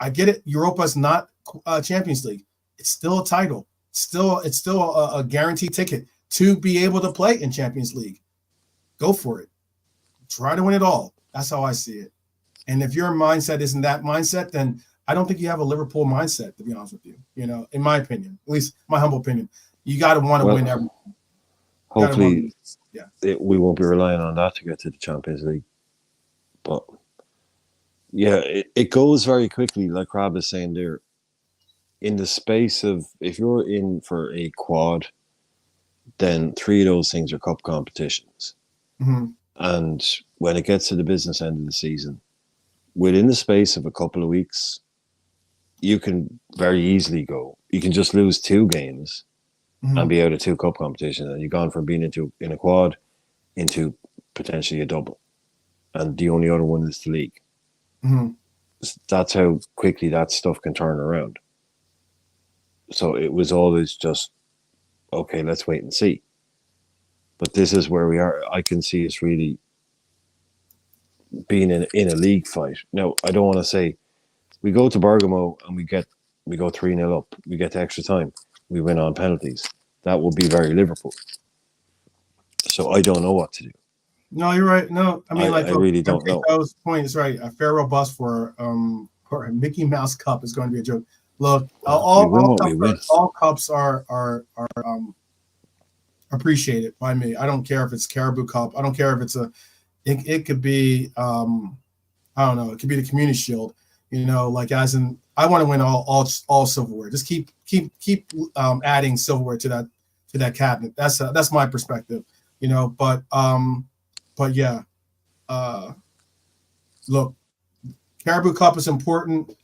Speaker 1: I get it. Europa's not Champions League. It's still a title. It's still a guaranteed ticket to be able to play in Champions League. Go for it. Try to win it all. That's how I see it. And if your mindset isn't that mindset, then I don't think you have a Liverpool mindset, to be honest with you. In my opinion, at least my humble opinion, you got to want to win everything.
Speaker 2: Hopefully, we won't be relying on that to get to the Champions League. But yeah, it goes very quickly, like Rob is saying there. In the space of, if you're in for a quad, then 3 of those things are cup competitions.
Speaker 1: Mm-hmm.
Speaker 2: And when it gets to the business end of the season, within the space of a couple of weeks, you can very easily you can just lose 2 games and be out of 2 cup competitions, and you've gone from being in a quad into potentially a double, and the only other one is the league.
Speaker 1: Mm-hmm.
Speaker 2: That's how quickly that stuff can turn around. So it was always just, okay, let's wait and see. But this is where we are. I can see us really being in a league fight. Now, I don't want to say we go to Bergamo and we go 3-0 up. We get to extra time. We win on penalties. That will be very Liverpool. So I don't know what to do.
Speaker 1: No, you're right. No, I mean,
Speaker 2: I really don't know.
Speaker 1: That point is right. A fair robust for a Mickey Mouse Cup is going to be a joke. Look, all cups are appreciated by me. I don't care if it's Caribou Cup. I don't care if it's it could be I don't know. It could be the Community Shield. Like, as in, I want to win all silverware. Just keep adding silverware to that cabinet. That's my perspective. But yeah, look, Caribou Cup is important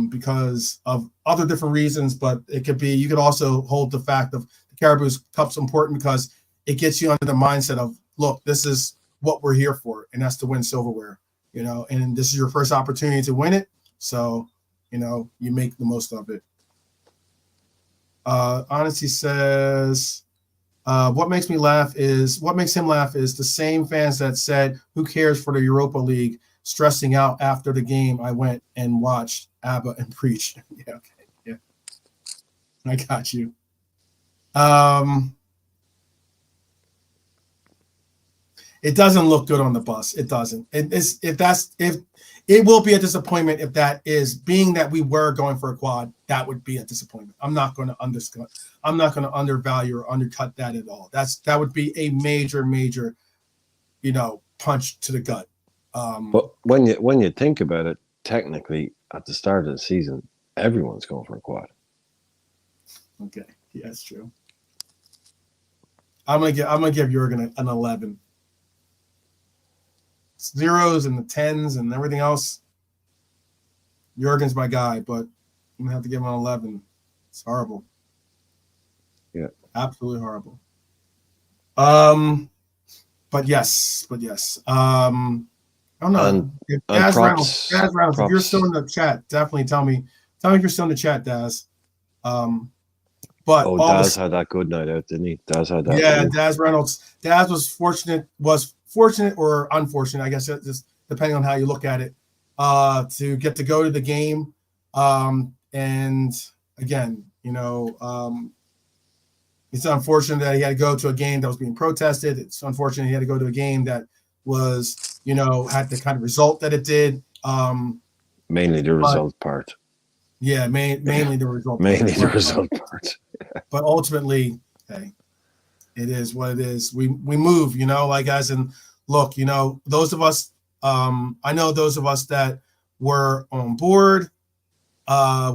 Speaker 1: because of other different reasons, but you could also hold the fact of the Caribou Cup's important because it gets you under the mindset of, look, this is what we're here for, and that's to win silverware, and this is your first opportunity to win it. So, you make the most of it. Honesty says, what makes him laugh is the same fans that said, who cares for the Europa League, stressing out after the game I went and watched ABBA and preached. Yeah, okay. Yeah. I got you. It doesn't look good on the bus. It doesn't. It will be a disappointment if that is, being that we were going for a quad, that would be a disappointment. I'm not going to undervalue or undercut that at all. That would be a major, punch to the gut.
Speaker 2: But when you think about it, technically at the start of the season, everyone's going for a quad.
Speaker 1: Okay, yeah, that's true. I'm gonna give Jurgen an 11. Zeros and the 10s and everything else. Jurgen's my guy, but I'm gonna have to give him an 11. It's horrible.
Speaker 2: Yeah,
Speaker 1: absolutely horrible. But yes. I don't know. Daz Reynolds, if you're still in the chat, definitely tell me if you're still in the chat, Daz. But
Speaker 2: Oh,
Speaker 1: all of a
Speaker 2: Daz
Speaker 1: sudden,
Speaker 2: had that good night out, didn't he? Daz had that.
Speaker 1: yeah,
Speaker 2: Ooh,
Speaker 1: Daz Reynolds. Daz was fortunate or unfortunate, I guess, just depending on how you look at it, to get to go to the game. And again, it's unfortunate that he had to go to a game that was being protested. It's unfortunate he had to go to a game that was, had the kind of result that it did.
Speaker 2: mainly the
Speaker 1: But
Speaker 2: result part.
Speaker 1: yeah, mainly the result part.
Speaker 2: Mainly the result part.
Speaker 1: But ultimately, hey, it is what it is. We move, like guys, and look, those of us, I know those of us that were on board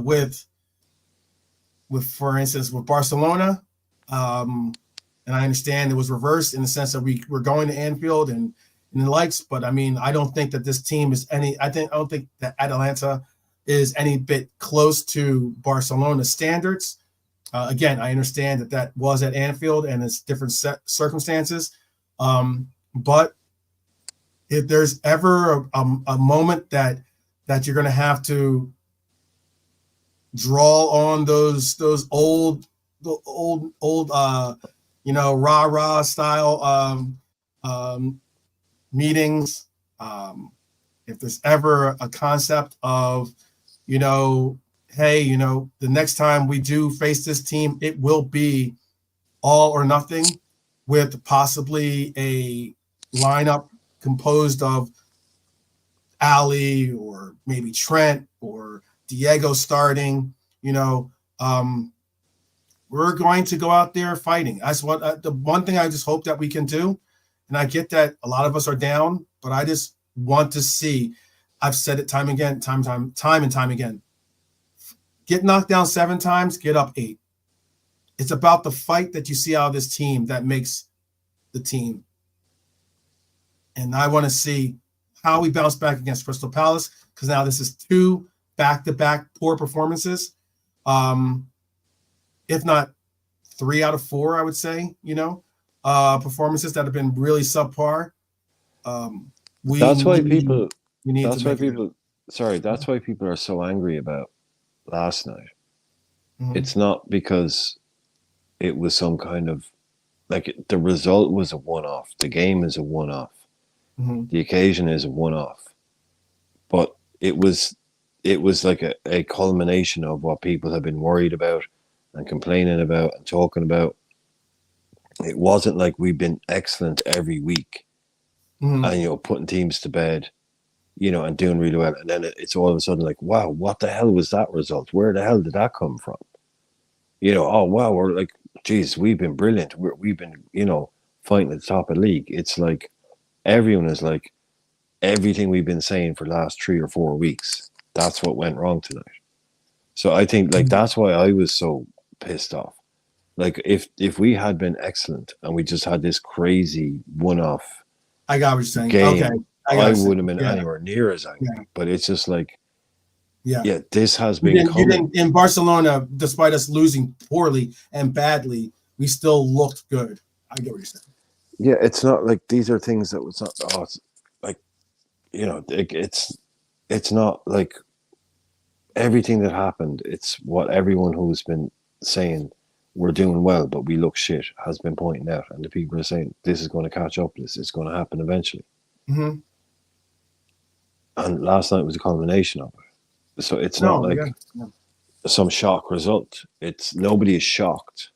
Speaker 1: with for instance, with Barcelona, and I understand it was reversed in the sense that we were going to Anfield and the likes, but I mean, I don't think that this team is I don't think that Atalanta is any bit close to Barcelona standards. Again, I understand that was at Anfield and it's different circumstances. But if there's ever a moment that you're going to have to draw on those old rah style meetings, if there's ever a concept of, hey, the next time we do face this team, it will be all or nothing, with possibly a lineup composed of Ali or maybe Trent or Diego starting, we're going to go out there fighting. That's what the one thing I just hope that we can do. And I get that a lot of us are down, but I just want to see, I've said it time and time again. Get knocked down 7 times, get up 8. It's about the fight that you see out of this team that makes the team. And I want to see how we bounce back against Crystal Palace, because now this is 2 back-to-back poor performances. If not 3 out of 4, I would say, performances that have been really subpar.
Speaker 2: That's why people.
Speaker 1: That's
Speaker 2: why people are so angry about last night.
Speaker 1: Mm-hmm.
Speaker 2: It's not because it was some kind of the result was a one-off. The game is a one-off.
Speaker 1: Mm-hmm.
Speaker 2: The occasion is a one-off. But it was like a culmination of what people have been worried about and complaining about and talking about. It wasn't like we've been excellent every week,
Speaker 1: Mm-hmm.
Speaker 2: and putting teams to bed, and doing really well, and then it's all of a sudden like, wow, what the hell was that result? Where the hell did that come from? Oh wow, we're like, geez, we've been brilliant. We've been fighting at the top of the league. It's like everyone is like, everything we've been saying for the last 3 or 4 weeks, that's what went wrong tonight. So I think that's why I was so pissed off. Like if we had been excellent and we just had this crazy one-off,
Speaker 1: I got what you're saying.
Speaker 2: Game,
Speaker 1: okay,
Speaker 2: I wouldn't have been anywhere near as angry. Yeah. But it's just like, this has been coming.
Speaker 1: In Barcelona, despite us losing poorly and badly, we still looked good. I get what you're saying.
Speaker 2: Yeah, it's not like these are things that was not. Oh, it's like, it's not like everything that happened. It's what everyone who's been saying we're doing well, but we look shit, has been pointing out, and the people are saying this is going to catch up. This is going to happen eventually.
Speaker 1: Mm-hmm.
Speaker 2: And last night was a culmination of it. So it's not some shock result. It's nobody is shocked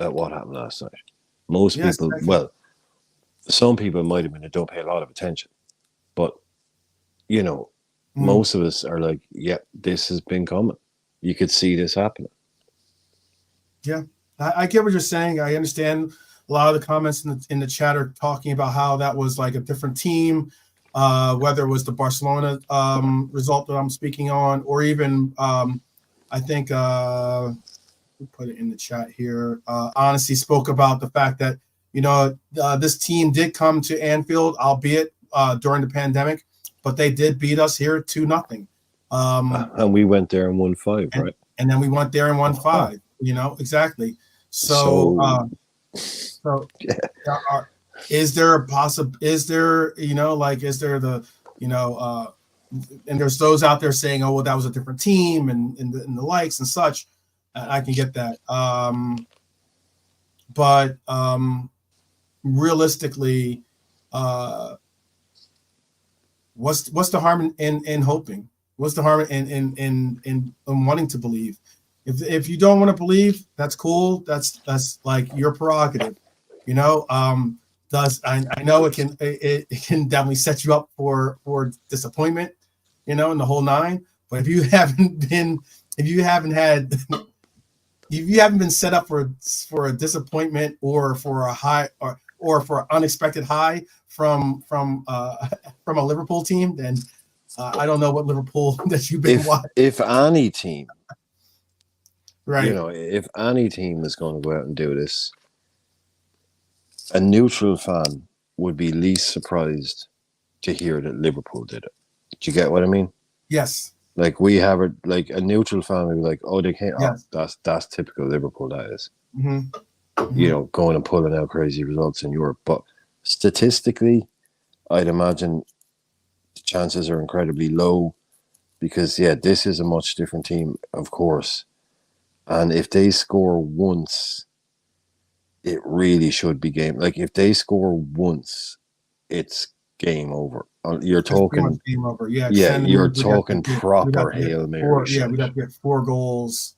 Speaker 2: at what happened last night. Most people, well, some people might have been that don't pay a lot of attention, but most of us are like, yeah, this has been coming. You could see this happening.
Speaker 1: Yeah, I get what you're saying. I understand a lot of the comments in the chat are talking about how that was like a different team, whether it was the Barcelona result that I'm speaking on, or even I think we put it in the chat here. Honesty spoke about the fact that this team did come to Anfield, albeit during the pandemic, but they did beat us here 2-0.
Speaker 2: And we went there and won 5, right?
Speaker 1: And then we went there and won 5. Exactly. So yeah. Is there and there's those out there saying, oh, well, that was a different team and the likes and such. I can get that. But realistically, uh, what's the harm in hoping? What's the harm in wanting to believe? If you don't want to believe, that's cool. That's like your prerogative. You know, does I know it can definitely set you up for disappointment, you know, in the whole nine. But if you haven't had if you haven't been set up for a disappointment or for a high or for an unexpected high from a Liverpool team, then I don't know what Liverpool that you've been watching.
Speaker 2: If any team,
Speaker 1: Right.
Speaker 2: if any team is going to go out and do this, a neutral fan would be least surprised to hear that Liverpool did it. Do you get what I mean?
Speaker 1: Yes.
Speaker 2: Like we have it, like a neutral fan would be like, "Oh, they can't.
Speaker 1: Yes.
Speaker 2: Oh, that's typical Liverpool. That is."
Speaker 1: Mm-hmm.
Speaker 2: You know, going and pulling out crazy results in Europe. But statistically, I'd imagine the chances are incredibly low because, yeah, this is a much different team, of course. And if they score once, it really should be game. Like, if they score once, it's game over. You're talking
Speaker 1: game over. Yeah,
Speaker 2: you're talking proper Hail Mary shit.
Speaker 1: We'd have to get 4 goals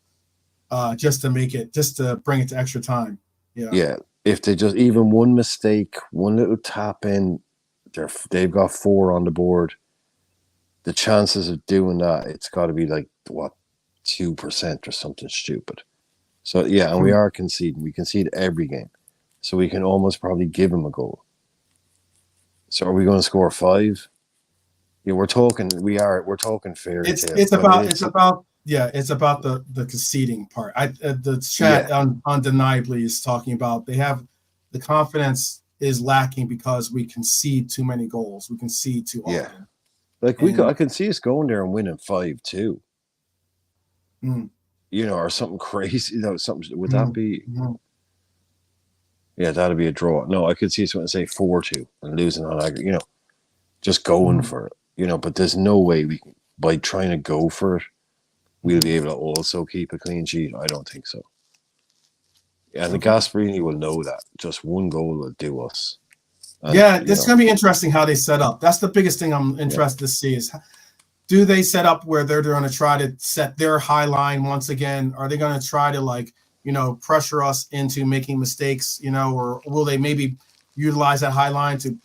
Speaker 1: just to bring it to extra time.
Speaker 2: Yeah. If they just even one mistake, one little tap in, they've got 4 on the board. The chances of doing that, it's got to be like what 2% or something stupid. So yeah, and we are conceding. We concede every game, so we can almost probably give them a goal. So are we going to score 5? Yeah, we're talking fairy tale.
Speaker 1: It's about the conceding part. The chat undeniably is talking about they have the confidence is lacking because we concede too many goals. We concede too often.
Speaker 2: Yeah, like I can see us going there and winning 5-2. You know, or something crazy. You know, something would that be? Yeah, that'd be a draw. No, I could see us say 4-2 and losing on aggregate. You know, just going for it. You know, but there's no way we can, by trying to go for it, we'll be able to also keep a clean sheet. I don't think so. And the Gasperini will know that just one goal will do us. And,
Speaker 1: it's going to be interesting how they set up. That's the biggest thing I'm interested to see is, do they set up where they're going to try to set their high line once again? Are they going to try to pressure us into making mistakes, or will they maybe utilize that high line to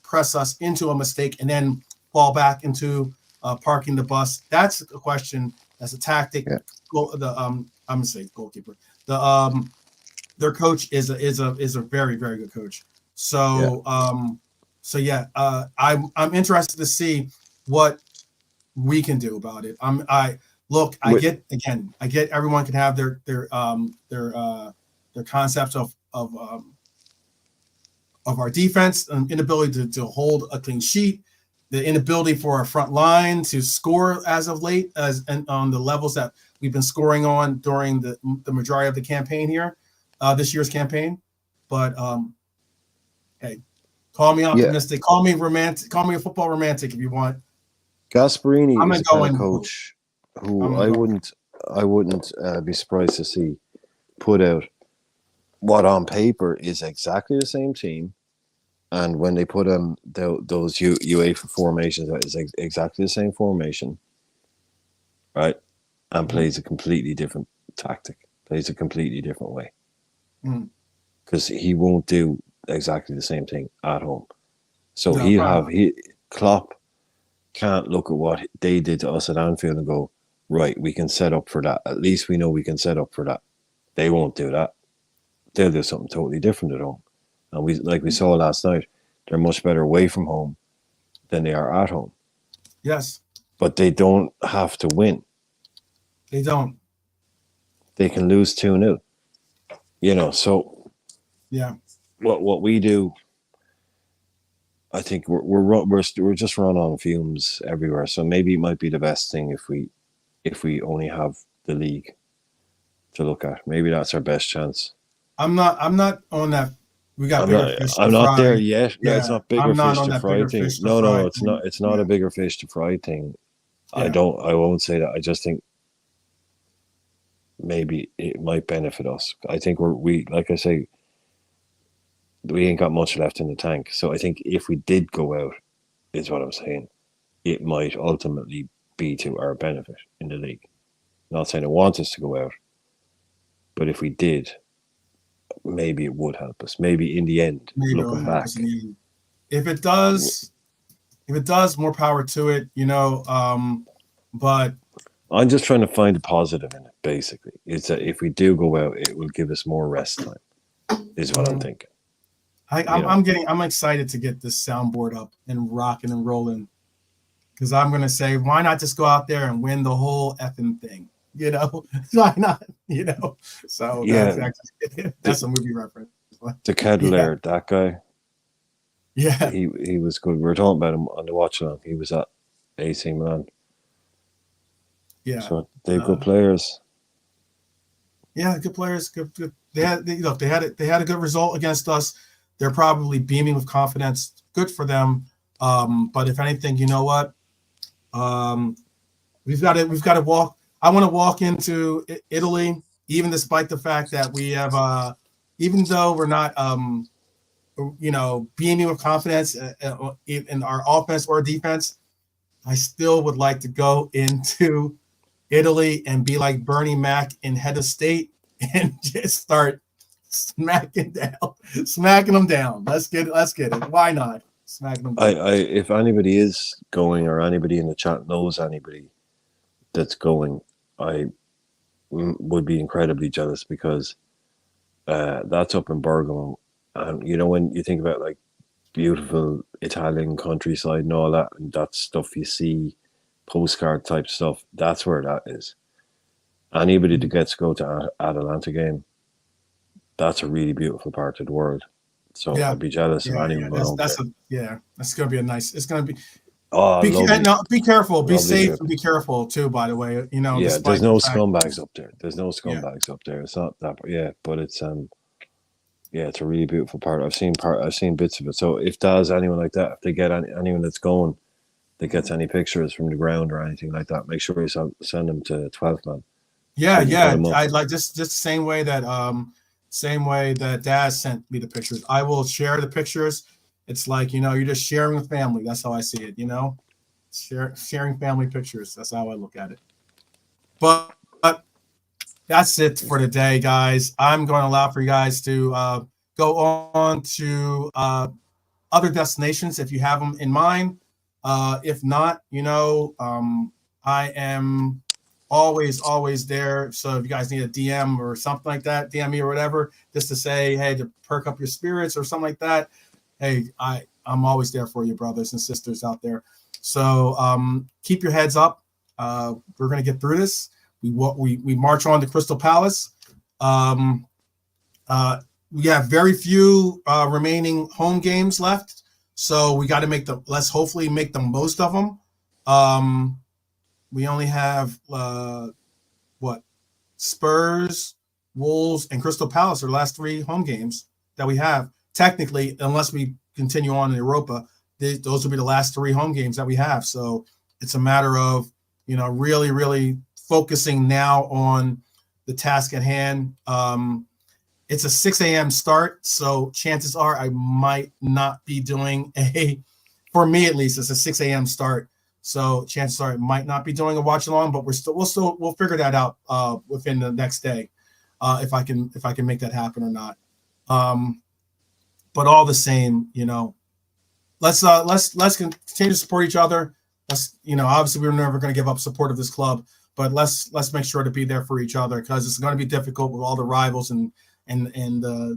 Speaker 1: press us into a mistake and then fall back into parking the bus? That's a question. That's a tactic.
Speaker 2: Yeah.
Speaker 1: I'm gonna say goalkeeper. Their coach is a very, very good coach. So I'm interested to see what we can do about it. I get everyone can have their concepts of our defense and inability to hold a clean sheet, the inability for our front line to score as of late, and on the levels that we've been scoring on during the majority of the campaign here, this year's campaign. But hey, call me optimistic, call me romantic, call me a football romantic if you want.
Speaker 2: Gasperini is a kind of coach who I wouldn't be surprised to see put out what on paper is exactly the same team, and when they put those UEFA formations, that is exactly the same formation, right? And plays a completely different tactic, plays a completely different way, because he won't do exactly the same thing at home. So Klopp can't look at what they did to us at Anfield and go, right, we can set up for that. At least we know we can set up for that. They won't do that. They'll do something totally different at home. And we saw last night, they're much better away from home than they are at home.
Speaker 1: Yes.
Speaker 2: But they don't have to win.
Speaker 1: They don't.
Speaker 2: They can lose 2-0. So what we do, I think we're just run on fumes everywhere. So maybe it might be the best thing if we only have the league to look at. Maybe that's our best chance.
Speaker 1: I'm not on that. We got bigger fish to fry.
Speaker 2: I'm not there yet. Yeah, it's not bigger fish to fry thing. No, it's not. It's not a bigger fish to fry thing. Yeah. I won't say that. I just think maybe it might benefit us. I think we like I say, we ain't got much left in the tank. So I think if we did go out, is what I'm saying, it might ultimately be to our benefit in the league. Not saying I want us to go out, but if we did, maybe it would help us. Maybe in the end,
Speaker 1: Maybe it'll
Speaker 2: looking
Speaker 1: help us
Speaker 2: back,
Speaker 1: in the end. If it does, more power to it, but
Speaker 2: I'm just trying to find a positive in it. Basically, it's that if we do go out, it will give us more rest time. Is what I'm thinking.
Speaker 1: I'm excited to get this soundboard up and rocking and rolling, because I'm gonna say, why not just go out there and win the whole effing thing? Why not? So that's
Speaker 2: Yeah,
Speaker 1: actually that's a movie reference.
Speaker 2: the
Speaker 1: Yeah,
Speaker 2: Kedler, that guy,
Speaker 1: yeah,
Speaker 2: he was good. We were talking about him on the watch along. He was at AC Milan,
Speaker 1: yeah.
Speaker 2: so they're
Speaker 1: Uh,
Speaker 2: good players.
Speaker 1: yeah, good players. Good. Look, they had a good result against us. They're probably beaming with confidence. Good for them. But if anything, you know what? Um, we've got to walk. I want to walk into Italy, even despite the fact that we have, even though we're not, beaming with confidence in our offense or defense. I still would like to go into Italy and be like Bernie Mac in Head of State and just start smacking them down. Let's get it. Why not? Smacking them down.
Speaker 2: If anybody is going or anybody in the chat knows anybody that's going, I would be incredibly jealous because that's up in Bergamo, and when you think about like beautiful Italian countryside and all that, and that stuff you see, postcard type stuff, that's where that is. Anybody that gets to go to Atalanta game, that's a really beautiful part of the world. So
Speaker 1: Yeah,
Speaker 2: I'd be jealous of
Speaker 1: yeah.
Speaker 2: anyone going over there.
Speaker 1: That's gonna be a nice. It's gonna be.
Speaker 2: Oh, lovely,
Speaker 1: Be careful. Be
Speaker 2: lovely
Speaker 1: safe
Speaker 2: trip.
Speaker 1: and be careful too. By the way,
Speaker 2: Yeah, there's
Speaker 1: despite the
Speaker 2: no
Speaker 1: fact.
Speaker 2: scumbags up there. There's no
Speaker 1: Yeah,
Speaker 2: scumbags up there. It's not that. Yeah, but yeah, it's a really beautiful part. I've seen bits of it. So if there's anyone like that, if they get anyone that's going that gets any pictures from the ground or anything like that, make sure you send them to 12 man so we can put
Speaker 1: yeah.
Speaker 2: them up.
Speaker 1: I like just the same way that Dad sent me the pictures. I will share the pictures. It's like you're just sharing with family. That's how I see it. Sharing family pictures. That's how I look at it. But that's it for today, guys. I'm going to allow for you guys to go on to other destinations if you have them in mind. If not, I am always there. So if you guys need a DM or something like that, DM me or whatever, just to say, hey, to perk up your spirits or something like that. Hey, I'm always there for you, brothers and sisters out there. So keep your heads up. We're gonna get through this. We march on to Crystal Palace. Um, we have very few remaining home games left, so we got to let's hopefully make the most of them. We only have what Spurs, Wolves, and Crystal Palace are the last three home games that we have. Technically, unless we continue on in Europa, those will be the last three home games that we have. So it's a matter of really, really focusing now on the task at hand. It's a 6 a.m. start, so chances are I might not be doing for me at least, it's a 6 a.m. start. So chances are I might not be doing a watch along, but we'll figure that out within the next day, if I can make that happen or not. But all the same, let's continue to support each other. Let's, obviously we're never going to give up support of this club, but let's make sure to be there for each other, because it's going to be difficult with all the rivals and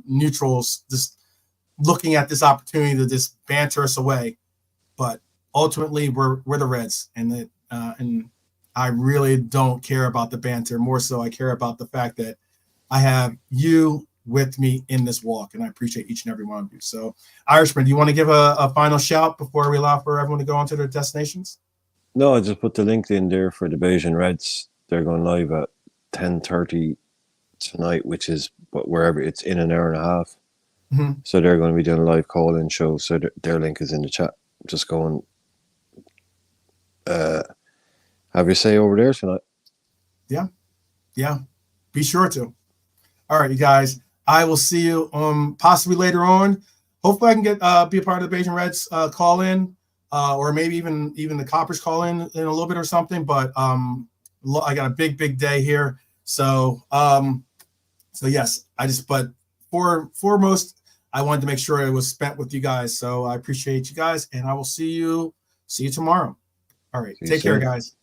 Speaker 1: neutrals just looking at this opportunity to just banter us away. But ultimately, we're the Reds, and I really don't care about the banter. More so, I care about the fact that I have you with me in this walk, and I appreciate each and every one of you. So, Irishman, do you want to give a final shout before we allow for everyone to go on to their destinations?
Speaker 2: No, I just put the link in there for the Bayesian Reds. They're going live at 10:30 tonight, which is wherever it's in an hour and a half.
Speaker 1: Mm-hmm.
Speaker 2: So they're going to be doing a live call-in show. So their link is in the chat. Just go and have your say over there tonight.
Speaker 1: Yeah. Be sure to. All right, you guys. I will see you possibly later on. Hopefully, I can get be a part of the Beijing Reds call in, or maybe even the Coppers call in a little bit or something. But I got a big day here. So yes, but foremost, I wanted to make sure it was spent with you guys. So I appreciate you guys, and I will see you tomorrow. All right, take care, guys.